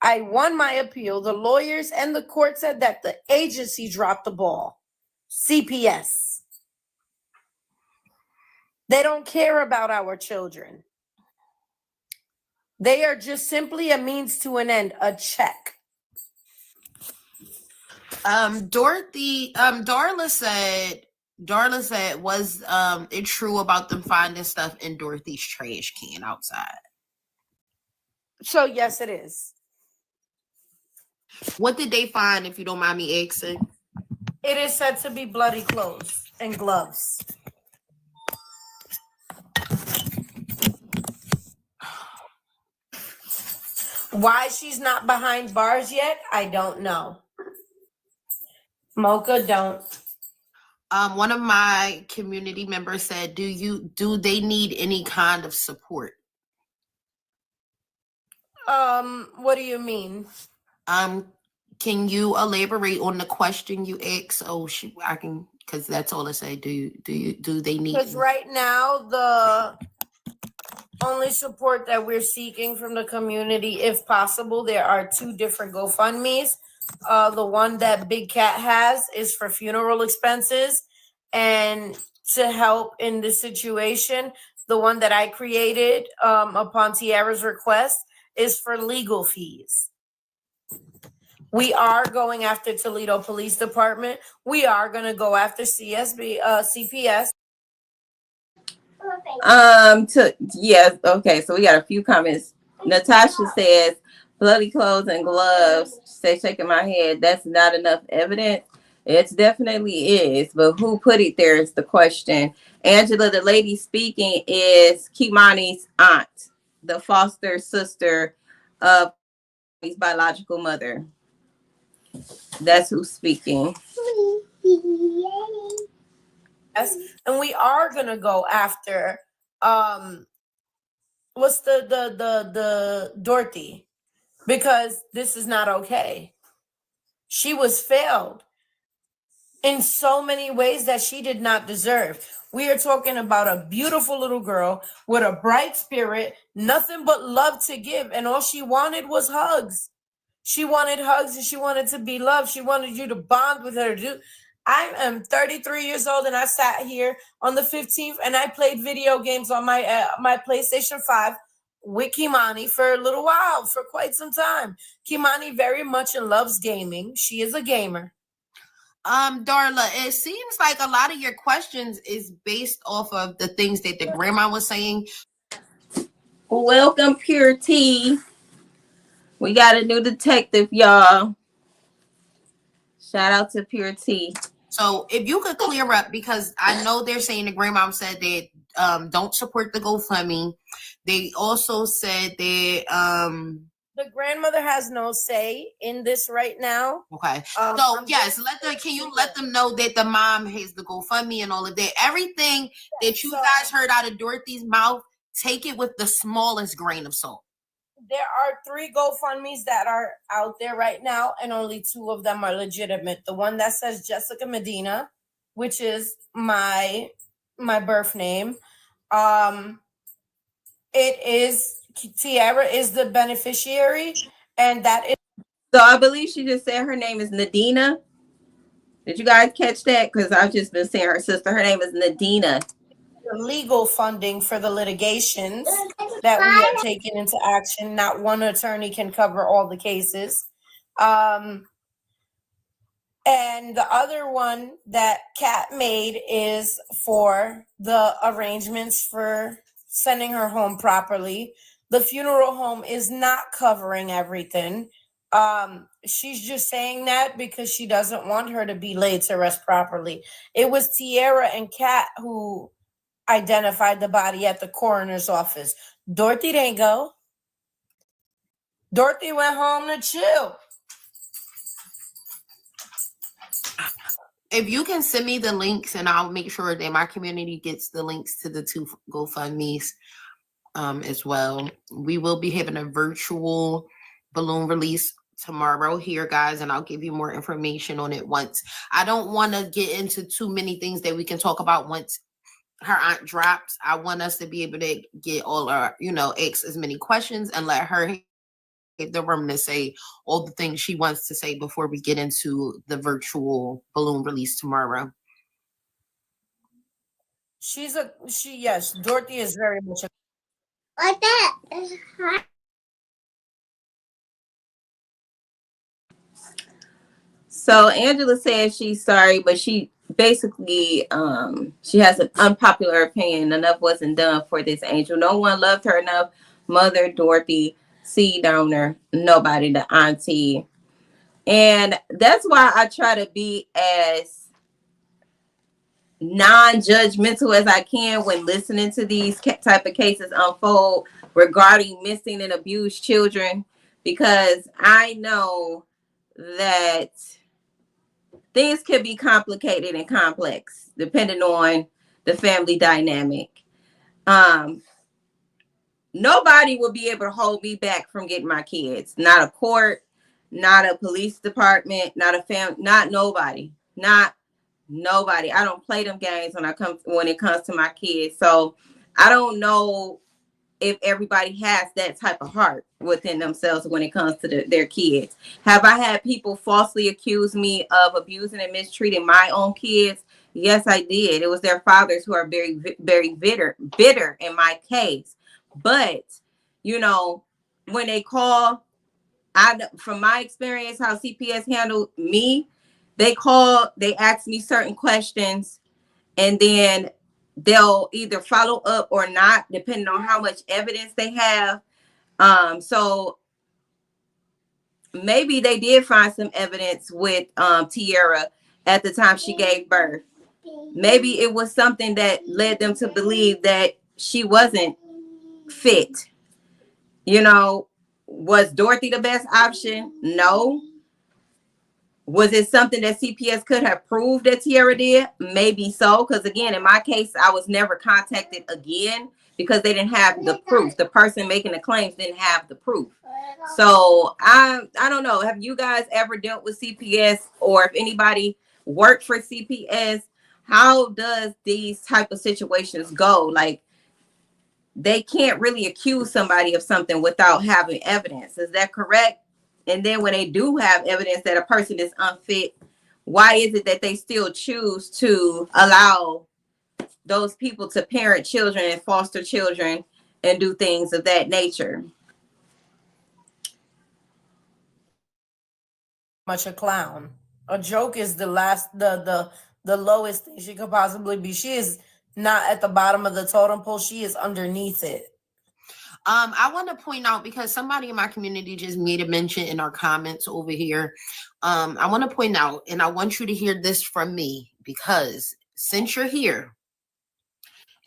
I won my appeal. The lawyers and the court said that the agency dropped the ball. CPS. They don't care about our children. They are just simply a means to an end, a check. Darla said, was it true about them finding stuff in Dorothy's trash can outside? So yes, it is. What did they find, if you don't mind me asking? It is said to be bloody clothes and gloves. Why she's not behind bars yet, I don't know. Mocha, don't. One of my community members said, do they need any kind of support? What do you mean? Can you elaborate on the question you asked? I can, because that's all I say. Do they need? Because right now the only support that we're seeking from the community, if possible, there are 2 different GoFundMes. The one that Big Cat has is for funeral expenses and to help in this situation. The one that I created upon Tiara's request is for legal fees. We are going after Toledo Police Department. We are going to go after CPS. Yes, okay, so we got a few comments. Natasha says, bloody clothes and gloves. Say, shaking my head. That's not enough evidence. It definitely is, but who put it there is the question. Angela, the lady speaking, is Kimani's aunt, the foster sister of his biological mother. That's who's speaking. Yes, and we are gonna go after what's the Dorothy, because this is not okay. She was failed in so many ways that she did not deserve. We are talking about a beautiful little girl with a bright spirit, nothing but love to give, and all she wanted was hugs. She wanted hugs and she wanted to be loved. She wanted you to bond with her. I am 33 years old and I sat here on the 15th and I played video games on my PlayStation 5 with Kimani for a little while, for quite some time. Kimani very much loves gaming. She is a gamer. Darla, it seems like a lot of your questions is based off of the things that the grandma was saying. Welcome, Pure T. We got a new detective, y'all. Shout out to Pure T. So if you could clear up, because I know they're saying the grandmom said that don't support the GoFundMe. They also said that the grandmother has no say in this right now. Okay. So yes, can you let them know that the mom has the GoFundMe and all of that? Everything that you guys heard out of Dorothy's mouth, take it with the smallest grain of salt. There are 3 GoFundMes that are out there right now, and only 2 of them are legitimate. The one that says Jessica Medina, which is my birth name. It is Tiara is the beneficiary, and that is. So I believe she just said her name is Nadina. Did you guys catch that? Because I've just been saying her sister. Her name is Nadina. Legal funding for the litigations that we are taking into action. Not one attorney can cover all the cases. And the other one that Kat made is for the arrangements for sending her home properly. The funeral home is not covering everything. She's just saying that because she doesn't want her to be laid to rest properly. It was Tiara and Kat who identified the body at the coroner's office. Dorothy didn't go. Dorothy went home to chill. If you can send me the links, and I'll make sure that my community gets the links to the 2 GoFundMes as well. We will be having a virtual balloon release tomorrow here, guys, and I'll give you more information on it once. I don't want to get into too many things that we can talk about once her aunt drops. I want us to be able to get all our, ask as many questions and let her have the room to say all the things she wants to say before we get into the virtual balloon release tomorrow. Yes, Dorothy is very much like that. So Angela says she's sorry, but she basically she has an unpopular opinion. Enough wasn't done for this angel. No one loved her enough. Mother Dorothy, seed donor, nobody, the auntie. And that's why I try to be as non-judgmental as I can when listening to these type of cases unfold regarding missing and abused children, because I know that things can be complicated and complex depending on the family dynamic. Nobody will be able to hold me back from getting my kids. Not a court, not a police department, not a family, not nobody. Not nobody. I don't play them games when it comes to my kids. So I don't know if everybody has that type of heart within themselves when it comes to their kids. Have I had people falsely accuse me of abusing and mistreating my own kids? Yes, I did. It was their fathers who are very, very bitter in my case. But, when they call, from my experience, how CPS handled me, they ask me certain questions, and then they'll either follow up or not, depending on how much evidence they have. So maybe they did find some evidence with Tiara at the time she gave birth. Maybe it was something that led them to believe that she wasn't fit. You know, was Dorothy the best option? No. Was it something that CPS could have proved that Tiara did? Maybe so. Because again, in my case, I was never contacted again because they didn't have the proof. The person making the claims didn't have the proof. So I don't know. Have you guys ever dealt with CPS, or if anybody worked for CPS? How does these type of situations go? Like, they can't really accuse somebody of something without having evidence. Is that correct? And then when they do have evidence that a person is unfit, why is it that they still choose to allow those people to parent children and foster children and do things of that nature? Much a clown. A joke is the lowest thing she could possibly be. She is not at the bottom of the totem pole. She is underneath it. I want to point out, because somebody in my community just made a mention in our comments over here. I want to point out, and I want you to hear this from me, because since you're here,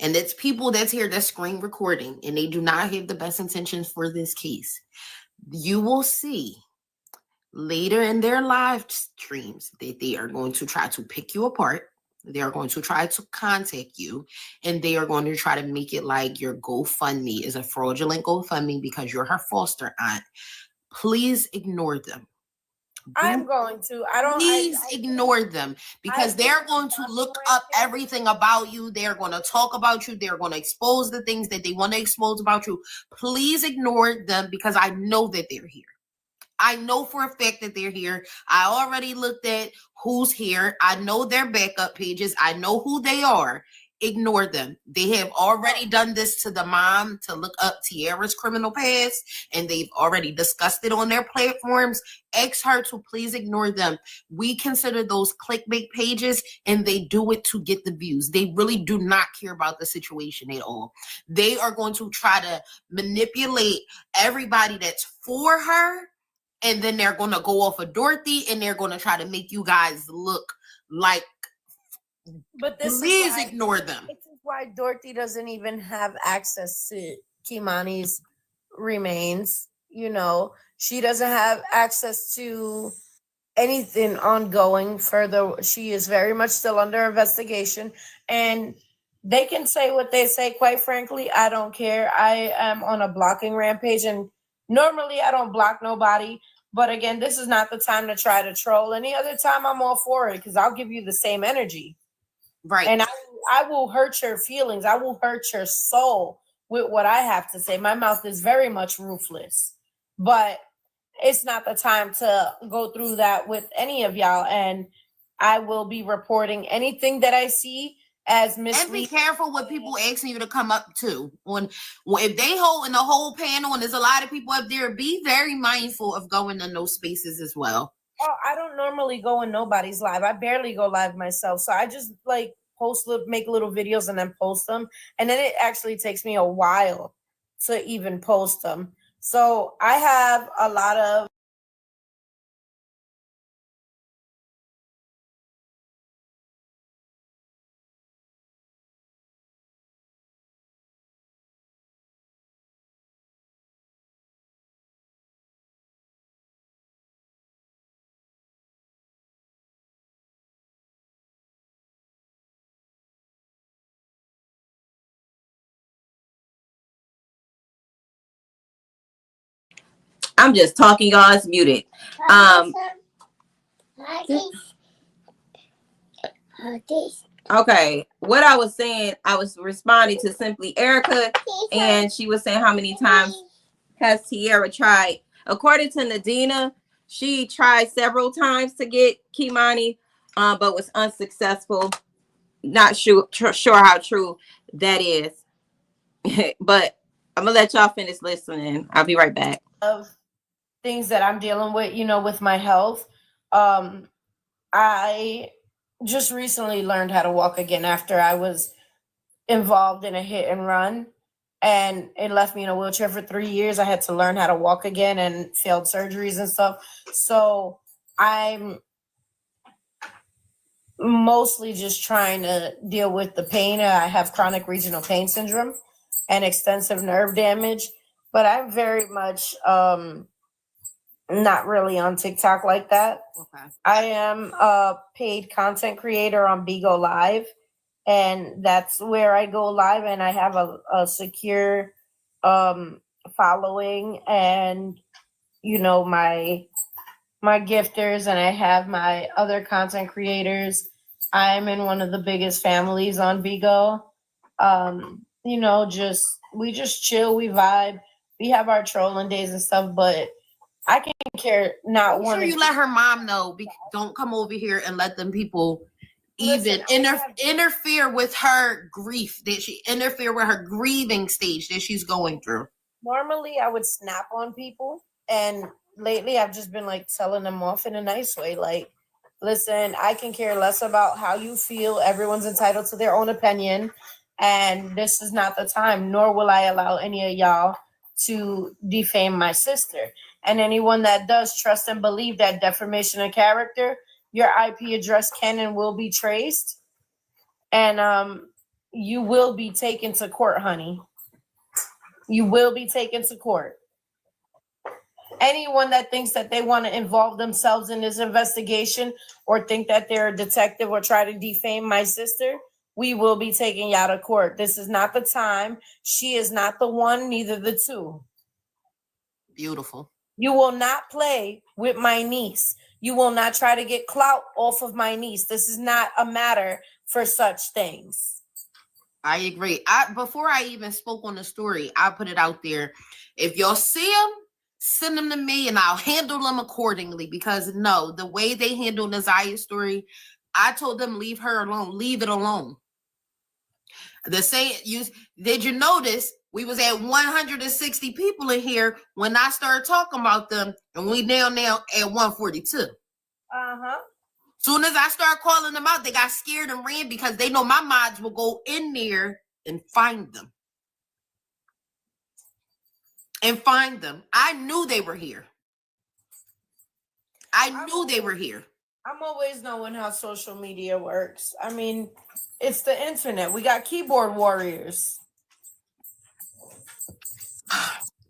and it's people that's here that's screen recording, and they do not have the best intentions for this case, you will see later in their live streams that they are going to try to pick you apart. They are going to try to contact you, and they are going to try to make it like your GoFundMe is a fraudulent GoFundMe because you're her foster aunt. Please ignore them. I'm going to. Please ignore them, because they're going to look up everything about you. They're going to talk about you. They're going to expose the things that they want to expose about you. Please ignore them, because I know that they're here. I know for a fact that they're here. I already looked at who's here. I know their backup pages. I know who they are. Ignore them. They have already done this to the mom to look up Tiara's criminal past, and they've already discussed it on their platforms. Ask her to please ignore them. We consider those clickbait pages, and they do it to get the views. They really do not care about the situation at all. They are going to try to manipulate everybody that's for her, and then they're going to go off of Dorothy, and they're going to try to make you guys look like. But please ignore them. This is why Dorothy doesn't even have access to Keimani's remains. You know, she doesn't have access to anything ongoing further. She is very much still under investigation, and they can say what they say. Quite frankly, I don't care. I am on a blocking rampage, and normally I don't block nobody. But again, this is not the time to try to troll. Any other time, I'm all for it, because I'll give you the same energy. Right. And I will hurt your feelings. I will hurt your soul with what I have to say. My mouth is very much ruthless. But it's not the time to go through that with any of y'all. And I will be reporting anything that I see as misleading. And be careful with people asking you to come up to. If they hold in the whole panel and there's a lot of people up there, be very mindful of going in those spaces as well. Oh, I don't normally go in nobody's live. I barely go live myself. So I just like make little videos and then post them. And then it actually takes me a while to even post them. So I have a lot of I'm just talking, y'all. It's muted. Okay, what I was saying, I was responding to Simply Erica, and she was saying how many times has Tiara tried. According to Nadina, she tried several times to get Kimani, but was unsuccessful. Not sure how true that is. But I'm gonna let y'all finish listening. I'll be right back. things that I'm dealing with, you know, with my health. I just recently learned how to walk again after I was involved in a hit and run, and it left me in a wheelchair for 3 years. I had to learn how to walk again and failed surgeries and stuff. So I'm mostly just trying to deal with the pain. I have chronic regional pain syndrome and extensive nerve damage, but I'm very much not really on TikTok like that. Okay. I am a paid content creator on Bigo Live, and that's where I go live, and I have a secure following, and you know, my gifters, and I have my other content creators. I'm in one of the biggest families on Bigo. You know, we just chill, we vibe, we have our trolling days and stuff, but I can care not Make one. sure you let her mom know. Don't come over here and let them people even interfere with her grief, that she interfere with her grieving stage that she's going through. Normally I would snap on people, and lately I've just been like telling them off in a nice way. Like, listen, I can care less about how you feel. Everyone's entitled to their own opinion, and this is not the time, nor will I allow any of y'all to defame my sister. And anyone that does trust and believe that defamation of character, your IP address can and will be traced, and you will be taken to court, honey. You will be taken to court. Anyone that thinks that they want to involve themselves in this investigation or think that they're a detective or try to defame my sister, we will be taking y'all to court. This is not the time. She is not the one, neither the two. Beautiful. You will not play with my niece. You will not try to get clout off of my niece. This is not a matter for such things. I agree. Before I even spoke on the story, I put it out there. If y'all see them, send them to me and I'll handle them accordingly. Because no, the way they handled Nazia's story, I told them leave her alone, leave it alone. Did you notice we was at 160 people in here when I started talking about them, and we now at 142. Uh-huh. Soon as I start calling them out, they got scared and ran because they know my mods will go in there and find them. I knew they were here. I knew they were here. I'm always knowing how social media works. I mean, it's the internet. We got keyboard warriors.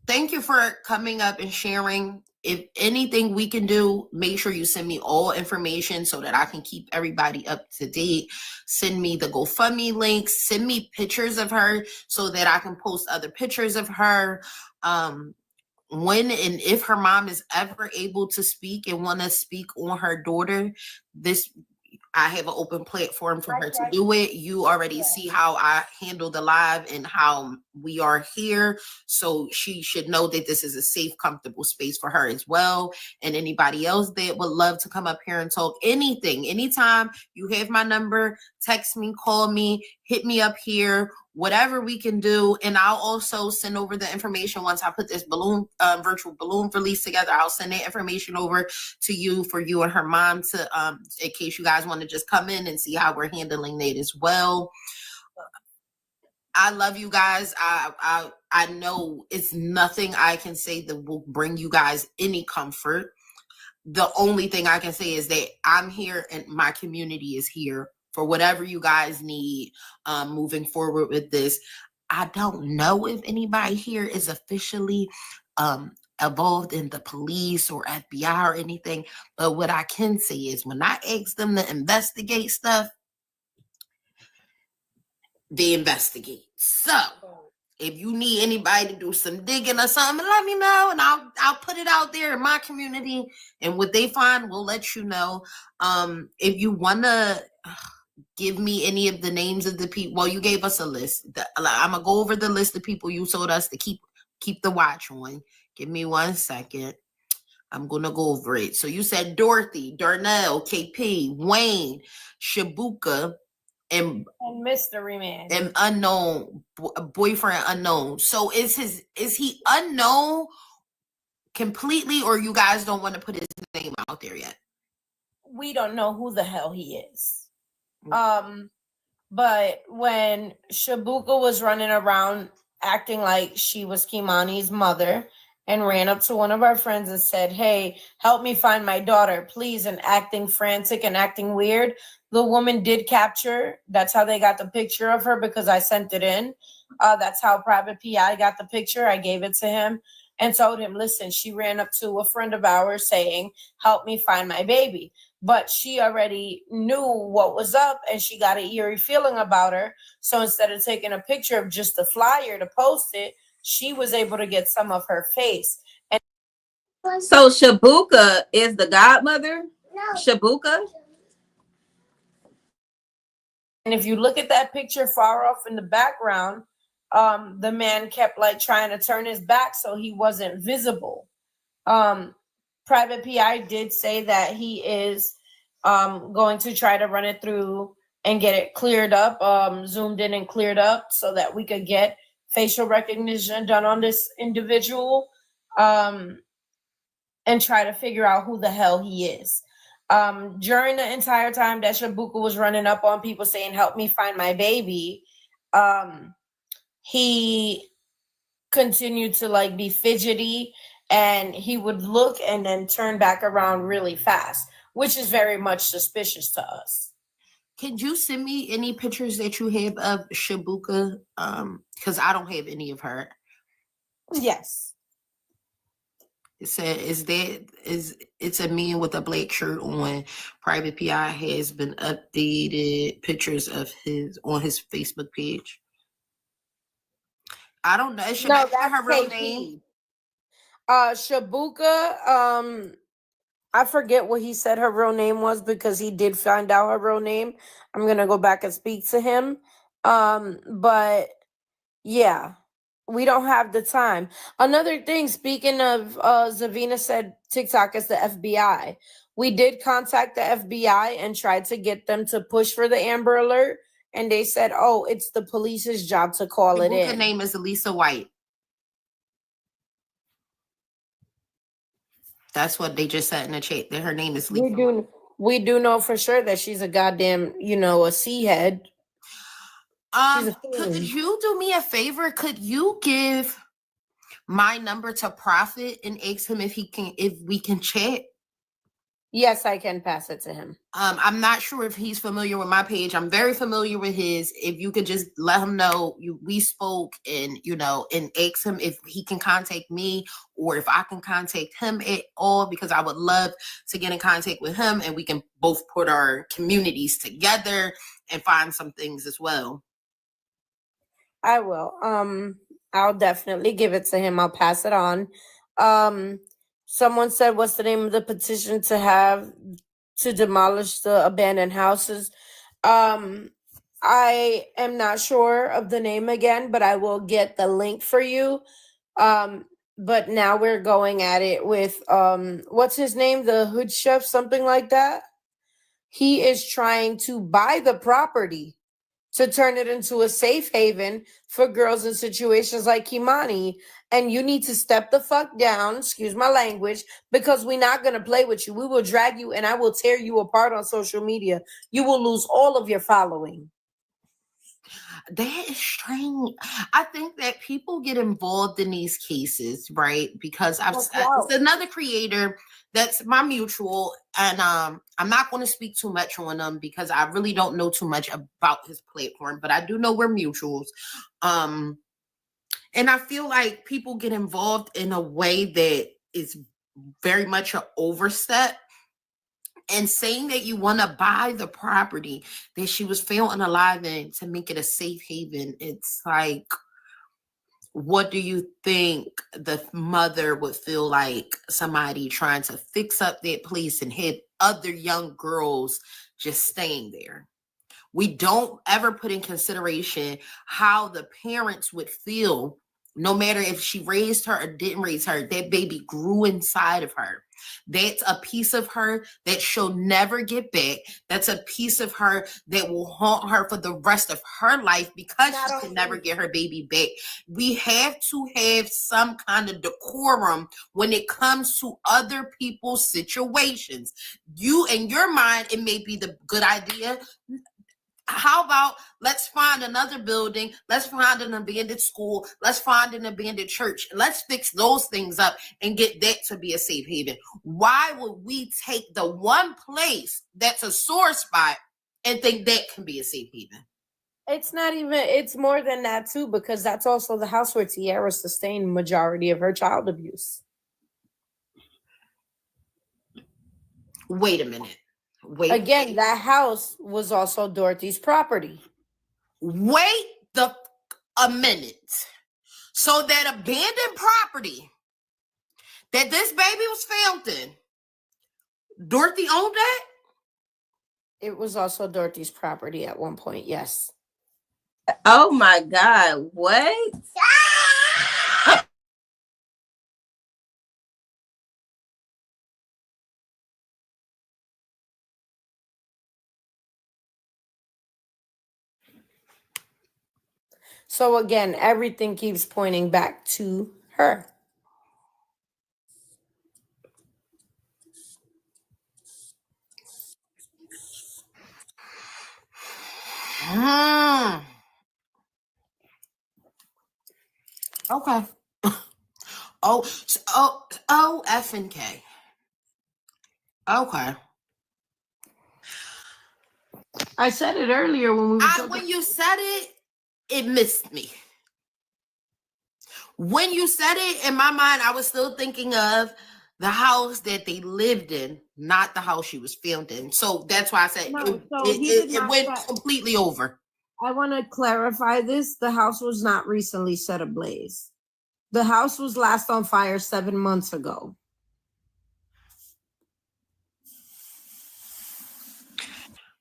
Thank you for coming up and sharing. If anything we can do, make sure you send me all information so that I can keep everybody up to date. Send me the GoFundMe links. Send me pictures of her so that I can post other pictures of her. When and if her mom is ever able to speak and want to speak on her daughter, I have an open platform for her to do it. You already see how I handle the live and how we are here. So she should know that this is a safe, comfortable space for her as well. And anybody else that would love to come up here and talk anything, anytime, you have my number, text me, call me, hit me up here, whatever we can do. And I'll also send over the information once I put this virtual balloon release together. I'll send that information over to you for you and her mom to, in case you guys want to just come in and see how we're handling that as well. I love you guys. I know it's nothing I can say that will bring you guys any comfort. The only thing I can say is that I'm here and my community is here for whatever you guys need moving forward with this. I don't know if anybody here is officially involved in the police or FBI or anything, but what I can say is when I ask them to investigate stuff, they investigate. So if you need anybody to do some digging or something, let me know and I'll put it out there in my community, and what they find, we'll let you know. If you want to give me any of the names of the people, well, you gave us a list. I'm going to go over the list of people you told us to keep the watch on. Give me 1 second. I'm going to go over it. So you said Dorothy, Darnell, KP, Wayne, Shabuka, and Mystery Man. And unknown, boyfriend unknown. So is he unknown completely, or you guys don't want to put his name out there yet? We don't know who the hell he is. But when Shabuka was running around acting like she was Kimani's mother and ran up to one of our friends and said, "Hey, help me find my daughter, please," and acting frantic and acting weird, the woman did capture. That's how they got the picture of her, because I sent it in. That's how Private PI got the picture. I gave it to him and told him, listen, she ran up to a friend of ours saying, "Help me find my baby." But she already knew what was up and she got an eerie feeling about her. So instead of taking a picture of just the flyer to post it, she was able to get some of her face. And So Shabuka is the godmother? No. Shabuka? And if you look at that picture far off in the background, the man kept like trying to turn his back so he wasn't visible. Private PI did say that he is going to try to run it through and get it cleared up, zoomed in and cleared up so that we could get facial recognition done on this individual, and try to figure out who the hell he is. During the entire time that Shabuka was running up on people saying, "Help me find my baby," he continued to like be fidgety, and he would look and then turn back around really fast, which is very much suspicious to us. Could you send me any pictures that you have of Shabuka? Because I don't have any of her. Yes. It said, it's a man with a black shirt on. Private PI has been updated pictures of his on his Facebook page. I don't know. Should No, that that's her real KP. name? Shabuka, I forget what he said her real name was because he did find out her real name. I'm gonna go back and speak to him. But yeah, we don't have the time. Another thing, speaking of, Zavina said TikTok is the FBI. We did contact the FBI and tried to get them to push for the Amber Alert, and they said, "Oh, it's the police's job to call it in." Her name is Elisa White. That's what they just said in the chat. That her name is Lisa. We do know for sure that she's a goddamn, a sea head. Could you do me a favor? Could you give my number to Prophet and ask him if we can chat? Yes, I can pass it to him. I'm not sure if he's familiar with my page. I'm very familiar with his. If you could just let him know we spoke, and and ask him if he can contact me or if I can contact him at all, because I would love to get in contact with him and we can both put our communities together and find some things as well. I will. I'll definitely give it to him. I'll pass it on. Someone said, what's the name of the petition to demolish the abandoned houses? I am not sure of the name again, but I will get the link for you. But now we're going at it with, what's his name? The hood chef, something like that. He is trying to buy the property to turn it into a safe haven for girls in situations like Kimani. And you need to step the fuck down, excuse my language, because we're not going to play with you. We will drag you and I will tear you apart on social media. You will lose all of your following. That is strange. I think that people get involved in these cases, right? Because it's another creator that's my mutual, and I'm not going to speak too much on them because I really don't know too much about his platform, but I do know we're mutuals. And I feel like people get involved in a way that is very much an overstep. And saying that you want to buy the property that she was found alive in to make it a safe haven, it's like, what do you think the mother would feel like somebody trying to fix up that place and have other young girls just staying there? We don't ever put in consideration how the parents would feel No matter if she raised her or didn't raise her, that baby grew inside of her. That's a piece of her that she'll never get back. That's a piece of her that will haunt her for the rest of her life because she can never get her baby back. We have to have some kind of decorum when it comes to other people's situations. You, in your mind, it may be the good idea. How about let's find another building, let's find an abandoned school, let's find an abandoned church, let's fix those things up and get that to be a safe haven. Why would we take the one place that's a sore spot and think that can be a safe haven? It's not even, it's more than that too, because that's also the house where Tiara sustained majority of her child abuse. Wait a minute. Again, that house was also Dorothy's property. Wait a minute. So that abandoned property that this baby was found in, Dorothy owned that? It was also Dorothy's property at one point, yes. Oh my God, what? So again, everything keeps pointing back to her. Okay. F and K. Okay. I said it earlier when we were when you said it, it missed me. When you said it, in my mind, I was still thinking of the house that they lived in, not the house she was filmed in. So that's why I said it went completely over. I want to clarify this. The house was not recently set ablaze. The house was last on fire 7 months ago.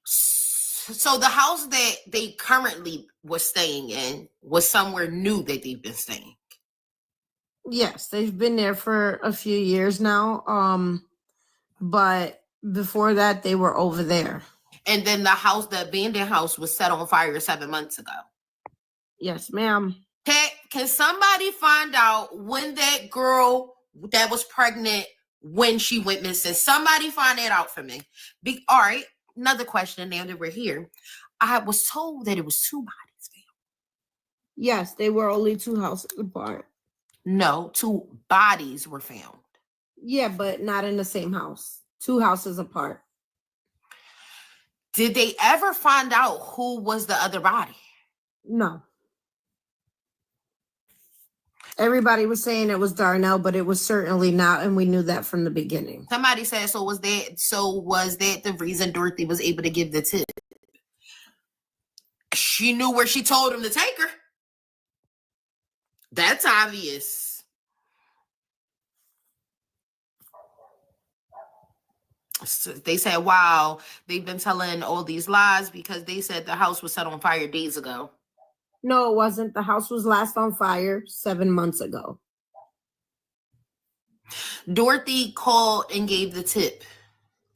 So the house that they currently was staying in was somewhere new that they've been staying. Yes, they've been there for a few years now. But before that, they were over there. And then the abandoned house was set on fire 7 months ago. Yes, ma'am. Can somebody find out when that girl that was pregnant, when she went missing? Somebody find that out for me. All right. Another question now that we're here. I was told that it was 2 bodies found. Yes, they were only 2 houses apart. No, 2 bodies were found. Yeah, but not in the same house. 2 houses apart. Did they ever find out who was the other body? No. Everybody was saying it was Darnell, but it was certainly not, and we knew that from the beginning. Somebody said, was that the reason Dorothy was able to give the tip? She knew where she told him to take her. That's obvious. So they said, wow, they've been telling all these lies because they said the house was set on fire days ago. No, it wasn't. The house was last on fire 7 months ago. Dorothy called and gave the tip.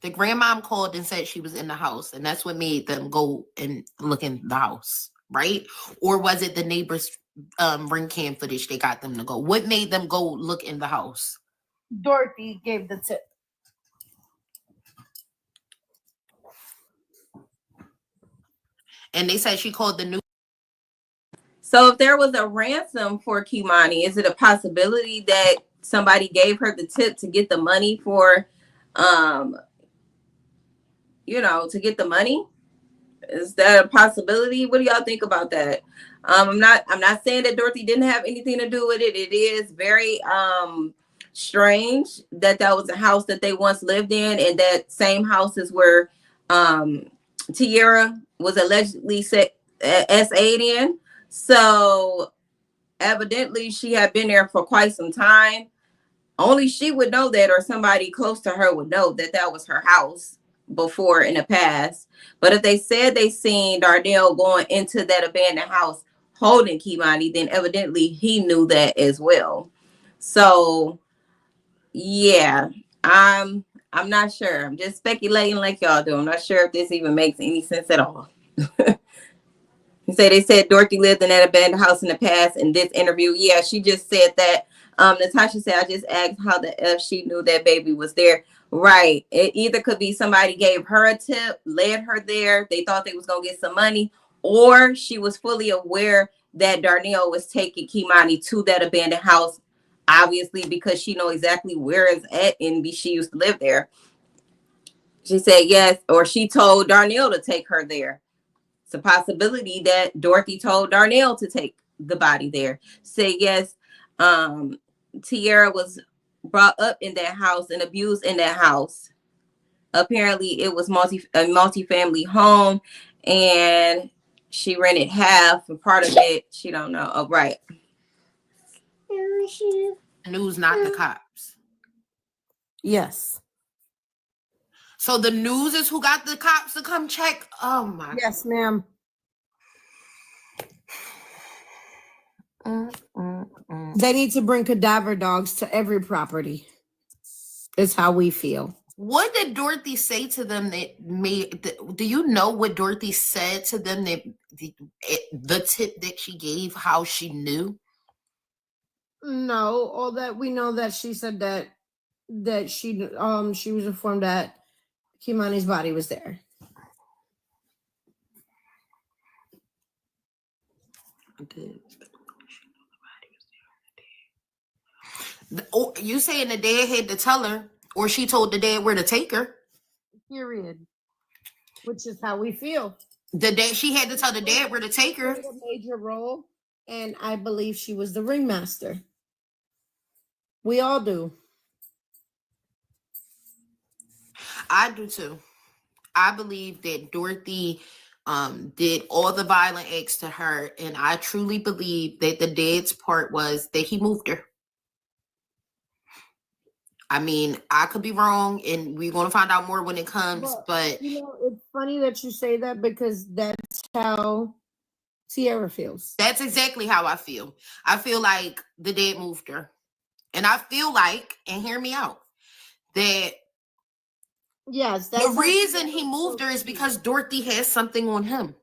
The grandmom called and said she was in the house, and that's what made them go and look in the house, right? Or was it the neighbors' ring cam footage they got them to go? What made them go look in the house? Dorothy gave the tip. And they said she called the new. So if there was a ransom for Kimani, is it a possibility that somebody gave her the tip to get the money for, to get the money? Is that a possibility? What do y'all think about that? I'm not saying that Dorothy didn't have anything to do with it. It is very strange that was a house that they once lived in, and that same house is where Tiara was allegedly SA'd in. So evidently she had been there for quite some time. Only she would know that, or somebody close to her would know that was her house before in the past. But if they said they seen Darnell going into that abandoned house, holding Kimani, then evidently he knew that as well. So yeah, I'm not sure. I'm just speculating like y'all do. I'm not sure if this even makes any sense at all. They said Dorothy lived in that abandoned house in the past in this interview. Yeah, she just said that. Natasha said, I just asked how the F she knew that baby was there. Right. It either could be somebody gave her a tip, led her there. They thought they was going to get some money, or she was fully aware that Darnell was taking Kimani to that abandoned house, obviously, because she know exactly where it's at and she used to live there. She said yes, or she told Darnell to take her there. It's a possibility that Dorothy told Darnell to take the body there. Say yes, Tierra was brought up in that house and abused in that house. Apparently, it was a multi-family home, and she rented half, and part of it she don't know. Oh, right. News, not the cops. Yes. So the news is who got the cops to come check. Oh my. Yes, ma'am. They need to bring cadaver dogs to every property. Is how we feel. What did Dorothy say to them that made? Do you know what Dorothy said to them that the tip that she gave, how she knew? No, all that we know that she said that she was informed that Kimani's body was there. Oh, you saying the dad had to tell her, or she told the dad where to take her? Period. Which is how we feel. The dad, she had to tell the dad where to take her. A major role, and I believe she was the ringmaster. We all do. I do too. I believe that Dorothy did all the violent acts to her, and I truly believe that the dad's part was that he moved her. I mean, I could be wrong, and we're going to find out more when it comes, but... You know, it's funny that you say that because that's how Tierra feels. That's exactly how I feel. I feel like the dad moved her. And I feel like, and hear me out, that yes, the reason he moved her is because Dorothy has something on him.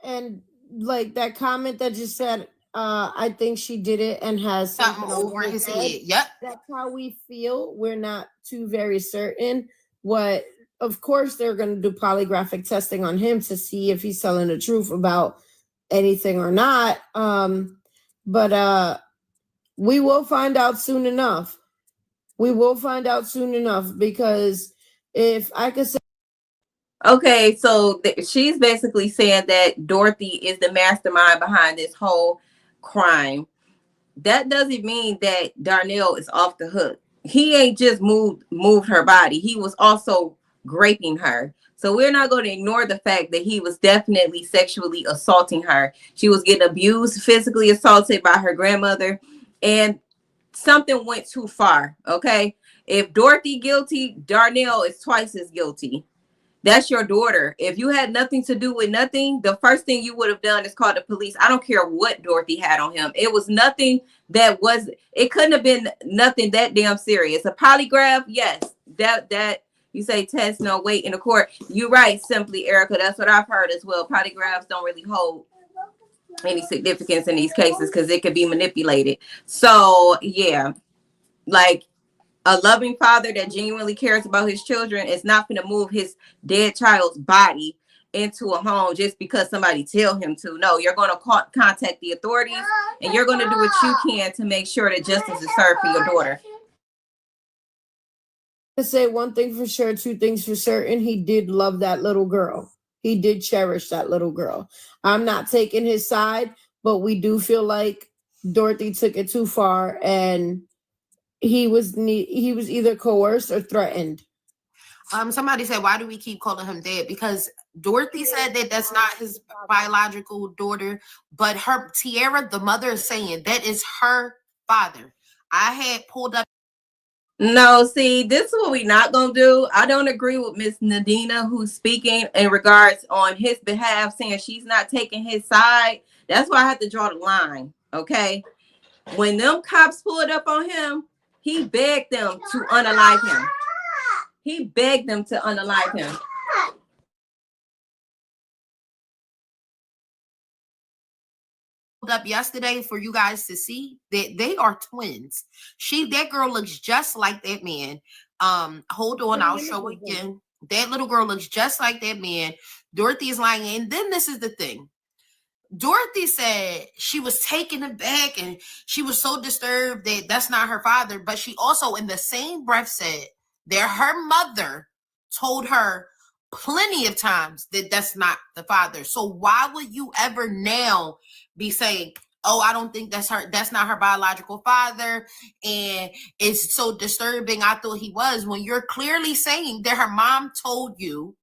And like that comment that just said, I think she did it and has something over his head. Yep. That's how we feel. We're not too very certain. What, of course, they're going to do polygraphic testing on him to see if he's telling the truth about anything or not. But we will find out soon enough. We will find out soon enough, because if I could say. Okay, so she's basically saying that Dorothy is the mastermind behind this whole crime. That doesn't mean that Darnell is off the hook. He ain't just moved her body. He was also raping her. So we're not going to ignore the fact that he was definitely sexually assaulting her. She was getting abused, physically assaulted by her grandmother, and something went too far. Okay, if Dorothy guilty, Darnell is twice as guilty. That's your daughter. If you had nothing to do with nothing, the first thing you would have done is call the police. I don't care what Dorothy had on him. It was nothing it couldn't have been nothing that damn serious. A polygraph, yes. That you say test, no weight in the court. You're right, simply, Erica. That's what I've heard as well. Polygraphs don't really hold any significance in these cases because it could be manipulated. So yeah, like, a loving father that genuinely cares about his children is not going to move his dead child's body into a home just because somebody tell him to. No, you're going to contact the authorities, and you're going to do what you can to make sure that justice is served for your daughter. To say one thing for sure, two things for certain: he did love that little girl. He did cherish that little girl. I'm not taking his side, but we do feel like Dorothy took it too far, and he was either coerced or threatened. Somebody said, why do we keep calling him dad? Because Dorothy said that that's not his biological daughter, but her Tierra, the mother, is saying that is her father. I had pulled up. No, see, this is what we're not going to do. I don't agree with Miss Nadina, who's speaking in regards on his behalf, saying she's not taking his side. That's why I have to draw the line. Okay. When them cops pulled up on him, he begged them to unalive him. He begged them to unalive him. Up yesterday for you guys to see that they are twins. That girl looks just like that man. Hold on, I'll show again. That little girl looks just like that man. Dorothy is lying. And then this is the thing. Dorothy said she was taken aback and she was so disturbed that that's not her father. But she also, in the same breath, said that her mother told her plenty of times that that's not the father. So why would you ever now be saying, oh, I don't think that's her, that's not her biological father, and it's so disturbing, I thought he was, when you're clearly saying that her mom told you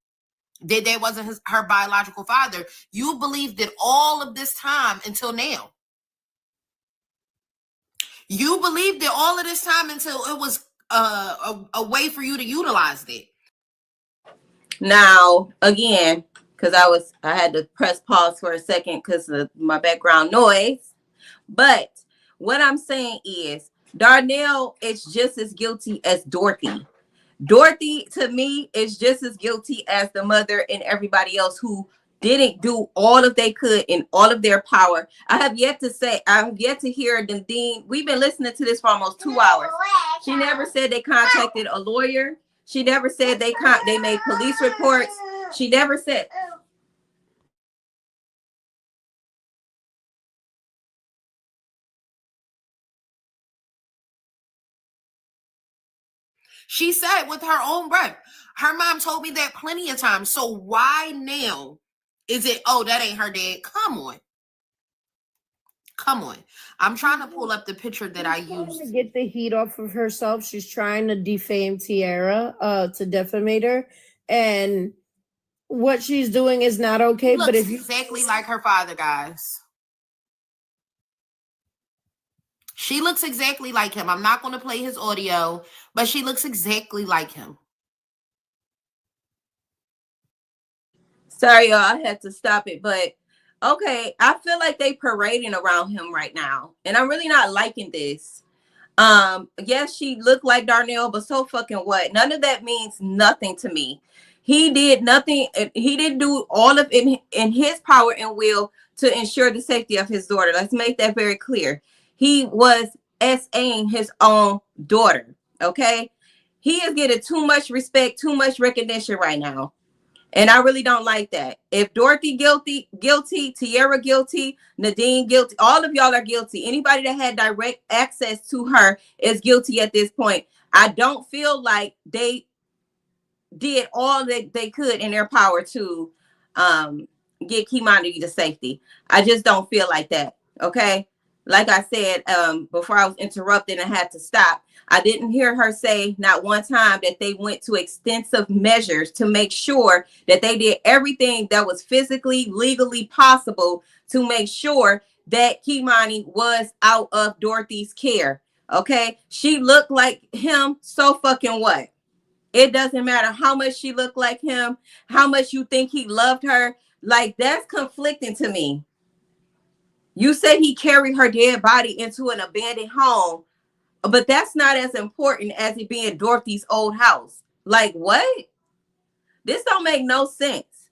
that wasn't her biological father? You believed it all of this time until now. You believed it all of this time until it was a way for you to utilize it. Now, again, because I had to press pause for a second because of my background noise. But what I'm saying is Darnell is just as guilty as Dorothy. Dorothy, to me, is just as guilty as the mother and everybody else who didn't do all of they could in all of their power. I have yet to hear them. We've been listening to this for almost 2 hours. She never said they contacted a lawyer. She never said they made police reports. She never said. She said with her own breath, her mom told me that plenty of times. So why now is it, oh, that ain't her dad? Come on. Come on. I'm trying to pull up the picture that I used. To get the heat off of herself. She's trying to defame Tiara, to defamate her. And what she's doing is not okay. But if you exactly like her father, guys. She looks exactly like him. I'm not going to play his audio, but she looks exactly like him. Sorry, y'all, I had to stop it, but okay, I feel like they parading around him right now, and I'm really not liking this. Yes, she looked like Darnell, but so fucking what? None of that means nothing to me. He did nothing. He didn't do all of it in his power and will to ensure the safety of his daughter. Let's make that very clear. He was SAing his own daughter. Okay, he is getting too much respect, too much recognition right now. And I really don't like that. If Dorothy guilty, Tiara guilty, Nadine guilty, all of y'all are guilty. Anybody that had direct access to her is guilty at this point. I don't feel like they did all that they could in their power to get Kimani to safety. I just don't feel like that. Okay. Like I said, before I was interrupted and had to stop, I didn't hear her say not one time that they went to extensive measures to make sure that they did everything that was physically, legally possible to make sure that Kimani was out of Dorothy's care. Okay. She looked like him. So fucking what? It doesn't matter how much she looked like him, how much you think he loved her. Like, that's conflicting to me. You say he carried her dead body into an abandoned home, but that's not as important as it being Dorothy's old house. Like, what? This don't make no sense.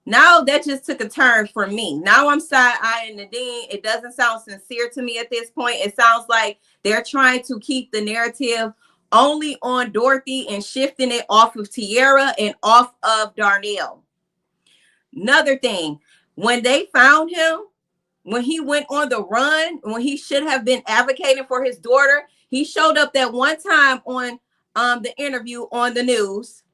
Now that just took a turn for me. Now I'm side-eyeing Nadine. It doesn't sound sincere to me at this point. It sounds like they're trying to keep the narrative only on Dorothy and shifting it off of Tiara and off of Darnell. Another thing, when they found him, when he went on the run, when he should have been advocating for his daughter, he showed up that one time on the interview on the news,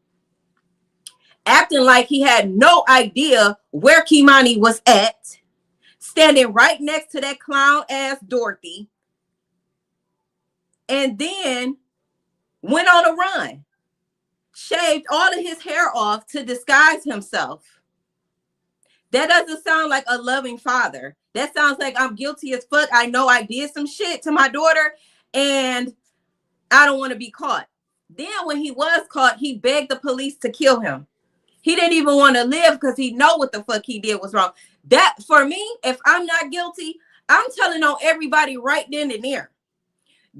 acting like he had no idea where Kimani was at, standing right next to that clown ass Dorothy, and then went on a run, shaved all of his hair off to disguise himself. That doesn't sound like a loving father. That sounds like I'm guilty as fuck. I know I did some shit to my daughter and I don't want to be caught. Then when he was caught, he begged the police to kill him. He didn't even want to live because he know what the fuck he did was wrong. That, for me, if I'm not guilty, I'm telling on everybody right then and there.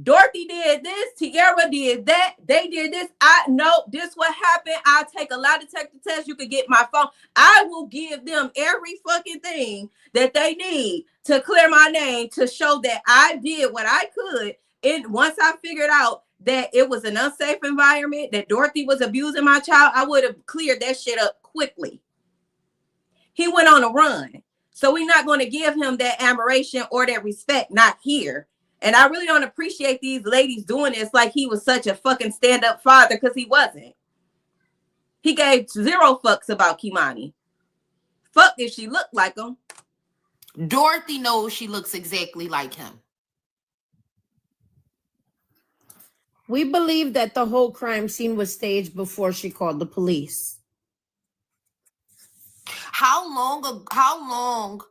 Dorothy did this, Tiara did that, they did this. I know this what happened. I'll take a lie detector test. You could get my phone. I will give them every fucking thing that they need to clear my name, to show that I did what I could. And once I figured out that it was an unsafe environment, that Dorothy was abusing my child, I would have cleared that shit up quickly. He went on a run. So we're not going to give him that admiration or that respect, not here. And I really don't appreciate these ladies doing this like he was such a fucking stand-up father, because he wasn't. He gave 0 fucks about Kimani. Fuck if she looked like him. Dorothy knows she looks exactly like him. We believe that the whole crime scene was staged before she called the police. How long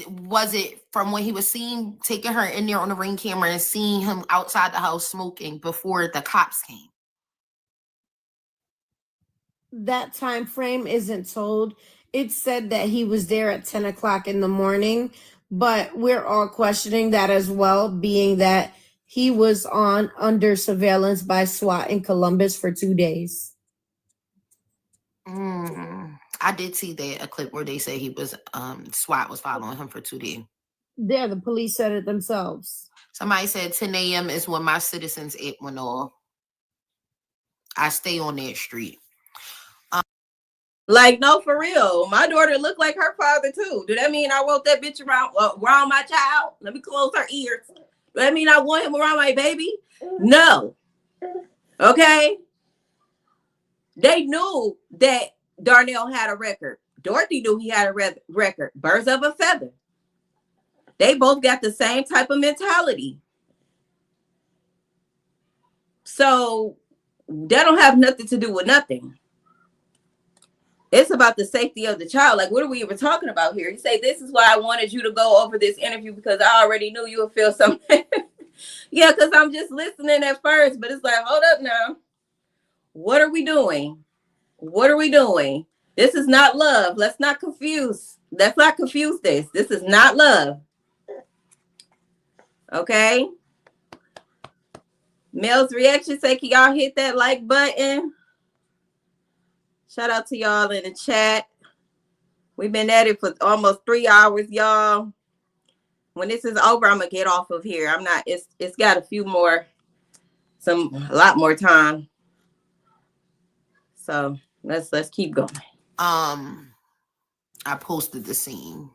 was it from when he was seen taking her in there on the Ring camera and seeing him outside the house smoking before the cops came? That time frame isn't told. It said that he was there at 10 o'clock in the morning, but we're all questioning that as well, being that he was under surveillance by SWAT in Columbus for 2 days. I did see that, a clip where they say he was SWAT was following him for 2 days. Yeah, the police said it themselves. Somebody said 10 a.m. is when my Citizens app went off. I stay on that street. Like, no, for real. My daughter looked like her father too. Do that mean I want that bitch around my child? Let me close her ears. Do that mean I want him around my baby? No. Okay. They knew that Darnell had a record. Dorothy knew he had a record. Birds of a feather. They both got the same type of mentality. So that don't have nothing to do with nothing. It's about the safety of the child. Like, what are we even talking about here? You say, this is why I wanted you to go over this interview, because I already knew you would feel something. Yeah, because I'm just listening at first, but it's like, hold up now. What are we doing? What are we doing? This is not love. Let's not confuse. Let's not confuse this. This is not love. Okay? Mel's reaction say, can y'all hit that like button? Shout out to y'all in the chat. We've been at it for almost 3 hours, y'all. When this is over, I'm gonna get off of here. I'm not. It's got a lot more time. So let's keep going. I posted the scene.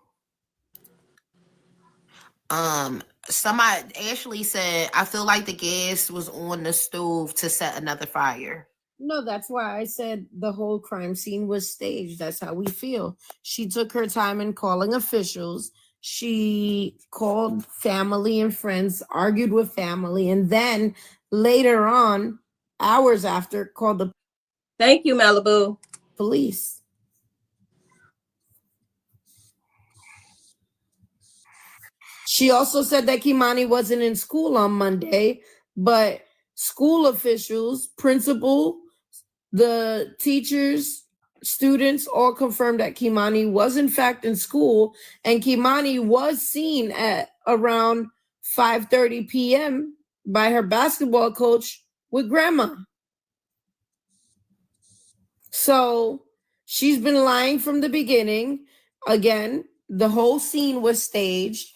Somebody, Ashley said, I feel like the gas was on the stove to set another fire. No, that's why I said the whole crime scene was staged. That's how we feel. She took her time in calling officials. She called family and friends, argued with family, and then later on, hours after, called the Thank you, Malibu. police. She also said that Kimani wasn't in school on Monday, but school officials, principal, the teachers, students all confirmed that Kimani was in fact in school, and Kimani was seen at around 5:30 p.m. by her basketball coach with grandma. So she's been lying from the beginning. Again, the whole scene was staged.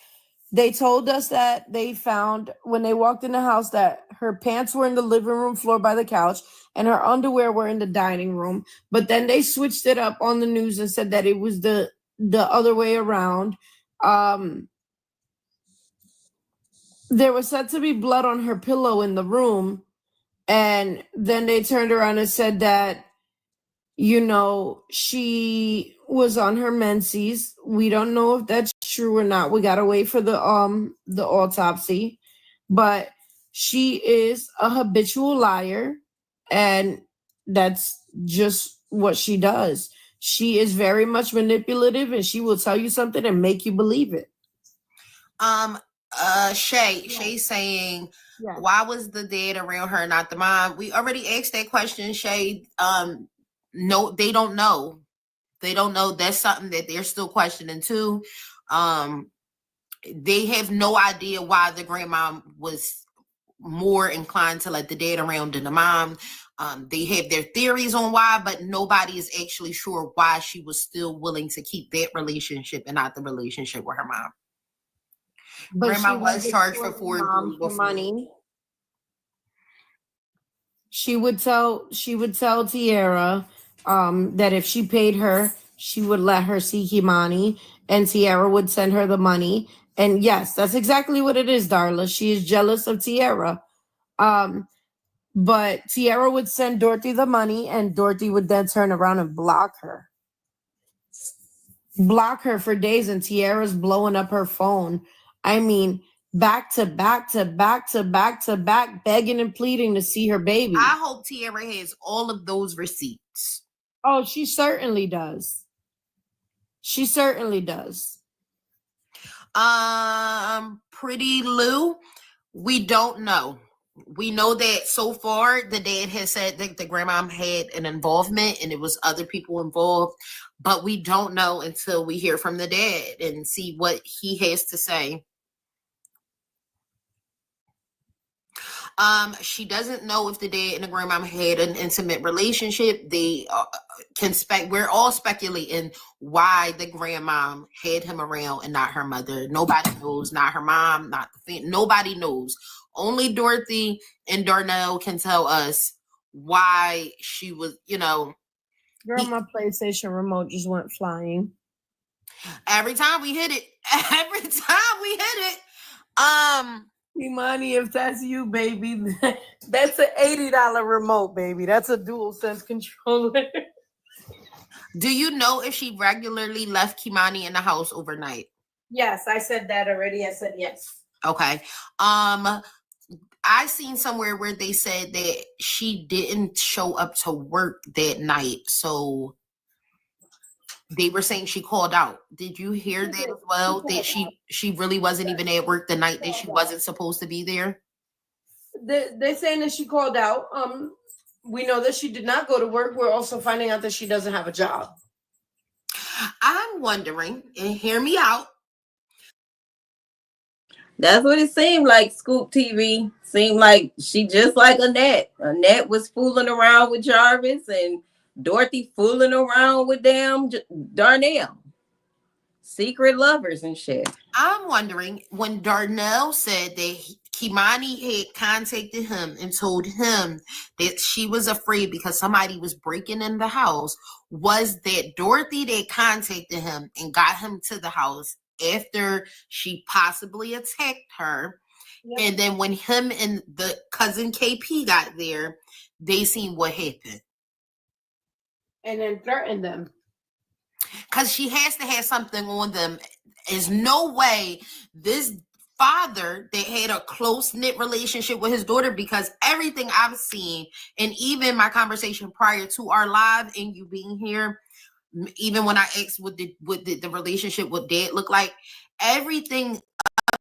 They told us that they found, when they walked in the house, that her pants were in the living room floor by the couch and her underwear were in the dining room. But then they switched it up on the news and said that it was the other way around. There was said to be blood on her pillow in the room. And then they turned around and said that, she was on her menses. We don't know if that's true or not. We gotta wait for the autopsy. But she is a habitual liar, and that's just what she does. She is very much manipulative, and she will tell you something and make you believe it. Shay saying, why was the dad around her, not the mom? We already asked that question, Shay. No, they don't know. They don't know. That's something that they're still questioning too. They have no idea why the grandma was more inclined to let the dad around than the mom. They have their theories on why, but nobody is actually sure why she was still willing to keep that relationship and not the relationship with her mom. But Grandma was charged for forgery for before. money. She would tell Tiara that if she paid her, she would let her see Kimani, and Tiara would send her the money. And yes, that's exactly what it is, Darla. She is jealous of Tiara. But Tiara would send Dorothy the money, and Dorothy would then turn around and block her. Block her for days, and Tiara's blowing up her phone. I mean, back to back to back to back to back, begging and pleading to see her baby. I hope Tiara has all of those receipts. Oh, she certainly does. She certainly does. Pretty Lou, we don't know. We know that so far the dad has said that the grandma had an involvement and it was other people involved, but we don't know until we hear from the dad and see what he has to say. She doesn't know if the dad and the grandma had an intimate relationship. They we're all speculating why the grandma had him around and not her mother. Nobody knows, not her mom, not the family. Nobody knows. Only Dorothy and Darnell can tell us why she was, Girl, my PlayStation remote just went flying. Every time we hit it. Kimani, if that's you, baby, that's an $80 remote, baby. That's a dual sense controller. Do you know if she regularly left Kimani in the house overnight? Yes, I said that already. I said yes. Okay. I seen somewhere where they said that she didn't show up to work that night. So they were saying she called out. Did you hear that as well? That she really wasn't even at work the night that she wasn't supposed to be there? They're saying that she called out. We know that she did not go to work. We're also finding out that she doesn't have a job. I'm wondering, and hear me out. That's what it seemed like. Scoop TV seemed like she just like Annette. Annette was fooling around with Jarvis and Dorothy fooling around with damn Darnell. Secret lovers and shit. I'm wondering when Darnell said that Kimani had contacted him and told him that she was afraid because somebody was breaking in the house, was that Dorothy that contacted him and got him to the house after she possibly attacked her. Yep. And then when him and the cousin KP got there, they seen what happened. And then threatened them. Because she has to have something on them. There's no way this father that had a close-knit relationship with his daughter, because everything I've seen, and even my conversation prior to our live and you being here, even when I asked what the relationship with dad look like, everything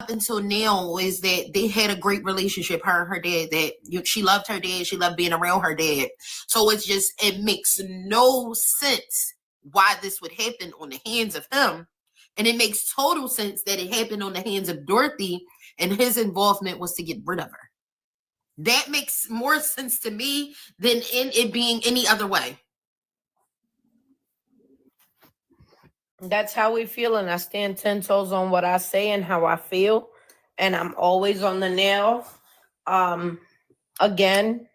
up until now is that they had a great relationship, her and her dad, that she loved her dad, she loved being around her dad. So it makes no sense why this would happen on the hands of him. And it makes total sense that it happened on the hands of Dorothy and his involvement was to get rid of her. That makes more sense to me than in it being any other way. That's how we feel, and I stand 10 toes on what I say and how I feel, and I'm always on the nail. Again.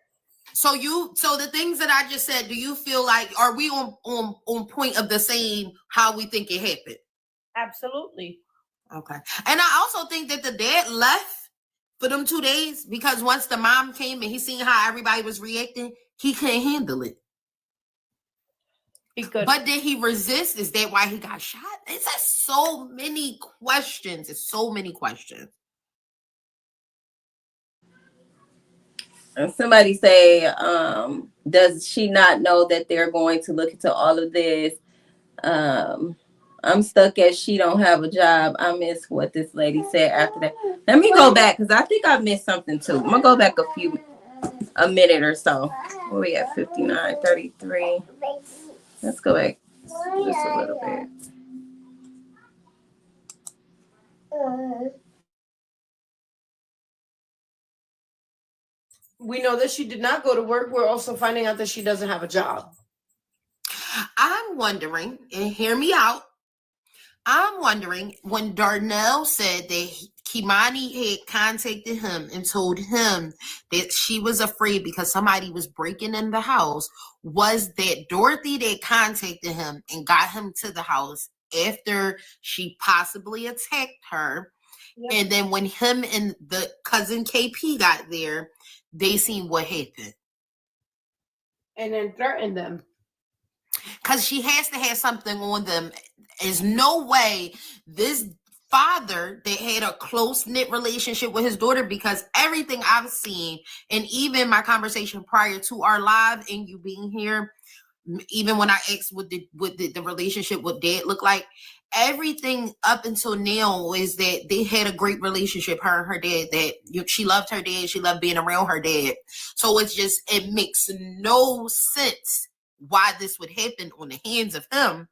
So the things that I just said, do you feel like, are we on point of the same how we think it happened? Absolutely. Okay. And I also think that the dad left for them 2 days because once the mom came and he seen how everybody was reacting, he couldn't handle it. He could. But did he resist? Is that why he got shot? It's just so many questions. It's so many questions. And somebody say, does she not know that they're going to look into all of this? I'm stuck as she don't have a job. I miss what this lady said after that. Let me go back because I think I missed something too. I'm gonna go back a few. a minute or so. Where we at? 59:33. Let's go back just a little bit. We know that she did not go to work. We're also finding out that she doesn't have a job. I'm wondering, and hear me out. I'm wondering when Darnell said that Kimani had contacted him and told him that she was afraid because somebody was breaking in the house. Was that Dorothy that contacted him and got him to the house after she possibly attacked her? Yep. And then when him and the cousin KP got there, they seen what happened. And then threatened them. Because she has to have something on them. There's no way this father that had a close-knit relationship with his daughter, because everything I've seen, and even my conversation prior to our live and you being here, even when I asked what the relationship with dad looked like, everything up until now is that they had a great relationship, her and her dad, that she loved her dad, she loved being around her dad. So it's just, it makes no sense why this would happen on the hands of him.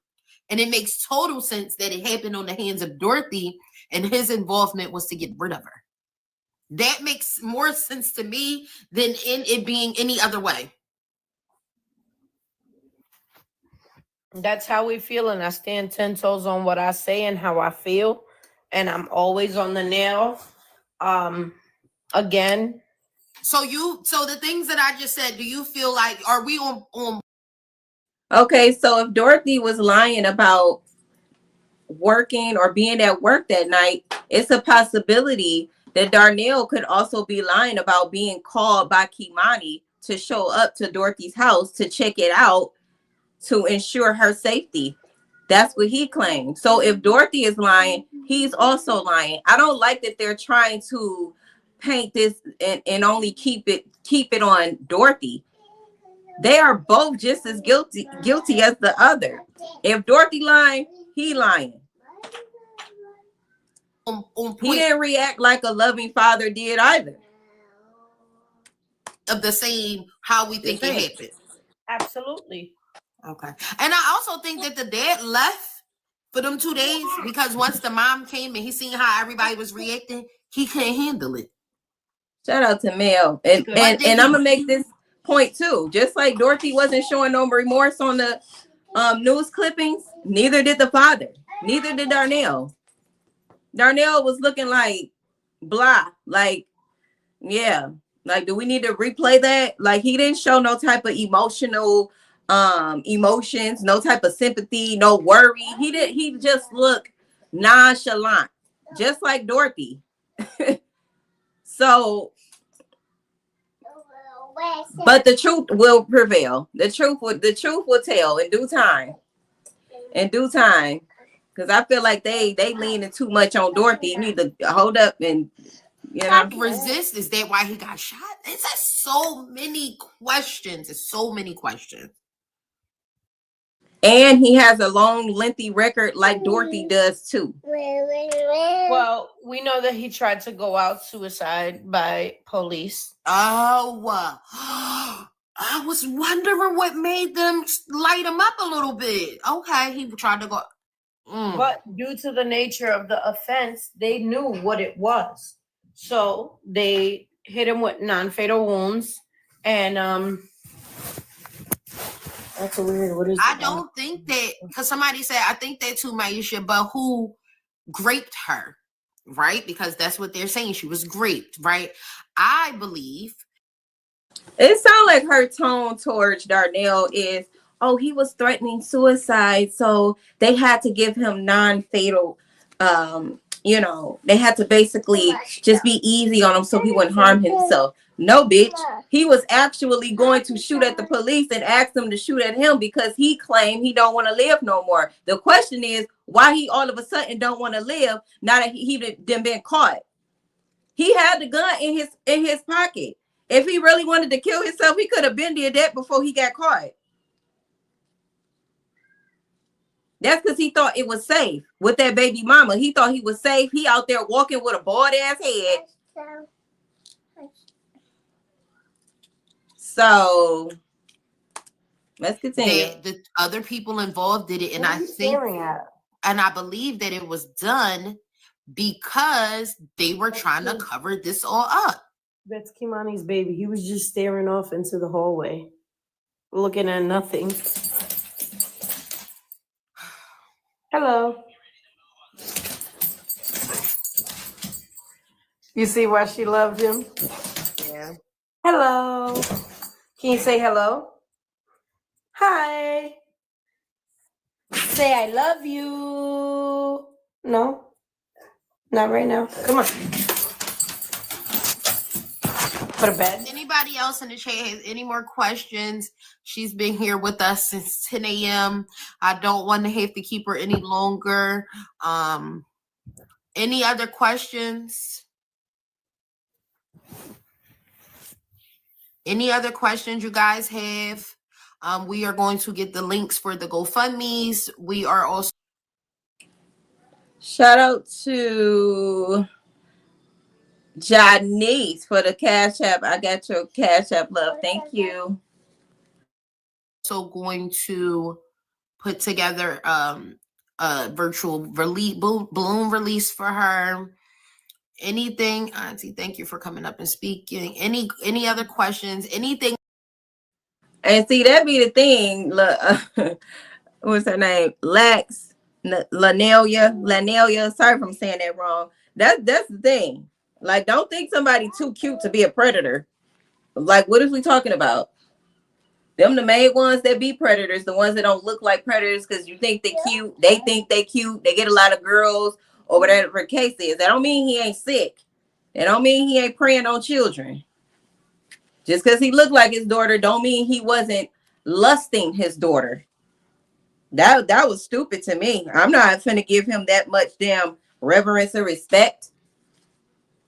And it makes total sense that it happened on the hands of Dorothy, and his involvement was to get rid of her. That makes more sense to me than in it being any other way. That's how we feel, and I stand 10 toes on what I say and how I feel, and I'm always on the nail. Again. So the things that I just said, do you feel like, are we on? Okay, so if Dorothy was lying about working or being at work that night, it's a possibility that Darnell could also be lying about being called by Keimani to show up to Dorothy's house to check it out to ensure her safety. That's what he claimed. So if Dorothy is lying, he's also lying. I don't like that they're trying to paint this and only keep it on Dorothy. They are both just as guilty as the other. If Dorothy lying, he lying. He didn't react like a loving father did either. Of the same, how we think it happened. Absolutely. Okay. And I also think that the dad left for them 2 days because once the mom came and he seen how everybody was reacting, he couldn't handle it. Shout out to Mel. And I'm gonna make this point too. Just like Dorothy wasn't showing no remorse on the news clippings, neither did the father. Neither did Darnell. Darnell was looking like blah. Like, yeah. Like, do we need to replay that? Like, he didn't show no type of emotional emotions, no type of sympathy, no worry. He just looked nonchalant, just like Dorothy. So, but the truth will prevail. The truth will tell in due time. In due time. Because I feel like they leaning too much on Dorothy. You need to hold up and, you know. Resist. Is that why he got shot? It's just so many questions. It's so many questions. And he has a long, lengthy record like Dorothy does too. Well, we know that he tried to go out suicide by police. Oh, I was wondering what made them light him up a little bit. Okay, he tried to go. But due to the nature of the offense, they knew what it was. So they hit him with non-fatal wounds. And that's a weird. What is I don't think that, because somebody said, I think that too, Maisha, but who raped her, right? Because that's what they're saying. She was raped, right? I believe. It sounds like her tone towards Darnell is, oh, he was threatening suicide, so they had to give him non-fatal, they had to basically just be easy on him so he wouldn't harm himself. No, bitch. He was actually going to shoot at the police and ask them to shoot at him because he claimed he don't want to live no more. The question is why he all of a sudden don't want to live now that he done been caught. He had the gun in his pocket. If he really wanted to kill himself, he could have been did that before he got caught. That's because he thought it was safe with that baby mama. He thought he was safe. He out there walking with a bald ass head. So let's continue. The other people involved did it, and What are you staring at? and I believe that it was done because they were trying to cover this all up. That's Kimani's baby. He was just staring off into the hallway, looking at nothing. Hello. You see why she loved him? Yeah. Hello. Can you say hello? Hi. Say I love you. No? Not right now. Come on. Put a bed. Anybody else in the chat has any more questions? She's been here with us since 10 a.m. I don't want to have to keep her any longer. Any other questions? Any other questions you guys have? We are going to get the links for the GoFundMes. We are also Shout out to Janice for the Cash App. I got your Cash App, love. Thank you. also going to put together a virtual balloon release for her. Anything, Auntie, thank you for coming up and speaking. Any other questions? Anything? And see, that be the thing. What's her name? Lanelia. Sorry if I'm saying that wrong. That's the thing. Like, don't think somebody too cute to be a predator. Like, what is we talking about? Them the main ones that be predators, the ones that don't look like predators because you think they cute. They think they cute. They get a lot of girls or whatever the case is. That don't mean he ain't sick. That don't mean he ain't preying on children. Just because he looked like his daughter don't mean he wasn't lusting his daughter. That was stupid to me. I'm not finna give him that much damn reverence or respect.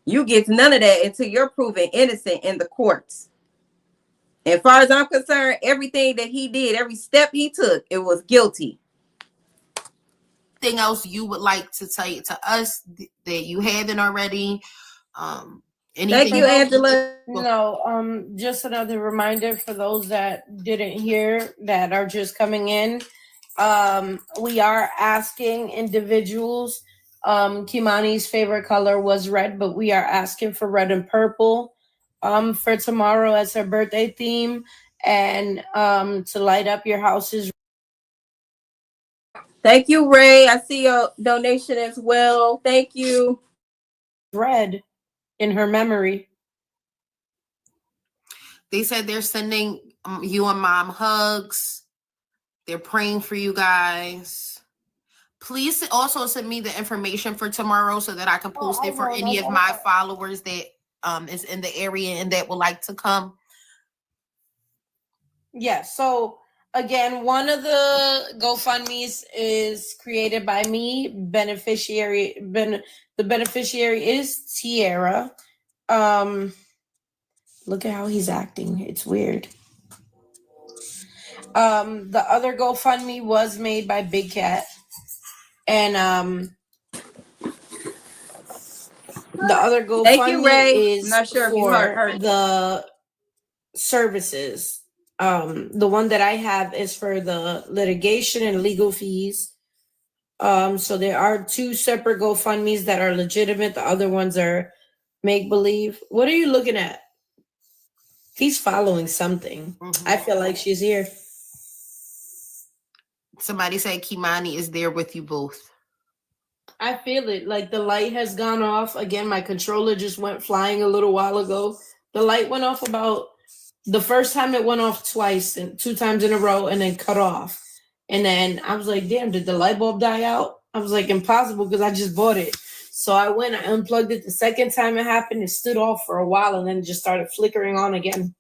You get none of that until you're proven innocent in the courts. As far as I'm concerned, everything that he did, every step he took, it was guilty. Anything else you would like to say to us that you haven't already? Thank you, Angela. No, just another reminder for those that didn't hear that are just coming in. We are asking individuals. Kimani's favorite color was red, but we are asking for red and purple for tomorrow as her birthday theme, and to light up your houses. Thank you, Ray. I see your donation as well. Thank you. Red in her memory. They said they're sending you and Mom hugs. They're praying for you guys. Please also send me the information for tomorrow so that I can post it for any of my followers that is in the area and that would like to come. Yeah, so again, one of the GoFundMes is created by me. The beneficiary is Tierra. Look at how he's acting. It's weird. The other GoFundMe was made by Big Cat. And the other GoFundMe is not sure for if you heard the services. The one that I have is for the litigation and legal fees. So there are two separate GoFundMes that are legitimate. The other ones are make believe. What are you looking at? He's following something. Mm-hmm. I feel like she's here. Somebody say Kimani is there with you both. I feel it. Like the light has gone off. Again, my controller just went flying a little while ago. The light went off about the first time it went off twice and 2 times in a row and then cut off. And then I was like, damn, did the light bulb die out? I was like, impossible because I just bought it. So I went, I unplugged it. The second time it happened, it stood off for a while and then it just started flickering on again.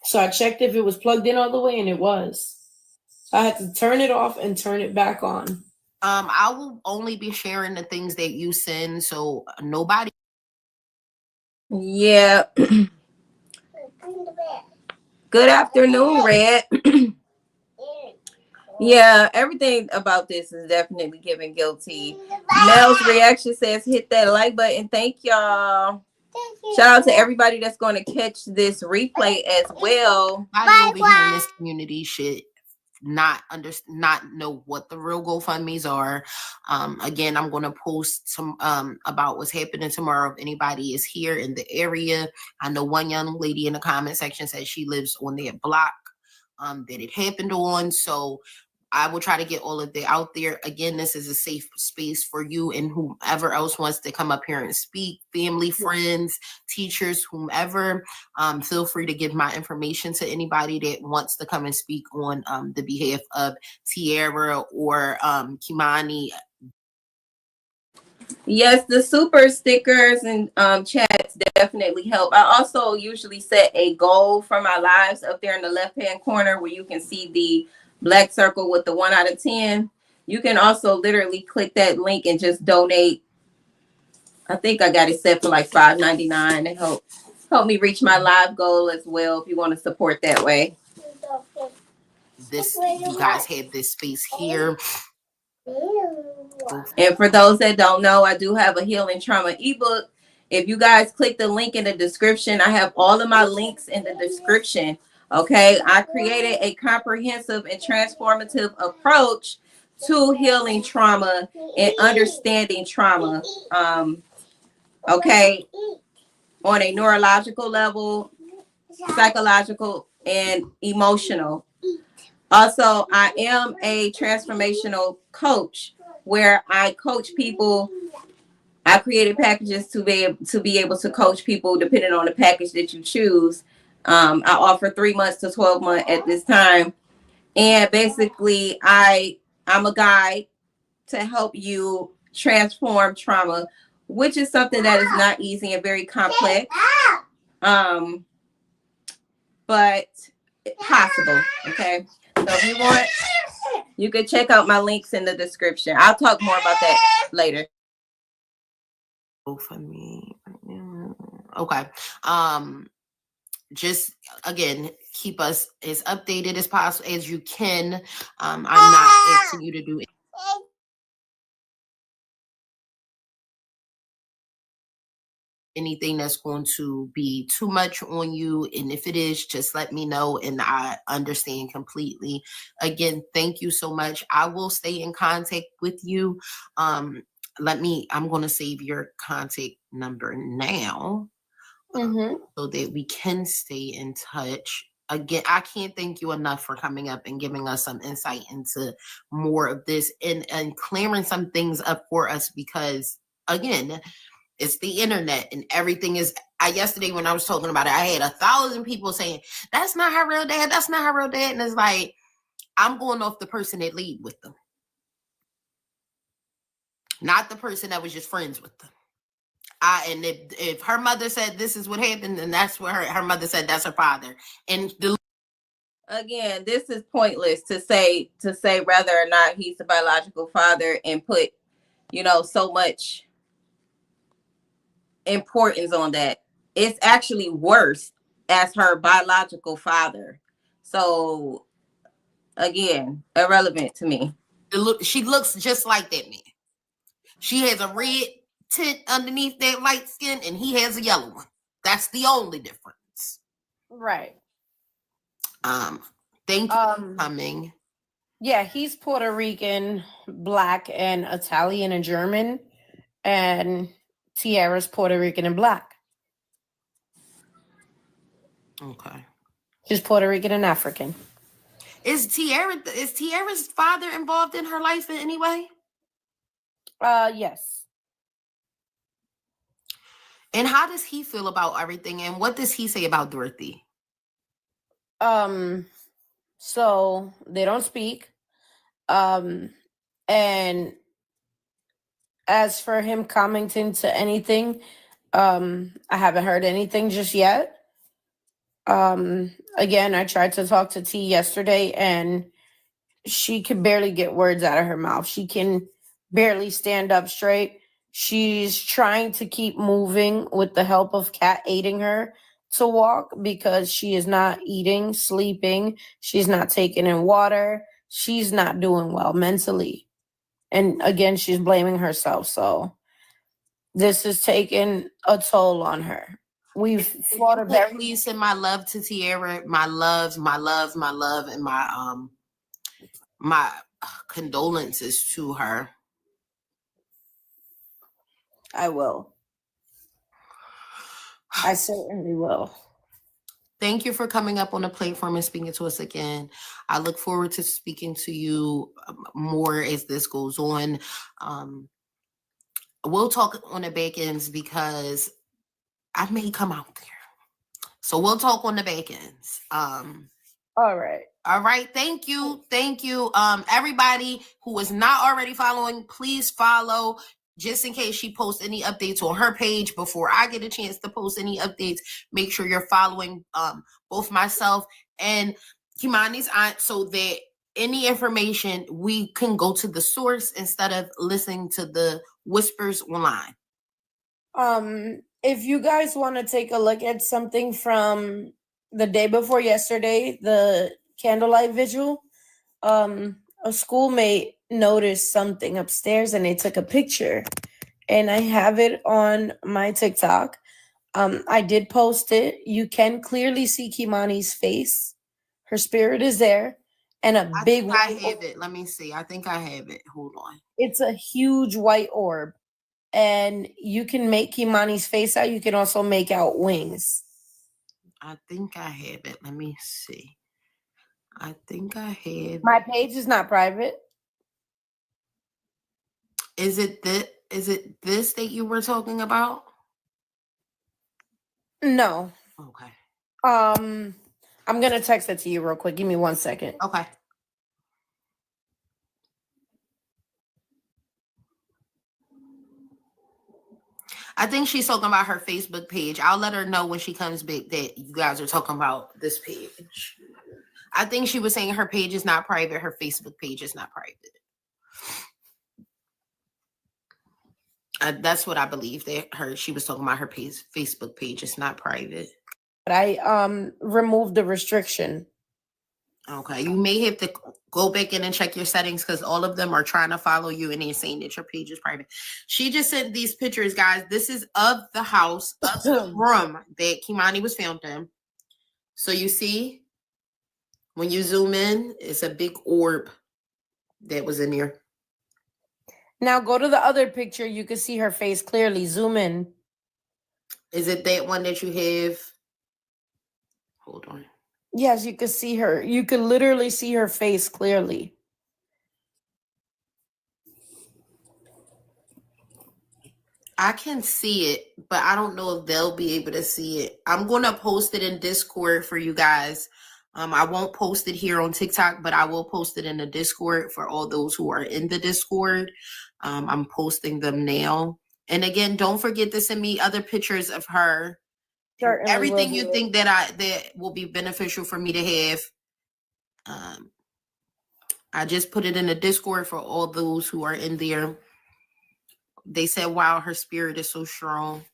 So I checked if it was plugged in all the way and it was. So I had to turn it off and turn it back on. I will only be sharing the things that you send, so nobody. Yeah. Good afternoon, Red. Yeah, everything about this is definitely giving guilty. Mel's reaction says hit that like button. Thank y'all. Shout out to everybody that's going to catch this replay as well. I over here in this community shit not know what the real GoFundMe's are. Again, I'm going to post some about what's happening tomorrow if anybody is here in the area. I know one young lady in the comment section said she lives on their block that it happened on, so I will try to get all of that out there. Again, this is a safe space for you and whomever else wants to come up here and speak, family, friends, teachers, whomever. Feel free to give my information to anybody that wants to come and speak on the behalf of Tierra or Kimani. Yes, the super stickers and chats definitely help. I also usually set a goal for my lives up there in the left-hand corner where you can see the black circle with the 1 out of 10. You can also literally click that link and just donate. I think I got it set for like $5.99 to help me reach my live goal as well if you want to support that way. You guys have this space here. And for those that don't know, I do have a healing trauma ebook. If you guys click the link in the description, I have all of my links in the description. Okay, I created a comprehensive and transformative approach to healing trauma and understanding trauma. Okay, on a neurological level, psychological, and emotional. Also, I am a transformational coach where I coach people. I created packages to be able to coach people depending on the package that you choose. I offer 3 months to 12 months at this time. And basically, I'm a guide to help you transform trauma, which is something that is not easy and very complex. But possible, okay? So if you want, you can check out my links in the description. I'll talk more about that later. For me, okay. Just again, keep us as updated as possible as you can. I'm not asking you to do anything that's going to be too much on you, and if it is, just let me know and I understand completely. Again, thank you so much. I will stay in contact with you. I'm going to save your contact number now so that we can stay in touch. Again, I can't thank you enough for coming up and giving us some insight into more of this and clearing some things up for us, because again, it's the internet and everything is. Yesterday when I was talking about it, I had 1,000 people saying, that's not her real dad, that's not her real dad. And it's like, I'm going off the person that lead with them, not the person that was just friends with them. And if her mother said this is what happened, then that's what her mother said that's her father. And again, this is pointless to say whether or not he's the biological father and put, so much importance on that. It's actually worse as her biological father. So again, irrelevant to me. She looks just like that man. She has a red tint underneath that light skin, and he has a yellow one. That's the only difference. Right. Thank you for coming. Yeah, he's Puerto Rican, Black, and Italian and German, and Tierra's Puerto Rican and Black. Okay. She's Puerto Rican and African. Is Tierra's father involved in her life in any way? Yes. And how does he feel about everything? And what does he say about Dorothy? So they don't speak. And as for him commenting to anything, I haven't heard anything just yet. Again, I tried to talk to T yesterday and she could barely get words out of her mouth. She can barely stand up straight. She's trying to keep moving with the help of Kat aiding her to walk because she is not eating, sleeping. She's not taking in water. She's not doing well mentally. And again, she's blaming herself. So This is taking a toll on her. We've If fought you a could very please send my love to Tierra, my love, and my condolences to her. I will. I certainly will. Thank you for coming up on the platform and speaking to us again. I look forward to speaking to you more as this goes on. We'll talk on the back ends because I may come out there. So we'll talk on the back ends. All right. All right. Thank you. Thank you. Everybody who is not already following, please follow just in case she posts any updates on her page before I get a chance to post any updates. Make sure you're following both myself and Kimani's aunt so that any information we can go to the source instead of listening to the whispers online. If you guys want to take a look at something from the day before yesterday, the candlelight vigil, a schoolmate noticed something upstairs and they took a picture, and I have it on my TikTok. I did post it. You can clearly see Kimani's face. Her spirit is there, and a big I have it. Let me see. I think I have it. Hold on. It's a huge white orb, and you can make Kimani's face out. You can also make out wings. I think I have it. Let me see. I think I have. My page is not private. Is it this that you were talking about? No. Okay. I'm gonna text it to you real quick. Give me 1 second. Okay. I think she's talking about her Facebook page. I'll let her know when she comes back that you guys are talking about this page. I think she was saying her page is not private. Her Facebook page is not private. That's what I believe that she was talking about her Facebook page is not private. But I removed the restriction. Okay, you may have to go back in and check your settings because all of them are trying to follow you and they're saying that your page is private. She just sent these pictures, guys. This is of the house, of the room that Kimani was found in. So you see, when you zoom in, it's a big orb that was in there. Now go to the other picture. You can see her face clearly. Zoom in. Is it that one that you have? Hold on. Yes, you can see her. You can literally see her face clearly. I can see it, but I don't know if they'll be able to see it. I'm going to post it in Discord for you guys. I won't post it here on TikTok, but I will post it in the Discord for all those who are in the Discord. I'm posting them now. And again, don't forget to send me other pictures of her. Certainly Everything you think that will be beneficial for me to have. I just put it in the Discord for all those who are in there. They said, wow, her spirit is so strong.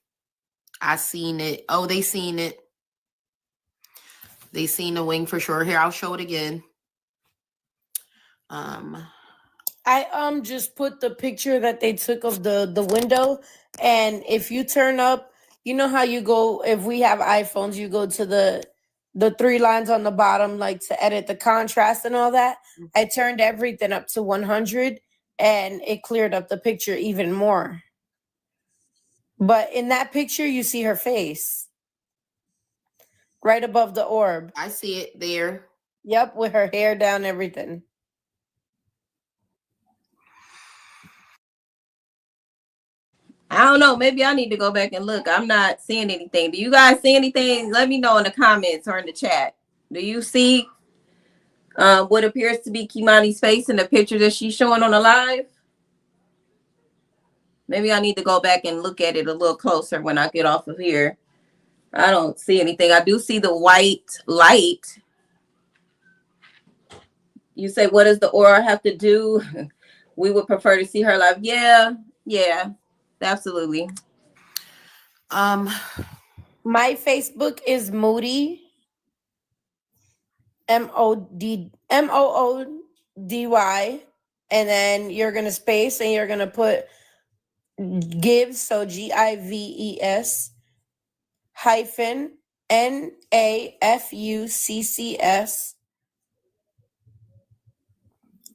I seen it. Oh, they seen it. They seen the wing for sure. Here, I'll show it again. I just put the picture that they took of the window, and if you turn up, you know how you go, if we have iPhones, you go to the 3 lines on the bottom, like to edit the contrast and all that. I turned everything up to 100 and it cleared up the picture even more. But in that picture, you see her face right above the orb. I see it there. Yep, with her hair down, everything. I don't know. Maybe I need to go back and look. I'm not seeing anything. Do you guys see anything? Let me know in the comments or in the chat. Do you see what appears to be Kimani's face in the picture that she's showing on the live? Maybe I need to go back and look at it a little closer when I get off of here. I don't see anything. I do see the white light. You say, what does the aura have to do? We would prefer to see her live. Yeah, absolutely. My Facebook is Moody, Mooody, and then you're gonna space and you're gonna put Gives, so GIVES hyphen NAFUCCS,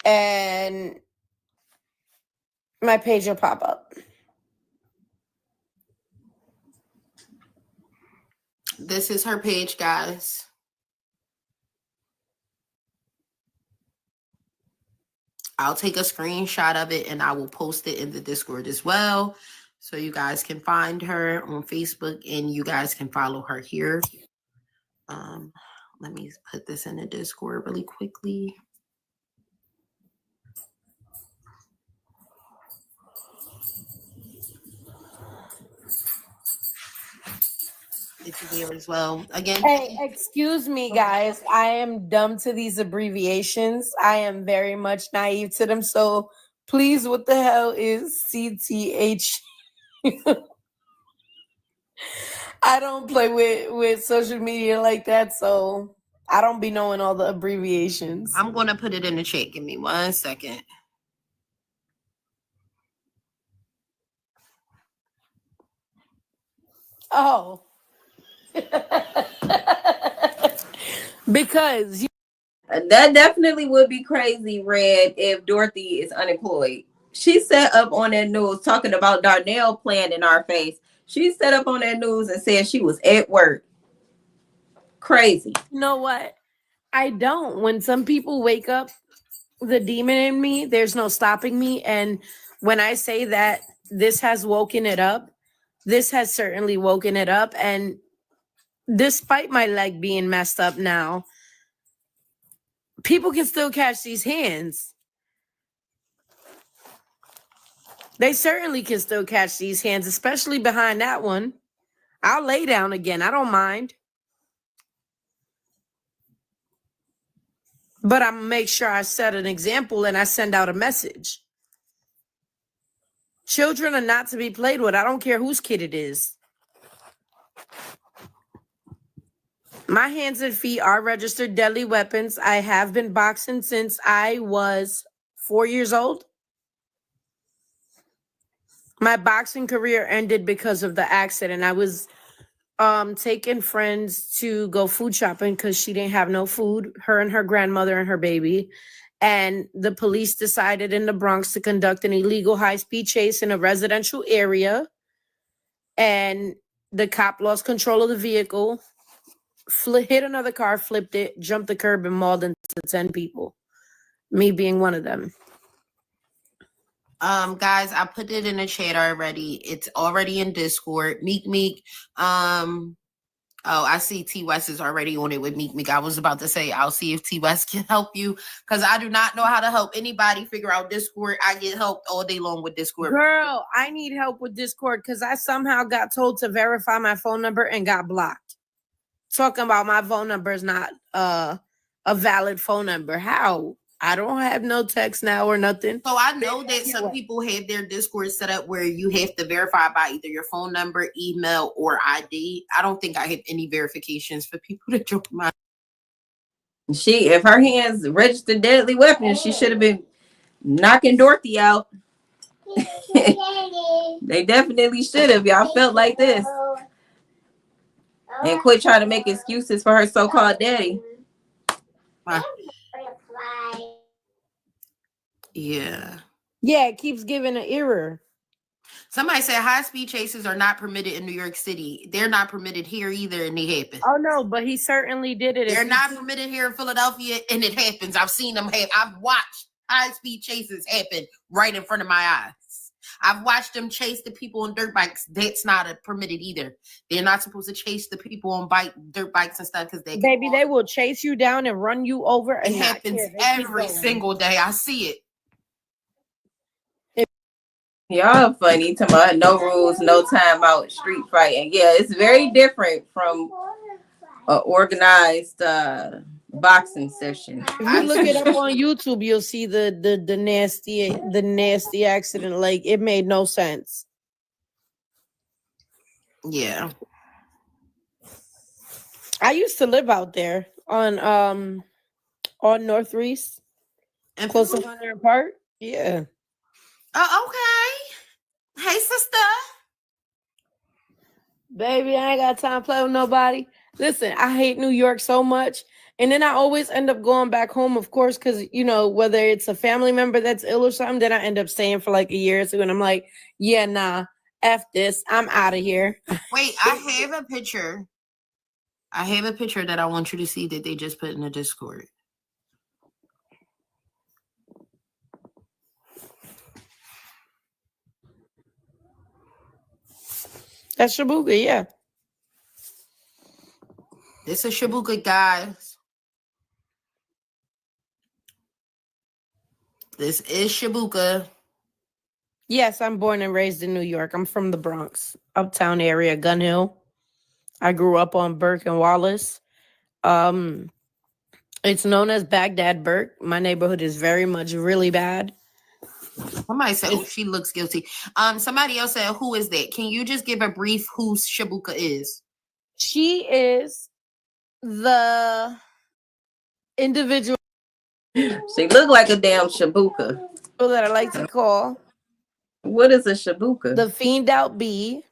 and my page will pop up. This is her page, guys. I'll take a screenshot of it and I will post it in the Discord as well. So you guys can find her on Facebook and you guys can follow her here. Let me put this in the Discord really quickly. It's there as well. Again, Hey, excuse me, guys. I am dumb to these abbreviations. I am very much naive to them. So please, what the hell is CTH? I don't play with social media like that, so I don't be knowing all the abbreviations. I'm going to put it in the chat. Give me 1 second. Oh. Because that definitely would be crazy, Red, if Dorothy is unemployed. She set up on that news talking about Darnell playing in our face. She set up on that news and said she was at work. Crazy. You know what? I don't. When some people wake up the demon in me, there's no stopping me. And when I say that this has woken it up, this has certainly woken it up. And despite my leg being messed up now, people can still catch these hands. They certainly can still catch these hands, especially behind that one. I'll lay down again. I don't mind. But I'm going to make sure I set an example and I send out a message. Children are not to be played with. I don't care whose kid it is. My hands and feet are registered deadly weapons. I have been boxing since I was 4 years old. My boxing career ended because of the accident. I was taking friends to go food shopping because she didn't have no food, her and her grandmother and her baby. And the police decided in the Bronx to conduct an illegal high-speed chase in a residential area. And the cop lost control of the vehicle, hit another car, flipped it, jumped the curb, and mauled into 10 people. Me being one of them. Guys, I put it in the chat already. It's already in Discord. Meek. Oh, I see T West is already on it with Meek. I was about to say, I'll see if T West can help you because I do not know how to help anybody figure out Discord. I get helped all day long with Discord. Girl, I need help with Discord because I somehow got told to verify my phone number and got blocked. Talking about my phone number is not a valid phone number. How? I don't have no text now or nothing. So I know that some people have their Discord set up where you have to verify by either your phone number, email, or ID. I don't think I have any verifications for people to join my. If her hands registered deadly weapons, she should have been knocking Dorothy out. They definitely should have. Y'all felt like this. And quit trying to make excuses for her so-called daddy. Yeah. Yeah, it keeps giving an error. Somebody said high-speed chases are not permitted in New York City. They're not permitted here either, and they happen. Oh, no, but he certainly did it. They're not permitted here in Philadelphia, and it happens. I've seen them happen. I've watched high-speed chases happen right in front of my eyes. I've watched them chase the people on dirt bikes. That's not permitted either. They're not supposed to chase the people on dirt bikes and stuff because they. Baby, they will chase you down and run you over. And it happens every single day. I see it. Y'all funny to my no rules, no timeout street fighting. Yeah, it's very different from an organized boxing session. If you look it up on YouTube, you'll see the nasty accident. Like it made no sense. Yeah. I used to live out there on North Reese. And close to 100 Park. Yeah. Oh, okay. Hey, sister. Baby, I ain't got time to play with nobody. Listen, I hate New York so much. And then I always end up going back home, of course, because, whether it's a family member that's ill or something, then I end up staying for like a year or two. And I'm like, yeah, nah, F this. I'm out of here. Wait, I have a picture. I have a picture that I want you to see that they just put in the Discord. That's Shabuka, yeah. This is Shabuka, guys. This is Shabuka. Yes, I'm born and raised in New York. I'm from the Bronx, uptown area, Gun Hill. I grew up on Burke and Wallace. It's known as Baghdad Burke. My neighborhood is very much really bad. Somebody said, "Oh, she looks guilty." Somebody else said, "Who is that?" Can you just give a brief who Shabuka is? She is the individual She look like a damn Shabuka. that I like to call What is a Shabuka? the fiend out bee,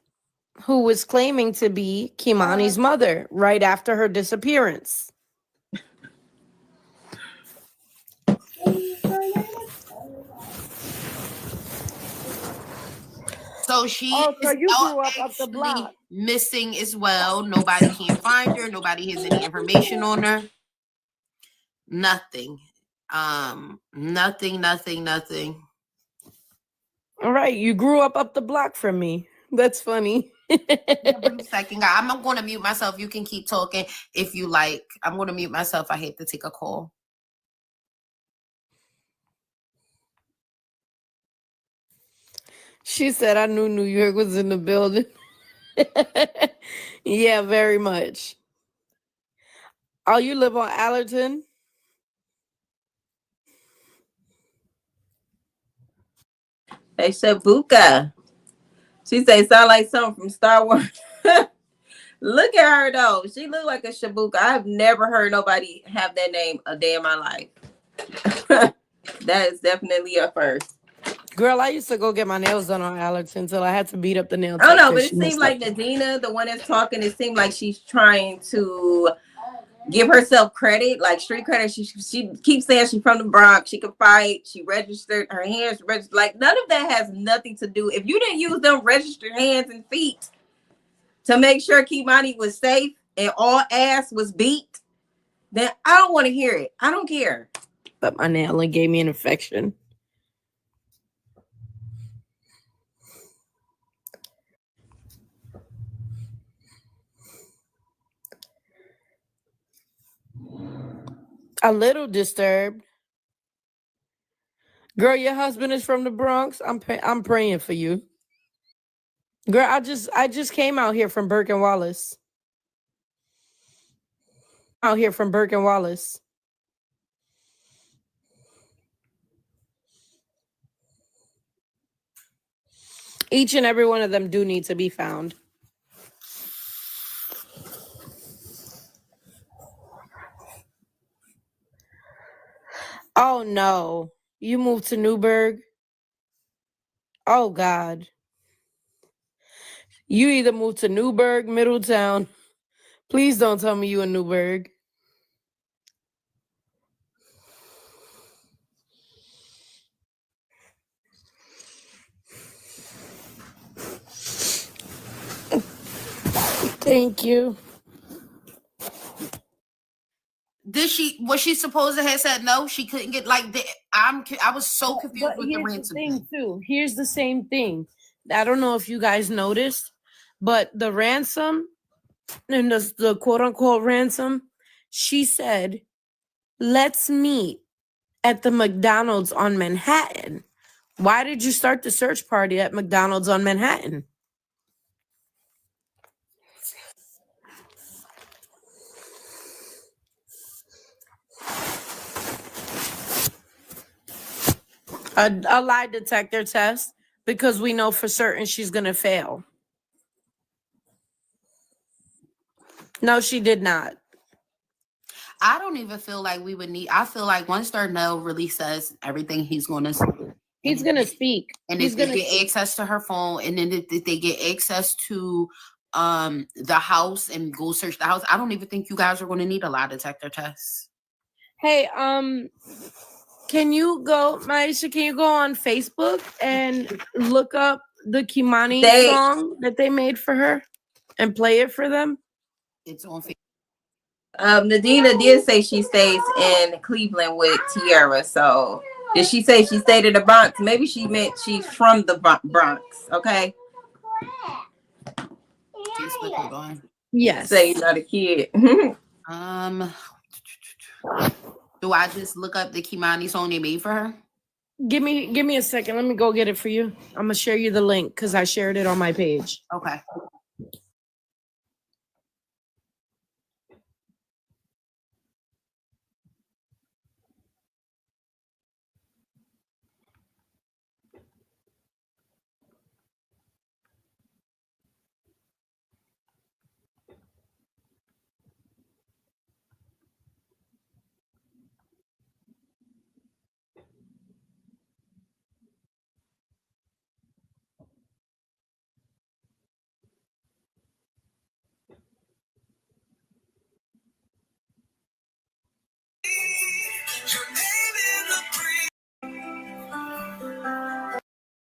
who was claiming to be Kimani's mother right after her disappearance. So she so is you grew up the block. Missing as well. Nobody can find her. Nobody has any information on her. Nothing. Nothing. All right, you grew up the block from me. That's funny. Second guy, I'm going to mute myself. You can keep talking if you like. I'm going to mute myself. I hate to take a call. She said, I knew New York was in the building. Yeah, very much. Oh, you live on Allerton? Hey, Shabuka. She say sound like something from Star Wars. Look at her though. She look like a Shabuka. I've never heard nobody have that name a day in my life. That is definitely a first. Girl, I used to go get my nails done on Allerton until I had to beat up the nail I don't tech know, but 'cause it she seemed messed like up. Nadina, the one that's talking, it seemed like she's trying to give herself credit, like street credit. She keeps saying she's from the Bronx. She can fight. She registered her hands. Registered. Like none of that has nothing to do. If you didn't use them registered hands and feet to make sure Kimani was safe and all ass was beat, then I don't want to hear it. I don't care. But my nail and gave me an infection. A little disturbed. Girl, your husband is from the Bronx. I'm praying for you. Girl, I just came out here from Burke and Wallace. Each and every one of them do need to be found. Oh no. You moved to Newburgh? Oh God. You either moved to Newburgh, Middletown. Please don't tell me you in Newburgh. Thank you. Was she supposed to have said no? She couldn't get I was so confused with the ransom thing too. Here's the same thing. I don't know if you guys noticed, but the ransom and the quote unquote ransom, she said, let's meet at the McDonald's on Manhattan. Why did you start the search party at McDonald's on Manhattan? A lie detector test, because we know for certain she's going to fail. No, she did not. I don't even feel like we would need. I feel like once Darnell really says everything he's going to say, he's going to speak. And if they get access to her phone, and then if they get access to the house and go search the house, I don't even think you guys are going to need a lie detector test. Hey, can you go, Maisha, can you go on Facebook and look up the Kimani song that they made for her and play it for them? It's on Facebook. Nadina did say she stays in Cleveland with Tiara. So did she say she stayed in the Bronx? Maybe she meant she's from the Bronx. Okay. Facebook, hold on. Yes. Say you're not a kid. Do I just look up the Kimani song they made for her? Give me a second. Let me go get it for you. I'm gonna share you the link because I shared it on my page. Okay.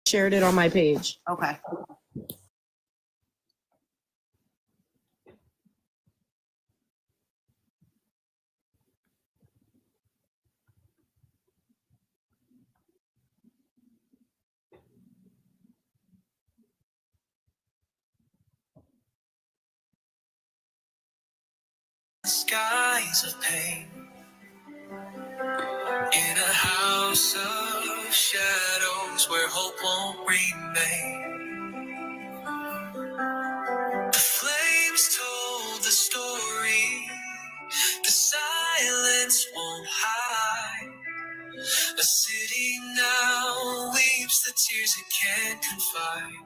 Shared it on my page. Okay. Skies of pain in a house of shadows where hope won't remain. The flames told the story, the silence won't hide. A city now weeps the tears it can't confide.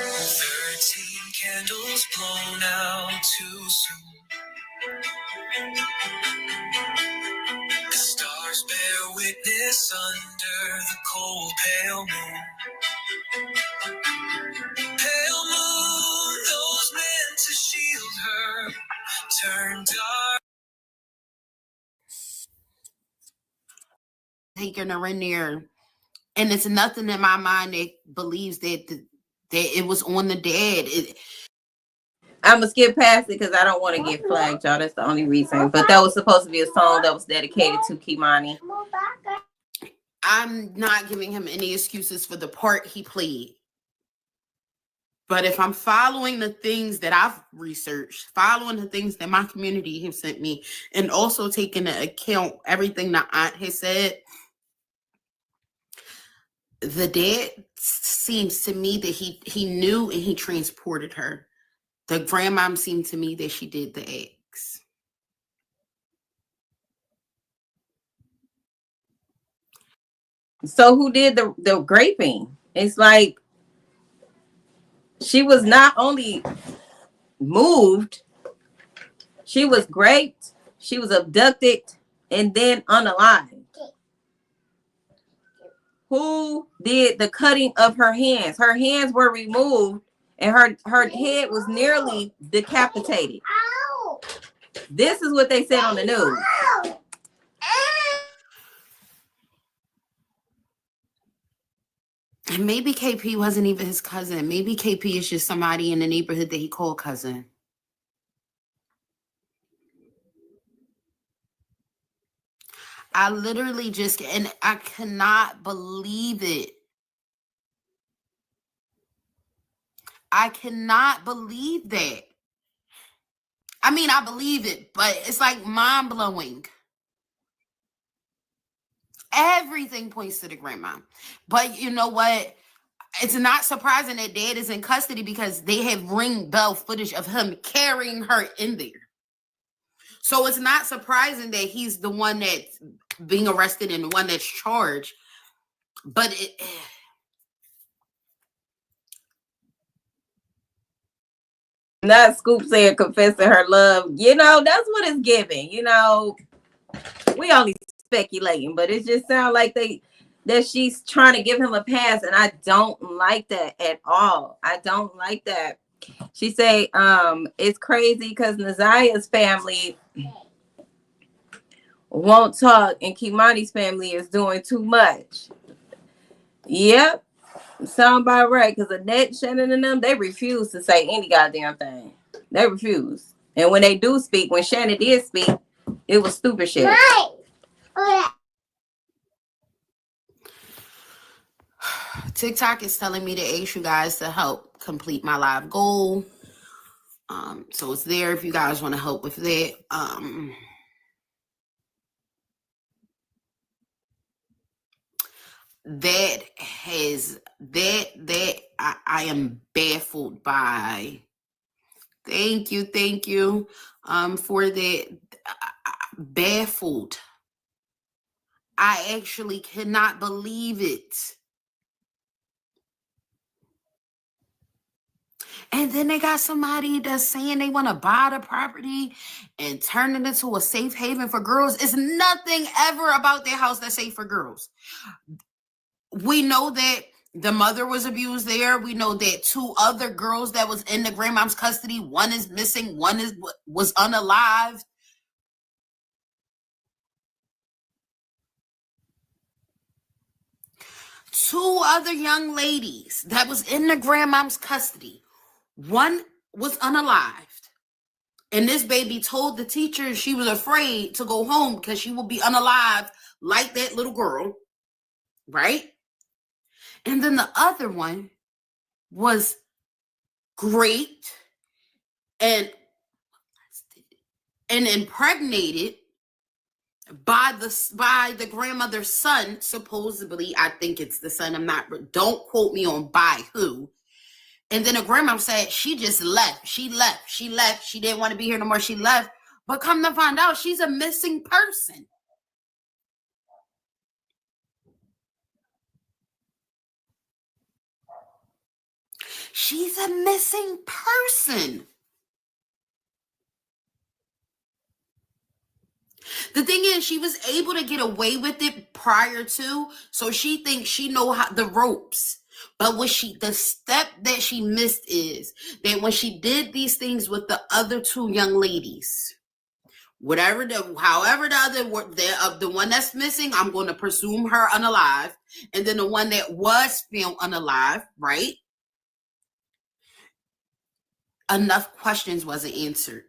13 candles blown out too soon. The stars bear witness under the cold pale moon. Pale moon, those meant to shield her, turn dark. Taking her in there, and it's nothing in my mind that believes that that it was on the dad. I'm gonna skip past it because I don't want to get flagged, y'all. That's the only reason. But that was supposed to be a song that was dedicated to Kimani. I'm not giving him any excuses for the part he played. But if I'm following the things that I've researched, following the things that my community have sent me, and also taking into account everything that aunt has said, the dad seems to me that he knew and he transported her. The grandmom seemed to me that she did the eggs. So who did the graping? It's like she was not only moved, she was raped, she was abducted, and then unalived. Who did the cutting of her hands? Her hands were removed and her head was nearly decapitated. This is what they said on the news. And maybe KP wasn't even his cousin. Maybe KP is just somebody in the neighborhood that he called cousin. I literally just, and I cannot believe it. I cannot believe that. I mean, I believe it, but it's like mind-blowing. Everything points to the grandma. But you know what? It's not surprising that dad is in custody because they have ring bell footage of him carrying her in there. So it's not surprising that he's the one that's being arrested and the one that's charged. But not Scoop saying confessing her love. You know, that's what it's giving. You know, we only speculating, but it just sounds like they that she's trying to give him a pass, and I don't like that at all. I don't like that. She say, it's crazy because Nazia's family won't talk, and Kimani's family is doing too much. Yep, sound about right. Because Annette, Shannon, and them, they refuse to say any goddamn thing. They refuse. And when they do speak, when Shannon did speak, it was stupid shit. TikTok is telling me to ask you guys to help complete my live goal. So it's there if you guys want to help with that. I am baffled by. Thank you for that. Baffled. I actually cannot believe it. And then they got somebody that's saying they want to buy the property and turn it into a safe haven for girls. It's nothing ever about their house that's safe for girls. We know that the mother was abused there. We know that 2 other girls that was in the grandmom's custody, one is missing, one was unalived. Two other young ladies that was in the grandmom's custody. One was unalived. And this baby told the teacher she was afraid to go home because she would be unalived like that little girl. Right? And then the other one was great and impregnated by the grandmother's son. Supposedly, I think it's the son. Don't quote me on by who. And then the grandma said she just left. She left. She didn't want to be here no more. She left. But come to find out, she's a missing person. She's a missing person. The thing is, she was able to get away with it prior to, so she thinks she know how the ropes. But the step that she missed is that when she did these things with the other 2 young ladies, however the one that's missing, I'm going to presume her unalive, and then the one that was found unalive, right? Enough questions wasn't answered.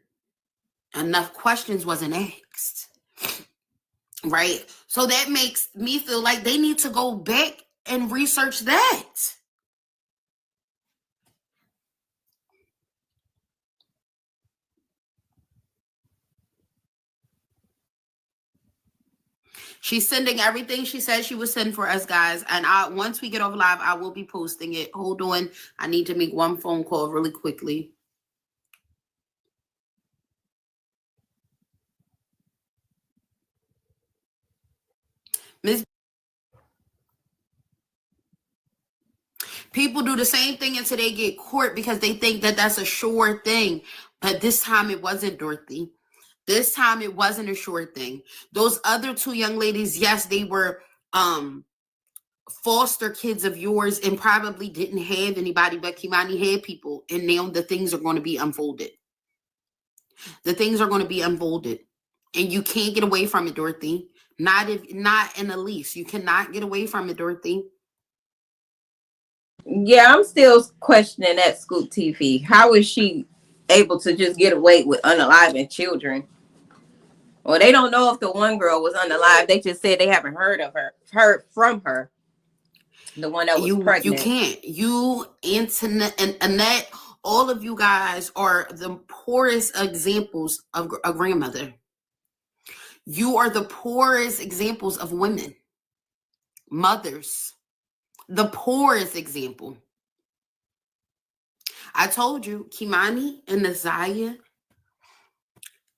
Enough questions wasn't asked. Right? So that makes me feel like they need to go back and research that. She's sending everything she said she would send for us, guys. And once we get over live, I will be posting it. Hold on. I need to make one phone call really quickly. Miss, people do the same thing until they get caught because they think that that's a sure thing. But this time it wasn't, Dorothy. This time it wasn't a sure thing. Those other 2 young ladies, yes, they were foster kids of yours and probably didn't have anybody, but Kimani had people. And now the things are going to be unfolded. The things are going to be unfolded. And you can't get away from it, Dorothy. Not in the least. You cannot get away from it, Dorothy. Yeah, I'm still questioning that Scoop TV. How is she able to just get away with unaliving children? Well, they don't know if the one girl was unalive. They just said they haven't heard from her. The one that was pregnant. You can't. You, Antoinette, and Annette, all of you guys are the poorest examples of a grandmother. You are the poorest examples of women, mothers. The poorest example. I told you, Kimani and Nazia,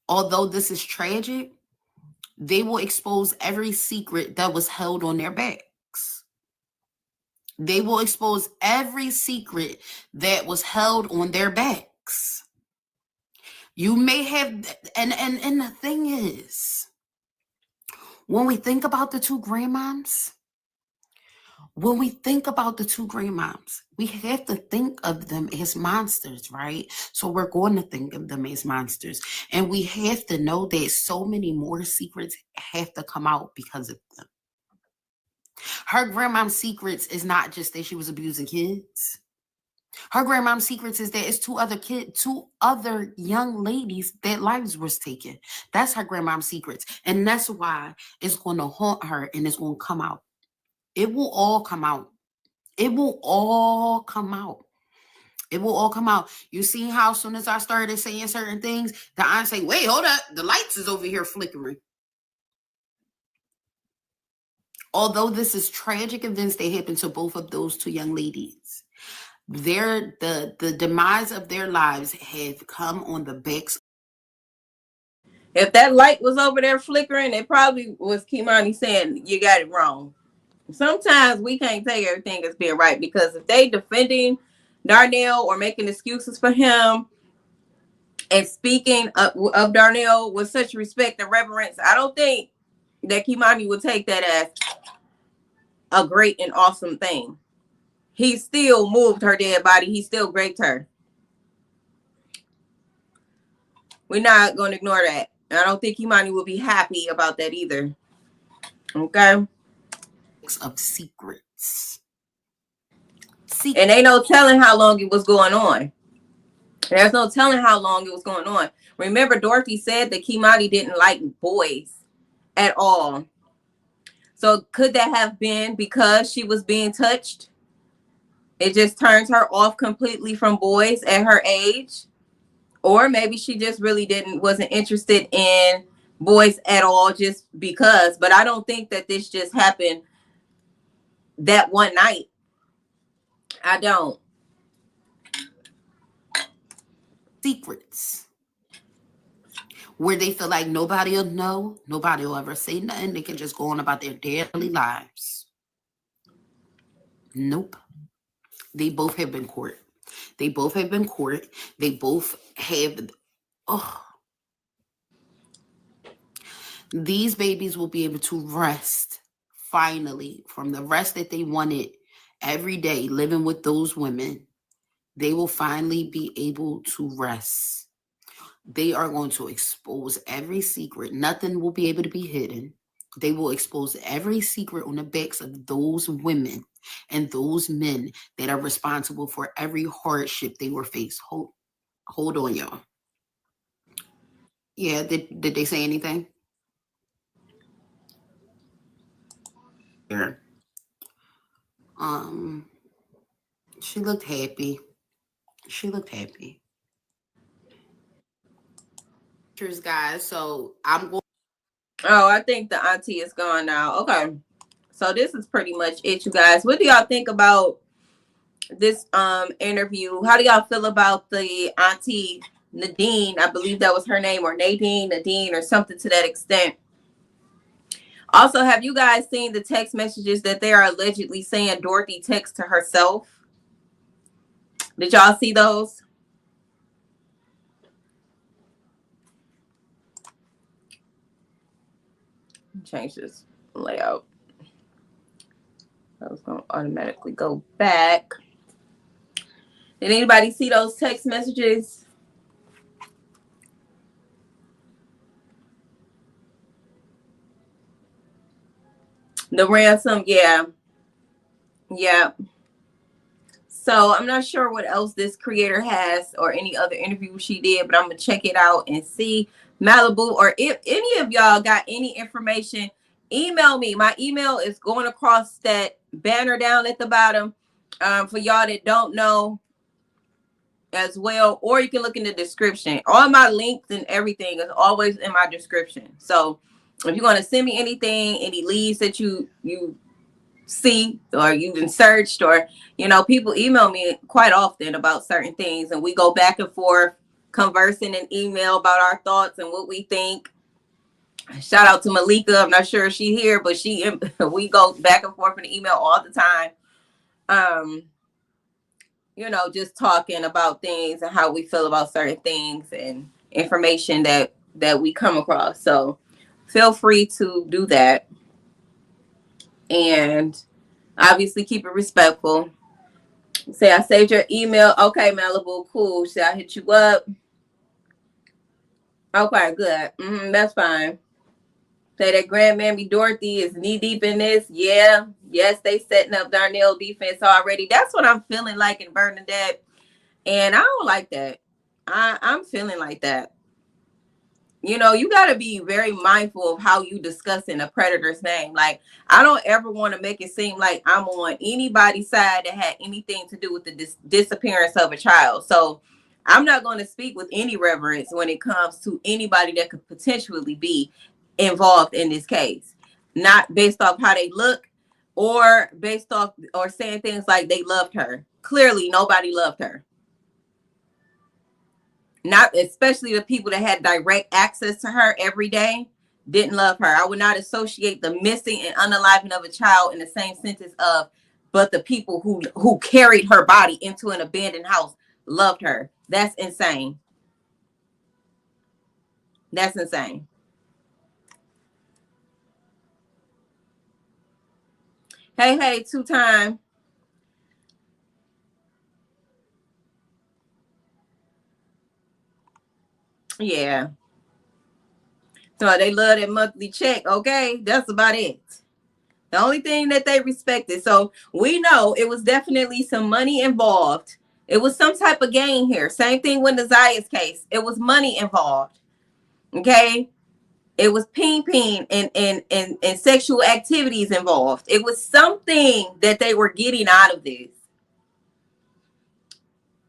although this is tragic, they will expose every secret that was held on their backs. They will expose every secret that was held on their backs. You may have, and the thing is, when we think about the 2 grandmoms, when we think about the two grandmoms, we have to think of them as monsters, right? So we're going to think of them as monsters. And we have to know that so many more secrets have to come out because of them. Her grandmom's secrets is not just that she was abusing kids. Her grandmom's secrets is that it's two other young ladies that lives was taken. That's her grandmom's secrets. And that's why it's going to haunt her and it's going to come out. It will all come out. It will all come out. It will all come out. You see how as soon as I started saying certain things, the aunt say, wait, hold up. The lights is over here flickering. Although this is tragic events that happened to both of those two young ladies, the demise of their lives have come on the backs. If that light was over there flickering, it probably was Kimani saying you got it wrong. Sometimes we can't take everything as being right, because if they defending Darnell or making excuses for him and speaking of Darnell with such respect and reverence, I don't think that Kimani would take that as a great and awesome thing. He still moved her dead body. He still raped her. We're not going to ignore that. I don't think Kimani will be happy about that either. Okay? Of secrets. And ain't no telling how long it was going on. There's no telling how long it was going on. Remember, Dorothy said that Kimani didn't like boys at all. So could that have been because she was being touched? It just turns her off completely from boys at her age. Or maybe she just really wasn't interested in boys at all just because. But I don't think that this just happened that one night. I don't. Secrets. Where they feel like nobody will know, nobody will ever say nothing. They can just go on about their daily lives. Nope. They both have been court. They both have been court. They both have, these babies will be able to rest finally from the rest that they wanted every day living with those women. They will finally be able to rest. They are going to expose every secret. Nothing will be able to be hidden. They will expose every secret on the backs of those women and those men that are responsible for every hardship they were faced. Hold on, y'all. Yeah, did they say anything? Here. She looked happy. She looked happy. Guys, so I'm going. Oh, I think the auntie is gone now. Okay. So this is pretty much it, you guys. What do y'all think about this interview? How do y'all feel about the auntie Nadine? I believe that was her name, or Nadine, or something to that extent. Also, have you guys seen the text messages that they are allegedly saying Dorothy texted to herself? Did y'all see those? Change this layout. I was going to automatically go back. Did anybody see those text messages? The ransom, yeah. Yeah. So I'm not sure what else this creator has or any other interview she did, but I'm going to check it out and see. Malibu, or if any of y'all got any information, email me. My email is going across that banner down at the bottom for y'all that don't know as well, or you can look in the description. All my links and everything is always in my description. So if you're going to send me anything, any leads that you see or you've been searched, or people email me quite often about certain things, and we go back and forth conversing in email about our thoughts and what we think. Shout out to Malika. I'm not sure if she's here, but we go back and forth in email all the time. Just talking about things and how we feel about certain things and information that we come across. So feel free to do that. And Obviously, keep it respectful. Say, I saved your email. Okay, Malibu, cool. Say, I hit you up. Okay, good. That's fine. Say that grandmammy Dorothy is knee deep in this. Yeah. Yes, they setting up Darnell defense already. That's what I'm feeling like in Bernadette. And I don't like that. I'm feeling like that. You know, you got to be very mindful of how you discussing a predator's name. Like, I don't ever want to make it seem like I'm on anybody's side that had anything to do with the disappearance of a child. So I'm not going to speak with any reverence when it comes to anybody that could potentially be involved in this case. Not based off how they look or based off or saying things like they loved her. Clearly, nobody loved her. Not especially the people that had direct access to her every day didn't love her. I would not associate the missing and unaliving of a child in the same sentence of, but the people who carried her body into an abandoned house loved her. That's insane. That's insane. Hey, 2-time. Yeah. So they love that monthly check. Okay, that's about it. The only thing that they respected. So we know it was definitely some money involved. It was some type of gain here. Same thing with the Zaya's case. It was money involved. Okay. It was ping and sexual activities involved. It was something that they were getting out of this.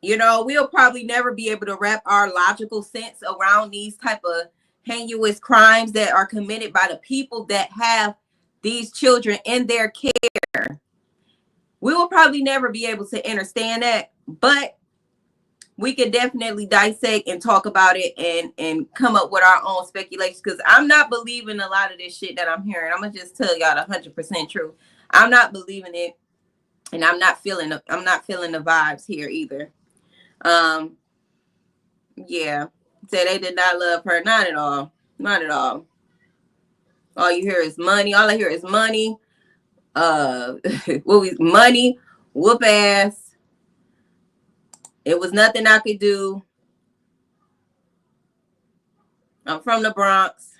You know, we'll probably never be able to wrap our logical sense around these type of heinous crimes that are committed by the people that have these children in their care. We will probably never be able to understand that, but we can definitely dissect and talk about it and come up with our own speculations, because I'm not believing a lot of this shit that I'm hearing. I'm gonna just tell y'all the 100% truth. I'm not believing it, and I'm not feeling the vibes here either. Yeah. Say they did not love her. Not at all. Not at all. All you hear is money. All I hear is money. Money, whoop ass. It was nothing I could do. I'm from the Bronx.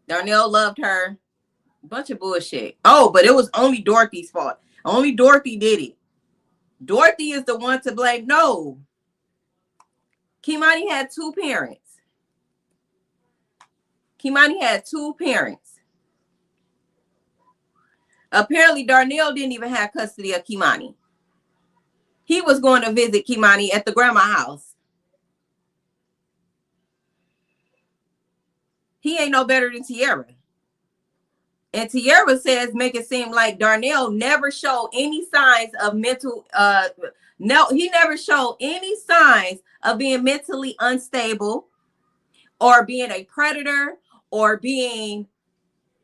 Darnell loved her. Bunch of bullshit. Oh, but it was only Dorothy's fault. Only Dorothy did it. Dorothy is the one to blame. No. Kimani had 2 parents. Kimani had 2 parents. Apparently, Darnell didn't even have custody of Kimani. He was going to visit Kimani at the grandma house. He ain't no better than Tierra. And Tierra says, make it seem like Darnell never showed any signs of mental, no, he never showed any signs of being mentally unstable or being a predator or being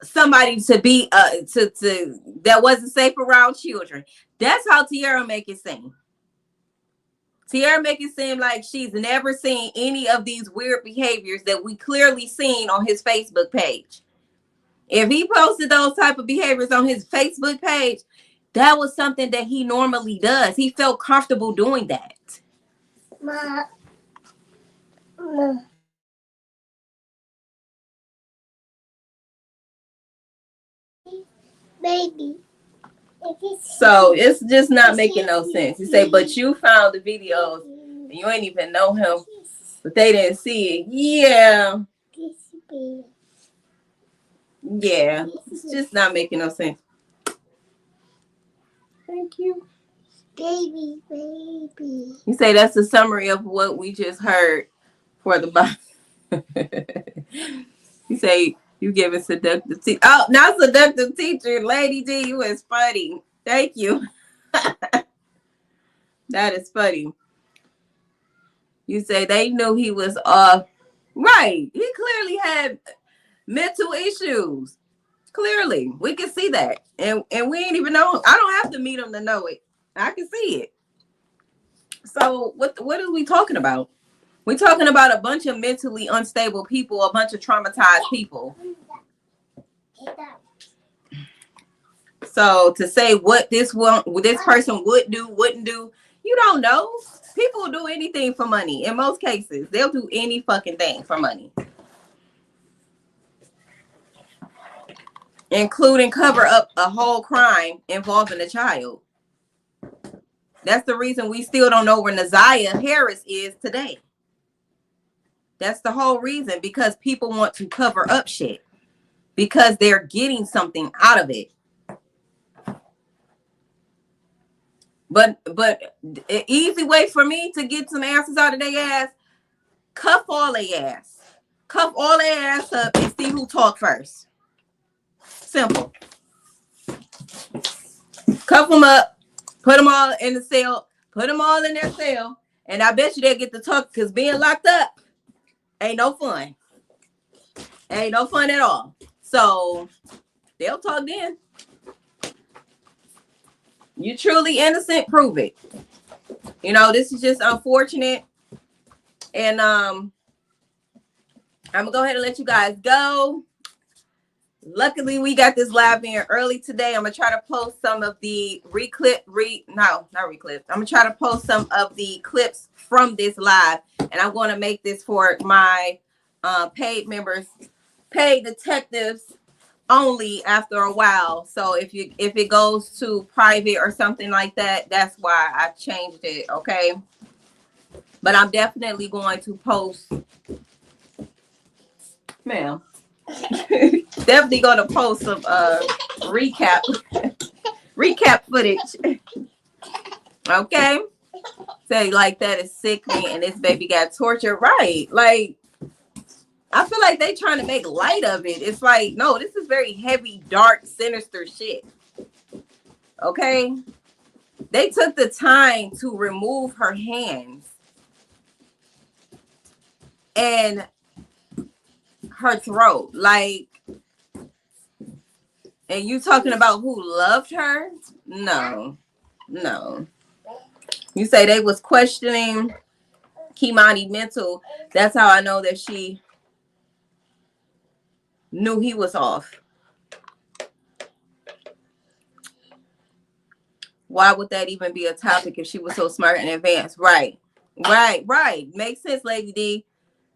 somebody to be, that wasn't safe around children. That's how Tierra make it seem. Tierra make it seem like she's never seen any of these weird behaviors that we clearly seen on his Facebook page. If he posted those type of behaviors on his Facebook page, that was something that he normally does. He felt comfortable doing that. Baby. So it's just not making no sense. You say, but you found the videos and you ain't even know him, but they didn't see it. Yeah. Yeah. It's just not making no sense. Thank you. Baby. You say that's a summary of what we just heard for the Bible. You say you giving seductive teacher. Oh, not seductive teacher. Lady D, you is funny. Thank you. That is funny. You say they knew he was off. Right. He clearly had mental issues. Clearly. We can see that. And we ain't even know. I don't have to meet him to know it. I can see it. So what are we talking about? We're talking about a bunch of mentally unstable people, a bunch of traumatized people. So to say what this person would do, wouldn't do, you don't know. People will do anything for money. In most cases, they'll do any fucking thing for money, including cover up a whole crime involving a child. That's the reason we still don't know where Naziah Harris is today. That's the whole reason, because people want to cover up shit because they're getting something out of it. But an easy way for me to get some answers out of their ass, cuff all their ass. Cuff all their ass up and see who talk first. Simple. Cuff them up, put them all in the cell, put them all in their cell, and I bet you they'll get to talk, because being locked up ain't no fun. Ain't no fun at all. So they'll talk then. You truly innocent, prove it. You know, this is just unfortunate. And I'm gonna go ahead and let you guys go. Luckily, we got this live in early today. I'm gonna try to post some of the I'm gonna try to post some of the clips from this live, and I'm gonna make this for my paid members, paid detectives only after a while. So if it goes to private or something like that, that's why I changed it. Okay, but I'm definitely going to post, ma'am. Definitely gonna post some recap footage. Okay, say like that is sickening, and this baby got tortured, right? Like, I feel like they trying to make light of it. It's like, no, this is very heavy, dark, sinister shit. Okay, they took the time to remove her hands and her throat, like, and you talking about who loved her? No. You say they was questioning Keimani mental. That's how I know that she knew he was off. Why would that even be a topic if she was so smart and advanced? Right. Makes sense, Lady D.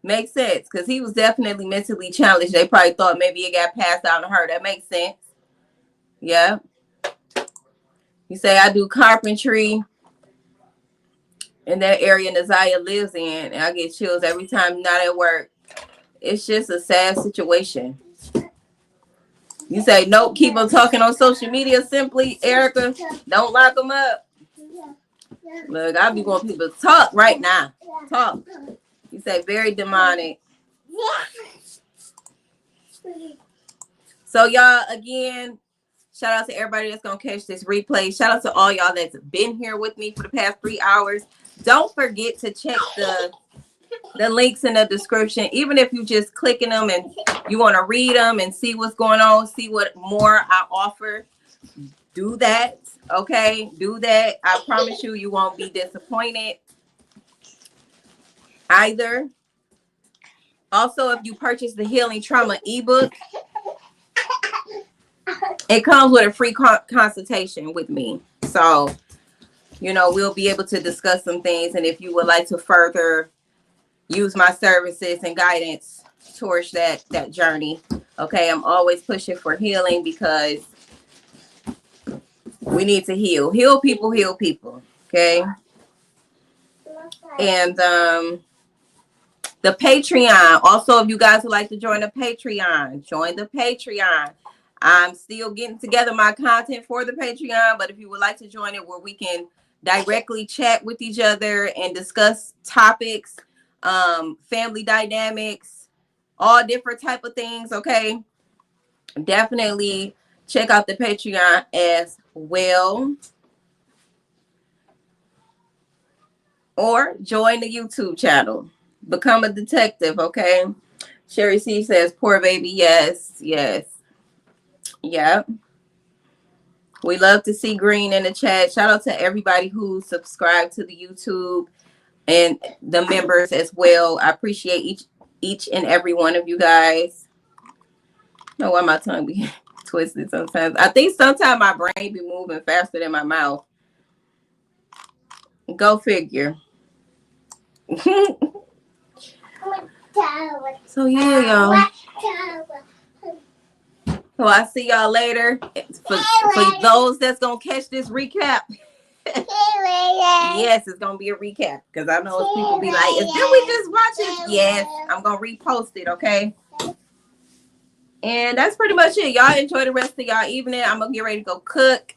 Makes sense, because he was definitely mentally challenged. They probably thought maybe it got passed out to her. That makes sense. Yeah. You say, I do carpentry in that area Naziah lives in, and I get chills every time I'm not at work. It's just a sad situation. You say, nope, keep on talking on social media simply, Erica. Don't lock them up. Look, I be wanting people to talk right now. Talk. You say, very demonic. So, y'all, again, shout out to everybody that's going to catch this replay. Shout out to all y'all that's been here with me for the past 3 hours. Don't forget to check the links in the description. Even if you just clicking them and you want to read them and see what's going on, see what more I offer, do that. Okay, do that. I promise you, you won't be disappointed either. Also, if you purchase the Healing Trauma ebook, it comes with a free consultation with me. So, you know, we'll be able to discuss some things. And if you would like to further use my services and guidance towards that journey, okay, I'm always pushing for healing, because we need to heal people, okay? And the Patreon, also, if you guys would like to join the Patreon, join the Patreon. I'm still getting together my content for the Patreon, but if you would like to join it, where we can directly chat with each other and discuss topics, family dynamics, all different type of things, okay, definitely check out the Patreon as well, or join the YouTube channel, become a detective. Okay, Sherry C says, poor baby. Yes, yep. We love to see green in the chat. Shout out to everybody who subscribed to the YouTube and the members as well. I appreciate each and every one of you guys. I know why my tongue be twisted sometimes. I think sometimes my brain be moving faster than my mouth. Go figure. So yeah, y'all. So I see y'all later. For those that's gonna catch this recap. Yes, it's gonna be a recap because I know people be like, "Is that we just watch it?" Yes, I'm gonna repost it. Okay. And that's pretty much it. Y'all enjoy the rest of y'all evening. I'm gonna get ready to go cook,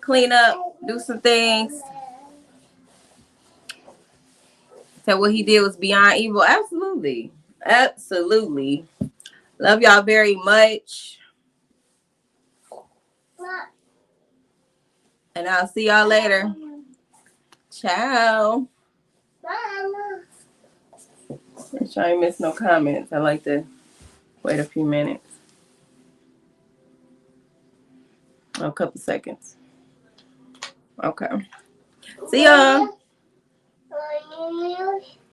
clean up, do some things. So what he did was beyond evil. Absolutely. Absolutely. Love y'all very much. And I'll see y'all later. Ciao. Make sure I ain't miss no comments. I like to wait a few minutes. A couple seconds. Okay. See y'all.